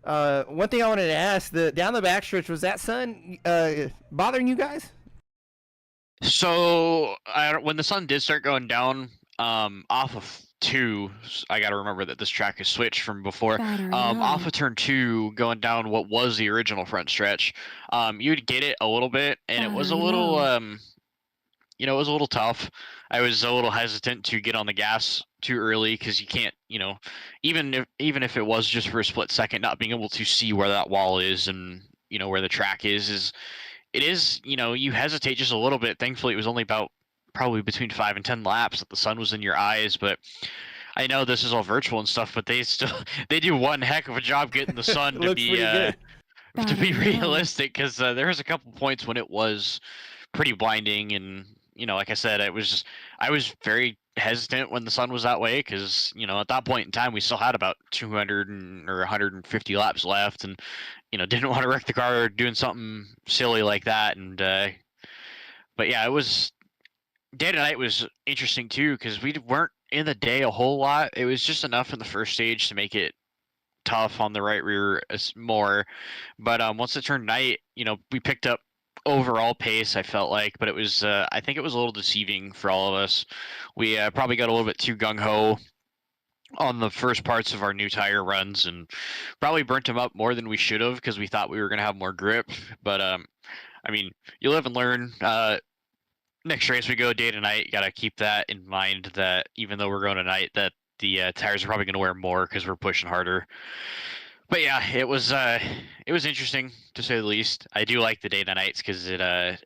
One thing I wanted to ask, down the backstretch, was that sun bothering you guys? So when the sun did start going down, off of 2, I got to remember that this track is switched from before. Off of turn 2, going down what was the original front stretch, you'd get it a little bit, and it was a little, it was a little tough. I was a little hesitant to get on the gas too early because you can't, even if it was just for a split second, not being able to see where that wall is and where the track is it is, you hesitate just a little bit. Thankfully, it was only about probably between 5 and 10 laps that the sun was in your eyes, but I know this is all virtual and stuff, but they do one heck of a job getting the sun to be realistic, because there was a couple points when it was pretty blinding, and like I said, I was very hesitant when the sun was that way, because at that point in time we still had about 200 or 150 laps left, and didn't want to wreck the car doing something silly like that. And but yeah, it was day to night was interesting too, because we weren't in the day a whole lot. It was just enough in the first stage to make it tough on the right rear more, but once it turned night, we picked up overall pace, I felt like, but it was I think it was a little deceiving for all of us. We probably got a little bit too gung-ho on the first parts of our new tire runs, and probably burnt them up more than we should have, because we thought we were going to have more grip. But I mean, you live and learn. Next race we go day to night, you got to keep that in mind, that even though we're going tonight, that the tires are probably going to wear more because we're pushing harder. But yeah, it was interesting, to say the least. I do like the day to nights because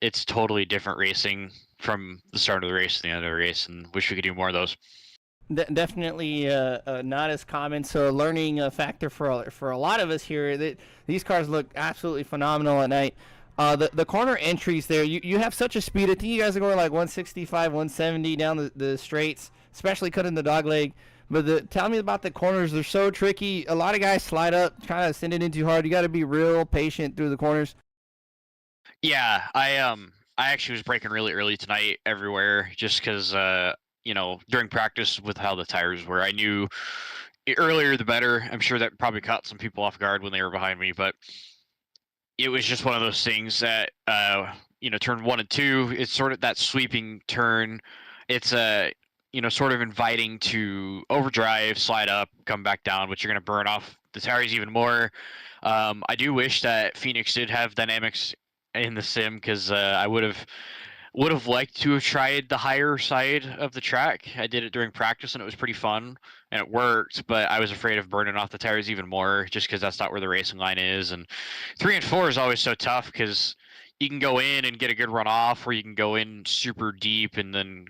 it's totally different racing from the start of the race to the end of the race, and wish we could do more of those. Definitely not as common, so a learning factor for a lot of us here. These cars look absolutely phenomenal at night. The corner entries there, you have such a speed. I think you guys are going like 165, 170 down the straights, especially cutting the dog leg. But tell me about the corners. They're so tricky. A lot of guys slide up, trying to send it in too hard. You got to be real patient through the corners. Yeah, I actually was braking really early tonight everywhere, just because during practice with how the tires were, I knew earlier the better. I'm sure that probably caught some people off guard when they were behind me, but it was just one of those things that turn 1 and 2, it's sort of that sweeping turn. It's sort of inviting to overdrive, slide up, come back down, but you're going to burn off the tires even more. I do wish that Phoenix did have dynamics in the sim, because I would have liked to have tried the higher side of the track. I did it during practice, and it was pretty fun, and it worked, but I was afraid of burning off the tires even more, just because that's not where the racing line is. And 3 and 4 is always so tough, because you can go in and get a good run off, or you can go in super deep and then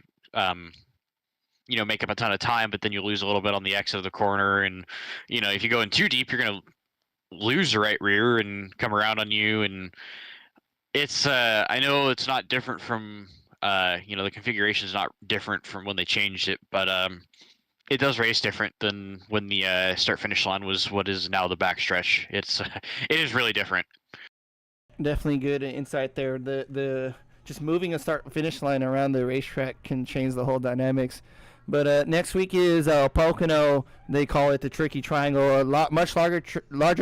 make up a ton of time, but then you lose a little bit on the exit of the corner. And if you go in too deep, you're going to lose the right rear and come around on you. And it's I know it's not different from the configuration is not different from when they changed it, but it does race different than when the start finish line was what is now the backstretch. It is really different. Definitely good insight there. The just moving a start finish line around the racetrack can change the whole dynamics. But next week is Pocono. They call it the Tricky Triangle. Much larger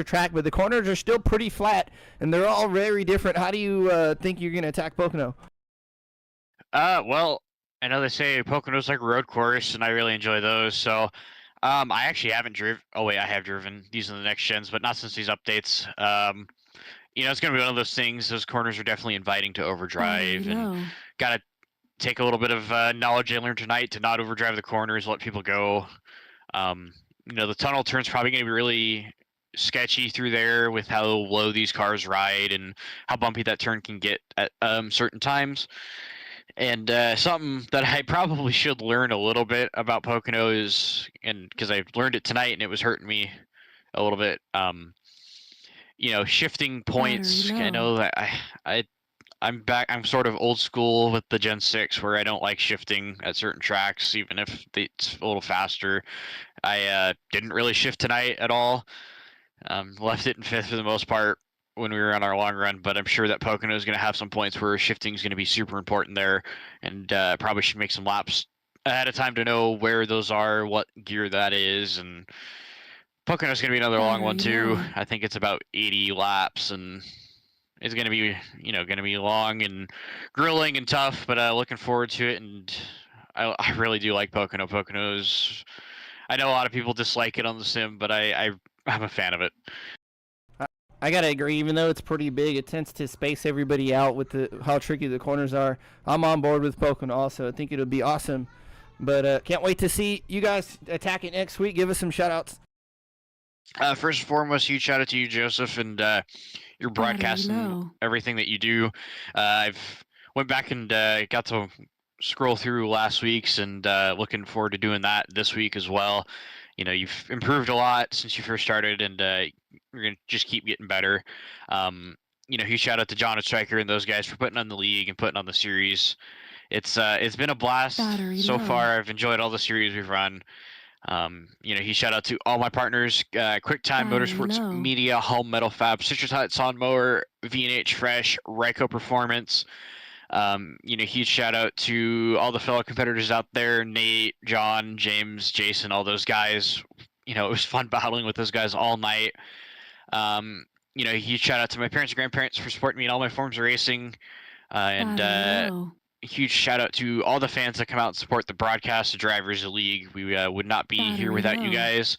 track, but the corners are still pretty flat, and they're all very different. How do you think you're going to attack Pocono? Well, I know they say Pocono's like a road course, and I really enjoy those. So I actually haven't driven. Oh, wait, I have driven. These are the next gens, but not since these updates. It's going to be one of those things. Those corners are definitely inviting to overdrive, and got to take a little bit of knowledge I learned tonight to not overdrive the corners, let people go. The tunnel turn's probably going to be really sketchy through there with how low these cars ride and how bumpy that turn can get at certain times. And something that I probably should learn a little bit about Pocono is, and because I learned it tonight and it was hurting me a little bit, shifting points. I know that I'm sort of old school with the Gen 6, where I don't like shifting at certain tracks, even if it's a little faster. I didn't really shift tonight at all. Left it in 5th for the most part when we were on our long run, but I'm sure that Pocono is going to have some points where shifting is going to be super important there, and probably should make some laps ahead of time to know where those are, what gear that is. And Pocono is going to be another long one too. I think it's about 80 laps, and it's going to be, going to be long and grilling and tough, but looking forward to it. And I really do like Pocono. Pocono's, I know a lot of people dislike it on the sim, but I'm a fan of it. I gotta agree. Even though it's pretty big, it tends to space everybody out with how tricky the corners are. I'm on board with Pocono also. I think it'll be awesome. But can't wait to see you guys attack it next week. Give us some shout-outs. First and foremost, huge shout out to you, Joseph, and your broadcasting, everything that you do. I've went back and got to scroll through last week's, and looking forward to doing that this week as well. You know, you've improved a lot since you first started, and you're gonna just keep getting better. You know, huge shout out to John and Striker and those guys for putting on the league and putting on the series. It's been a blast so far. I've enjoyed all the series we've run. You know, he shout out to all my partners, QuickTime Motorsports Media, Home Metal Fab, Citrus Hut, Sawn Mower, V&H Fresh, Ryko Performance. You know, huge shout out to all the fellow competitors out there, Nate, John, James, Jason, all those guys. You know, it was fun battling with those guys all night. You know, huge shout out to my parents and grandparents for supporting me in all my forms of racing. And a huge shout out to all the fans that come out and support the broadcast, the drivers, the league. We would not be here without you guys.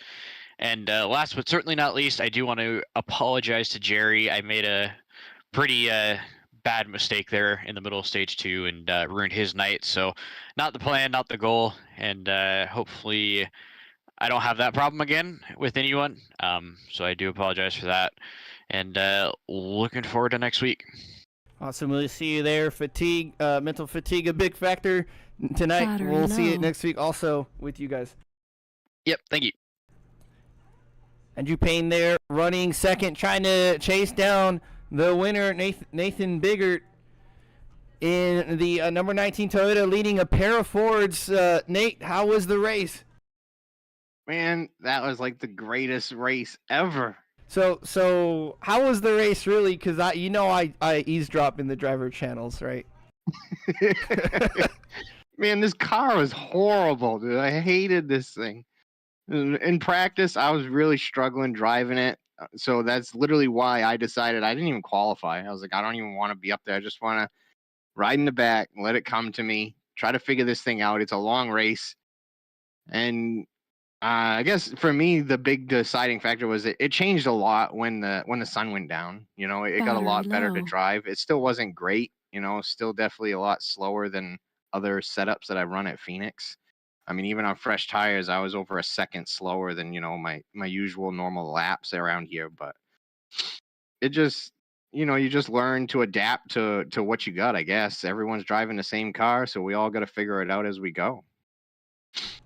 And last but certainly not least, I do want to apologize to Jerry. I made a pretty bad mistake there in the middle of stage 2 and ruined his night. So not the plan, not the goal. And hopefully I don't have that problem again with anyone. So I do apologize for that. And looking forward to next week. Awesome. We'll see you there. Fatigue, mental fatigue, a big factor tonight. We'll see it next week also with you guys. Yep. Thank you. Andrew Payne there running second, trying to chase down the winner, Nathan Biggert, in the number 19 Toyota, leading a pair of Fords. Nate, how was the race? Man, that was like the greatest race ever. So how was the race really? Because I eavesdrop in the driver channels, right? Man, this car was horrible, dude. I hated this thing. In practice, I was really struggling driving it. So that's literally why I decided I didn't even qualify. I was like, I don't even want to be up there. I just want to ride in the back, let it come to me, try to figure this thing out. It's a long race. And I guess for me, the big deciding factor was it changed a lot when the sun went down. You know, it got a lot better to drive. It still wasn't great, you know, still definitely a lot slower than other setups that I run at Phoenix. I mean, even on fresh tires, I was over a second slower than, you know, my usual normal laps around here. But it just, you know, you just learn to adapt to what you got, I guess. Everyone's driving the same car, so we all got to figure it out as we go.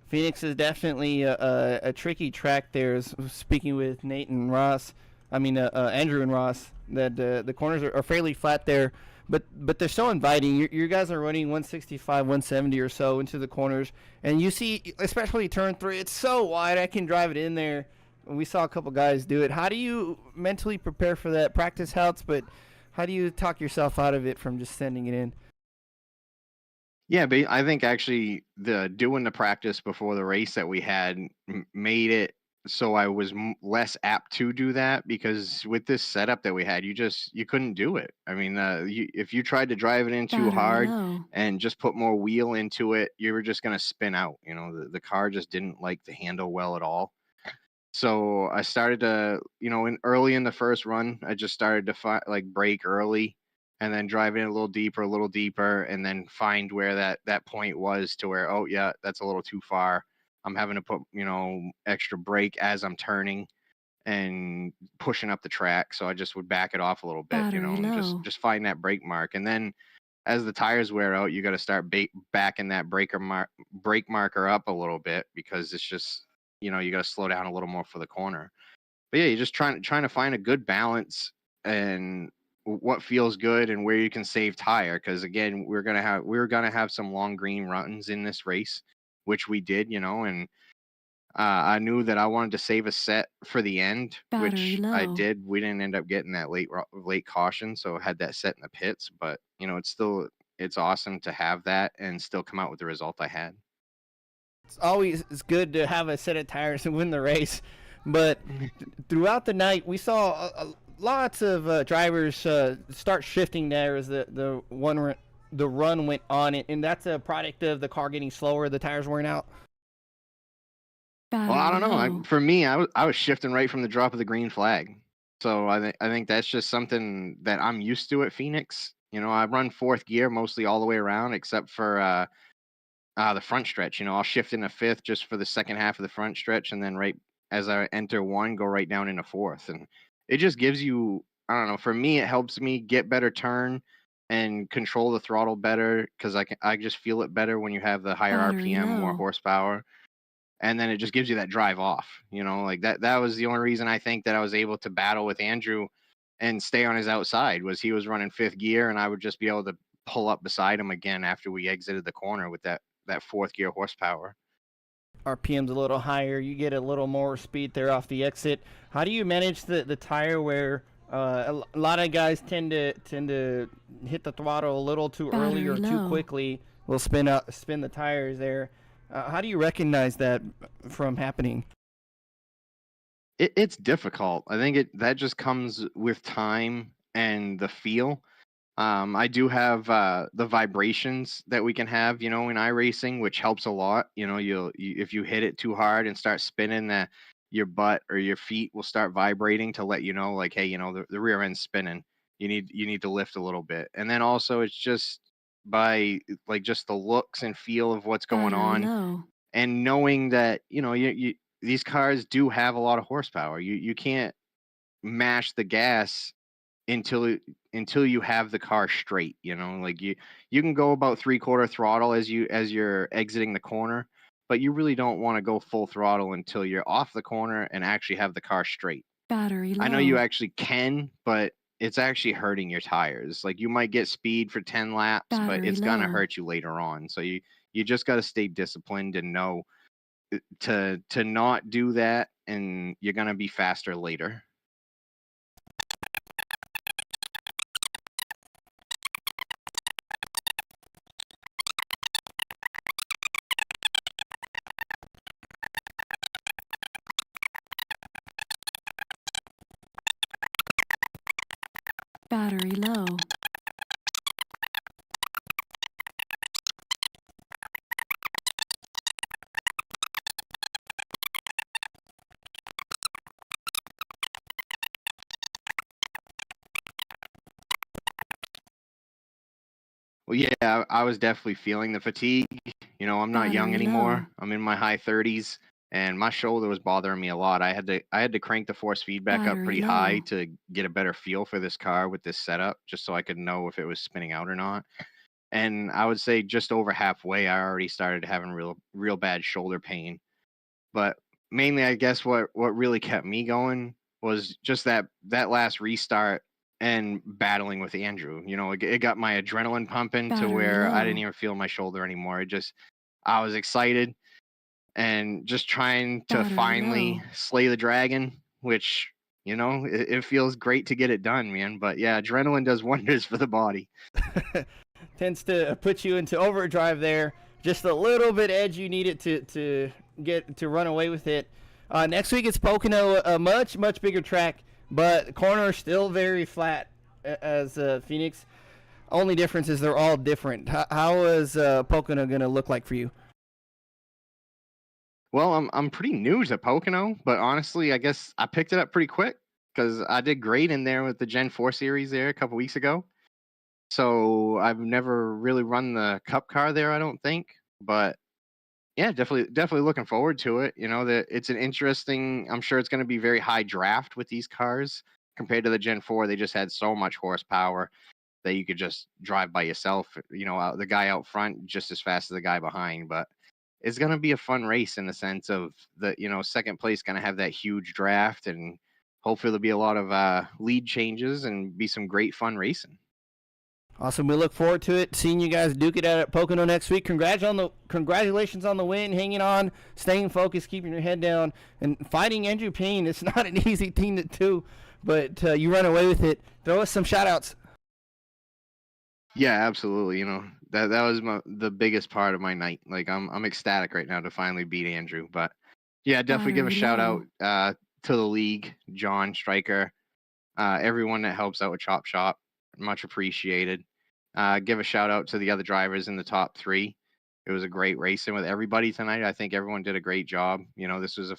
Phoenix is definitely a tricky track there. Speaking with Nate and Ross, Andrew and Ross, that the corners are fairly flat there, but they're so inviting. You guys are running 165, 170 or so into the corners, and you see, especially turn 3, it's so wide. I can drive it in there. We saw a couple guys do it. How do you mentally prepare for that? Practice helps, but how do you talk yourself out of it from just sending it in? Yeah, but I think actually doing the practice before the race that we had made it so I was less apt to do that, because with this setup that we had, you couldn't do it. I mean, if you tried to drive it in too hard and just put more wheel into it, you were just going to spin out. You know, the car just didn't like the handle well at all. So I started to, you know, early in the first run, I just started to brake early, and then drive in a little deeper, and then find where that point was to where, oh yeah, that's a little too far. I'm having to put, you know, extra brake as I'm turning and pushing up the track. So I just would back it off a little bit, you know, and just find that brake mark. And then as the tires wear out, you got to start backing that brake marker up a little bit, because it's just, you know, you got to slow down a little more for the corner. But yeah, you're just trying to find a good balance and what feels good and where you can save tire, because again, we were gonna have some long green runs in this race, which we did, you know, and I knew that I wanted to save a set for the end, which I did. We didn't end up getting that late caution, so I had that set in the pits. But you know, it's awesome to have that and still come out with the result I had. It's good to have a set of tires and win the race, but throughout the night we saw lots of drivers start shifting there as the the run went on it, and that's a product of the car getting slower, the tires wearing out. Well, I don't know. For me, I was shifting right from the drop of the green flag. So I think that's just something that I'm used to at Phoenix. You know, I run fourth gear mostly all the way around, except for the front stretch. You know, I'll shift into fifth just for the second half of the front stretch, and then right as I enter one, go right down into fourth, and it just gives you. I don't know. For me, it helps me get better turn and control the throttle better because I just feel it better when you have the higher RPM, more horsepower, and then it just gives you that drive off. You know, like that was the only reason I think that I was able to battle with Andrew and stay on his outside was he was running fifth gear and I would just be able to pull up beside him again after we exited the corner with that fourth gear horsepower. RPM's a little higher. You get a little more speed there off the exit. How do you manage the tire wear? A lot of guys tend to hit the throttle a little too early or too quickly. Will spin the tires there. How do you recognize that from happening? It's difficult. I think that just comes with time and the feel. I do have the vibrations that we can have, you know, in iRacing, which helps a lot. You know, if you hit it too hard and start spinning, that your butt or your feet will start vibrating to let you know, like, hey, you know, the rear end's spinning. You need to lift a little bit, and then also it's just by like just the looks and feel of what's going on, and knowing that you know you these cars do have a lot of horsepower. You can't mash the gas until you have the car straight, you know, like you can go about 3/4 throttle as you're exiting the corner, but you really don't want to go full throttle until you're off the corner and actually have the car straight. I know you actually can, but it's actually hurting your tires. Like you might get speed for 10 laps, but it's gonna hurt you later on. So you just got to stay disciplined and know to not do that, and you're gonna be faster later. Battery low. Well, yeah, I was definitely feeling the fatigue. You know, I'm not young Battery anymore. low. I'm in my high 30s, and my shoulder was bothering me a lot. I had to crank the force feedback up Battery pretty high low. to get a better feel for this car with this setup, just so I could know if it was spinning out or not. And I would say just over halfway, I already started having real bad shoulder pain. But mainly, I guess what really kept me going was just that last restart and battling with Andrew. You know, it got my adrenaline pumping to Battery where I didn't low. even feel my shoulder anymore. I was excited and just trying to Battery finally low. slay the dragon, which, you know, it feels great to get it done, man. But yeah, adrenaline does wonders for the body. Tends to put you into overdrive there. Just a little bit edge you need it to get to run away with it. Next week it's Pocono, a much bigger track, but corner still very flat as Phoenix. Only difference is they're all different. How is Pocono gonna look like for you? Well, I'm pretty new to Pocono, but honestly, I guess I picked it up pretty quick because I did great in there with the Gen 4 series there a couple weeks ago. So I've never really run the Cup car there, I don't think. But yeah, definitely looking forward to it. You know, that it's an interesting. I'm sure it's going to be very high draft with these cars compared to the Gen 4. They just had so much horsepower that you could just drive by yourself. You know, the guy out front just as fast as the guy behind. But it's going to be a fun race in the sense of second place going to have that huge draft, and hopefully there'll be a lot of lead changes and be some great fun racing. Awesome. We look forward to it. Seeing you guys duke it out at Pocono next week. Congratulations on the win. Hanging on, staying focused, keeping your head down, and fighting Andrew Payne. It's not an easy thing to do, but you run away with it. Throw us some shout-outs. Yeah, absolutely. You know, that was the biggest part of my night. Like I'm ecstatic right now to finally beat Andrew. But yeah, definitely give a shout out to the league, John, Stryker, everyone that helps out with ChopShop. Much appreciated. give a shout out to the other drivers in the top 3. It was a great racing with everybody tonight. I think everyone did a great job. You know, this was it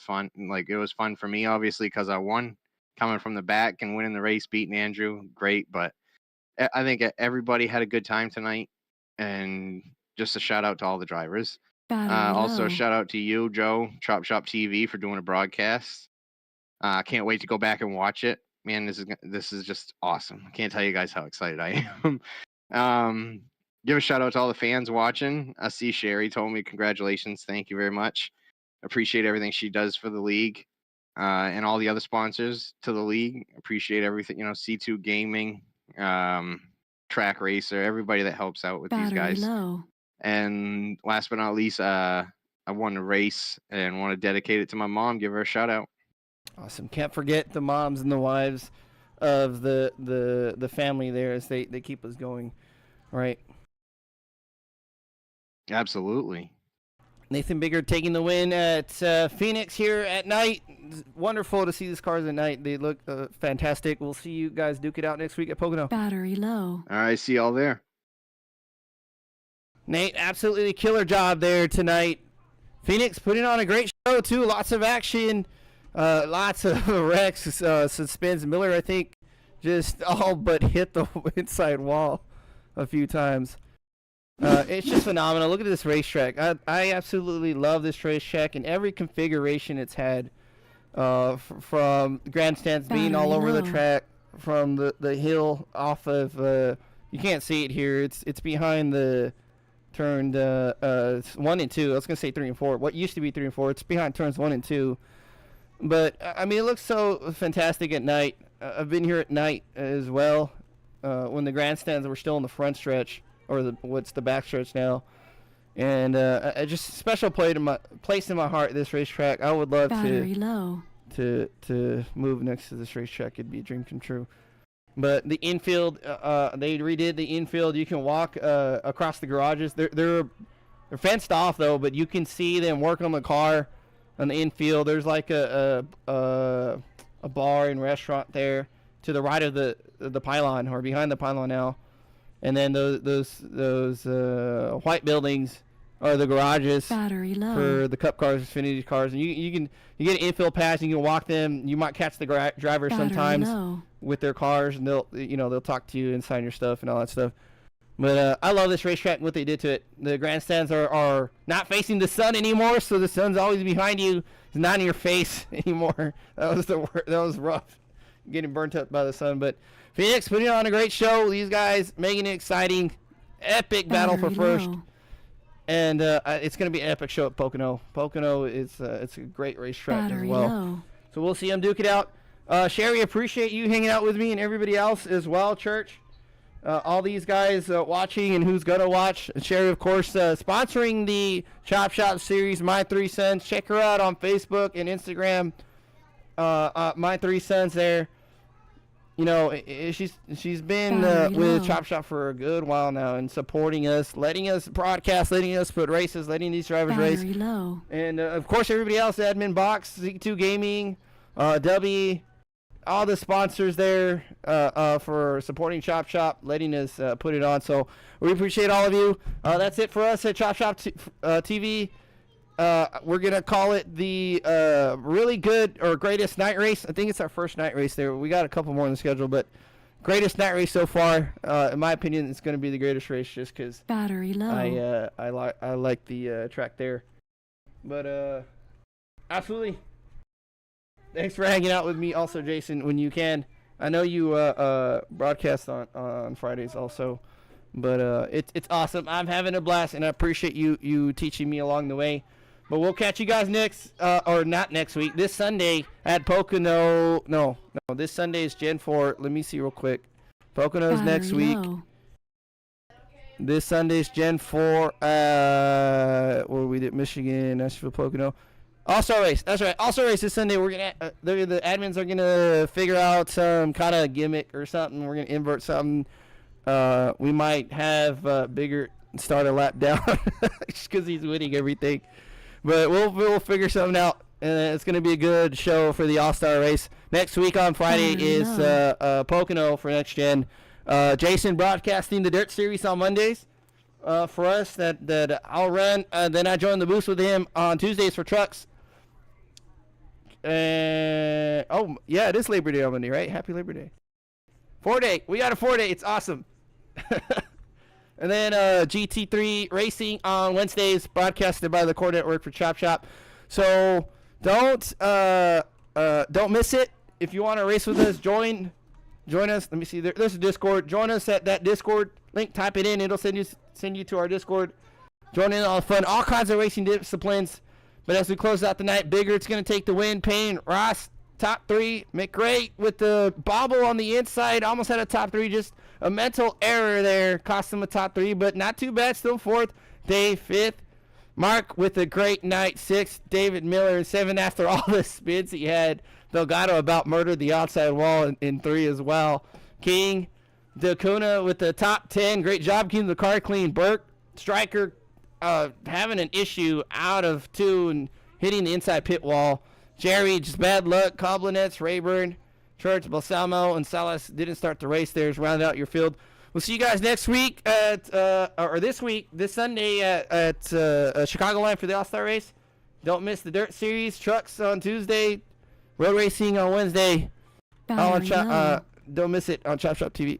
was fun for me, obviously, because I won coming from the back and winning the race, beating Andrew. Great. But I think everybody had a good time tonight. And just a shout out to all the drivers. Also, a shout out to you, Joe, ChopShop TV, for doing a broadcast. I can't wait to go back and watch it. Man, this is just awesome. I can't tell you guys how excited I am. Give a shout out to all the fans watching. I see Sherry told me congratulations. Thank you very much. Appreciate everything she does for the league, and all the other sponsors to the league. Appreciate everything. You know, C2 Gaming, Track Racer, everybody that helps out with these guys. And last but not least, I won a race and want to dedicate it to my mom. Give her a shout out. Awesome. Can't forget the moms and the wives of the family there as they keep us going. Right. Absolutely. Nathan Biggert taking the win at Phoenix here at night. It's wonderful to see these cars at night. They look fantastic. We'll see you guys duke it out next week at Pocono. Battery low. All right. See y'all there. Nate, absolutely killer job there tonight. Phoenix putting on a great show, too. Lots of action. Lots of wrecks, spins. Miller, I think, just all but hit the inside wall a few times. It's just phenomenal. Look at this racetrack. I absolutely love this racetrack and every configuration it's had, from grandstands being all over the track, from the hill off of, you can't see it here. It's behind the turned 1 and 2. I was going to say 3 and 4. What used to be 3 and 4. It's behind turns 1 and 2. But, I mean, it looks so fantastic at night. I've been here at night as well, when the grandstands were still in the front stretch, or what's the back stretch now. And just a special place in my heart, this racetrack. I would love to move next to this racetrack. It'd be a dream come true. But the infield, they redid the infield. You can walk across the garages. They're fenced off, though, but you can see them work on the car on the infield. There's like a bar and restaurant there to the right of the pylon, or behind the pylon now. And then those white buildings are the garages for the Cup cars, Xfinity cars. And you get an infield pass, and you can walk them. You might catch the driver sometimes with their cars, and they'll talk to you and sign your stuff and all that stuff. But I love this racetrack and what they did to it. The grandstands are not facing the sun anymore, so the sun's always behind you. It's not in your face anymore. That was rough, getting burnt up by the sun. But Phoenix putting on a great show. These guys making it exciting. Epic battle for first. And it's going to be an epic show at Pocono. Pocono it's a great racetrack as well. So we'll see them duke it out. Sherry, appreciate you hanging out with me and everybody else as well, Church. All these guys watching and who's going to watch. Sherry, of course, sponsoring the ChopShop series, MyThreeSons. Check her out on Facebook and Instagram. MyThreeSons there. You know, she's been with ChopShop for a good while now and supporting us, letting us broadcast, letting us put races, letting these drivers race. And, of course, everybody else, Admin Box, Z2 Gaming, W, all the sponsors there for supporting ChopShop, letting us put it on. So we appreciate all of you. That's it for us at ChopShop TV. We're going to call it the really good or greatest night race. I think it's our first night race there. We got a couple more on the schedule, but greatest night race so far. In my opinion, it's going to be the greatest race just because I like the track there. But absolutely. Thanks for hanging out with me also, Jason, when you can. I know you broadcast on Fridays also. But it's awesome. I'm having a blast, and I appreciate you teaching me along the way. But we'll catch you guys not next week. This Sunday at Pocono. No, this Sunday is Gen 4. Let me see real quick. Pocono's next week. This Sunday is Gen 4. Where we did Michigan, Nashville, Pocono. All-Star Race. That's right. All-Star Race this Sunday. We're gonna the admins are gonna figure out some kind of gimmick or something. We're gonna invert something. We might have Bigger start a lap down just because he's winning everything. But we'll figure something out, and it's going to be a good show for the All-Star Race. Next week on Friday is Pocono for NextGen. Jason broadcasting the Dirt Series on Mondays for us that I'll run. Then I join the booth with him on Tuesdays for trucks. Oh, yeah, it is Labor Day on Monday, right? Happy Labor Day. 4-day. We got a 4-day. It's awesome. And then GT3 Racing on Wednesdays, broadcasted by the Core Network for ChopShop. So don't miss it. If you want to race with us, join us. Let me see. There's a Discord. Join us at that Discord link. Type it in. It'll send you to our Discord. Join in all the fun. All kinds of racing disciplines. But as we close out the night, Biggert's going to take the win. Payne, Ross, top 3. McRae with the bobble on the inside. Almost had a top 3. Just a mental error there. Cost him a top 3, but not too bad. Still 4th. Dave, 5th. Mark with a great night, 6th. David Miller, 7th. After all the spins he had. Delgado about murdered the outside wall in 3 as well. King, Dacuna with the top 10. Great job keeping the car clean. Burke, Striker, having an issue out of 2 and hitting the inside pit wall. Jerry, just bad luck. Coblinets, Rayburn, Church, Balsamo, and Salas didn't start the race there. Just round out your field. We'll see you guys next week this Sunday at Chicagoland for the All-Star race. Don't miss the Dirt Series. Trucks on Tuesday. Road racing on Wednesday. Don't miss it on ChopShop TV.